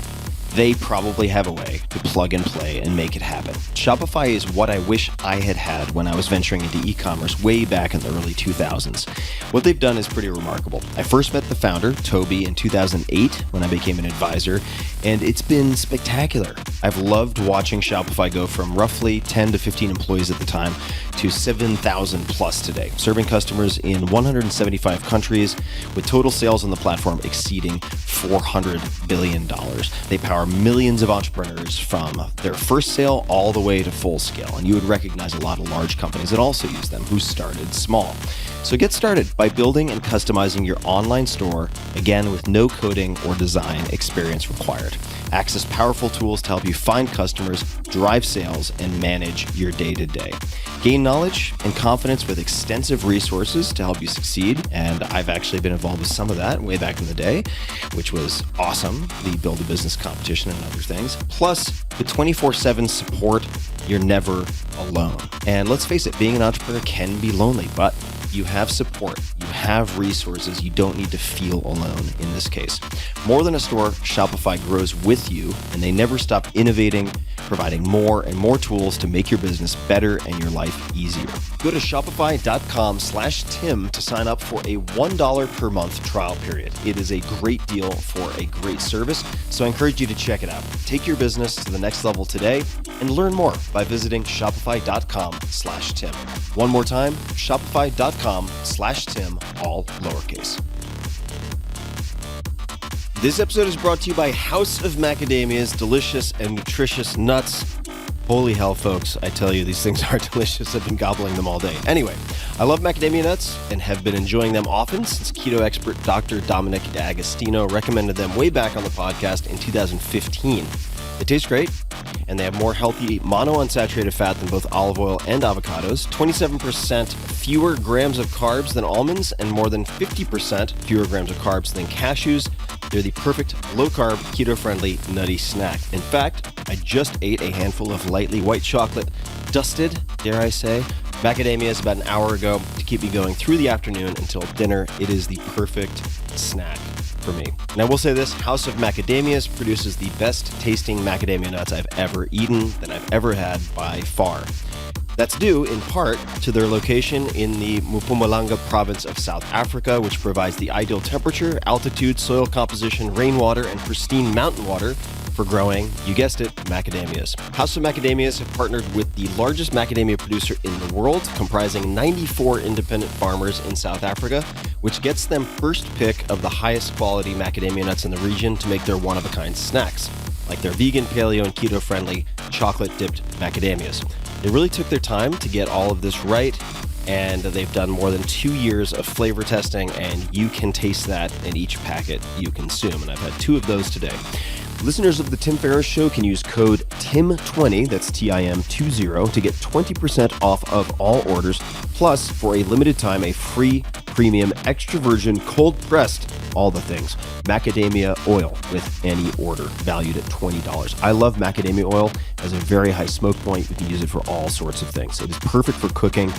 They probably have a way to plug and play and make it happen. Shopify is what I wish I had when I was venturing into e-commerce way back in the early 2000s. What they've done is pretty remarkable. I first met the founder, Toby, in 2008 when I became an advisor, and it's been spectacular. I've loved watching Shopify go from roughly 10 to 15 employees at the time to 7,000 plus today, serving customers in 175 countries with total sales on the platform exceeding $400 billion. They power millions of entrepreneurs from their first sale all the way to full scale. And you would recognize a lot of large companies that also use them who started small. So get started by building and customizing your online store, again, with no coding or design experience required. Access powerful tools to help you find customers, drive sales, and manage your day-to-day. Gain knowledge and confidence with extensive resources to help you succeed. And I've actually been involved with some of that way back in the day, which was awesome. The Build a Business competition and other things. Plus, with 24/7 support, you're never alone. And let's face it, being an entrepreneur can be lonely, but you have support, you have resources, you don't need to feel alone in this case. More than a store, Shopify grows with you, and they never stop innovating, providing more and more tools to make your business better and your life easier. Go to shopify.com/Tim to sign up for a $1 per month trial period. It is a great deal for a great service, so I encourage you to check it out. Take your business to the next level today and learn more by visiting shopify.com/Tim. One more time, shopify.com/Tim, all lowercase. This episode is brought to you by House of Macadamia's delicious and nutritious nuts. Holy hell, folks, I tell you, these things are delicious. I've been gobbling them all day. Anyway, I love macadamia nuts and have been enjoying them often since keto expert Dr. Dominic D'Agostino recommended them way back on the podcast in 2015. They taste great, and they have more healthy monounsaturated fat than both olive oil and avocados, 27% fewer grams of carbs than almonds, and more than 50% fewer grams of carbs than cashews. They're the perfect low-carb, keto-friendly, nutty snack. In fact, I just ate a handful of lightly white chocolate, dusted, dare I say, macadamias about an hour ago to keep me going through the afternoon until dinner. It is the perfect snack for me. And I will say this, House of Macadamias produces the best tasting macadamia nuts I've ever eaten, that I've ever had by far. That's due, in part, to their location in the Mpumalanga province of South Africa, which provides the ideal temperature, altitude, soil composition, rainwater, and pristine mountain water for growing, you guessed it, macadamias. House of Macadamias have partnered with the largest macadamia producer in the world, comprising 94 independent farmers in South Africa, which gets them first pick of the highest quality macadamia nuts in the region to make their one-of-a-kind snacks, like their vegan, paleo, and keto-friendly chocolate-dipped macadamias. They really took their time to get all of this right, and they've done more than 2 years of flavor testing, and you can taste that in each packet you consume. And I've had 2 of those today. Listeners of The Tim Ferriss Show can use code TIM20, that's TIM20, to get 20% off of all orders, plus for a limited time, a free premium extra virgin cold pressed, all the things, macadamia oil with any order, valued at $20. I love macadamia oil. It has a very high smoke point. You can use it for all sorts of things. It is perfect for cooking,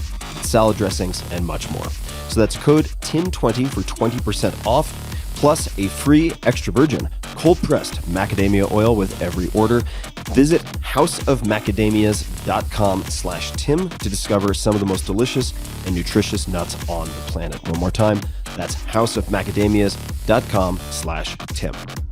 salad dressings, and much more. So that's code TIM20 for 20% off, plus a free extra virgin cold-pressed macadamia oil with every order. Visit houseofmacadamias.com/Tim to discover some of the most delicious and nutritious nuts on the planet. One more time, that's houseofmacadamias.com/Tim.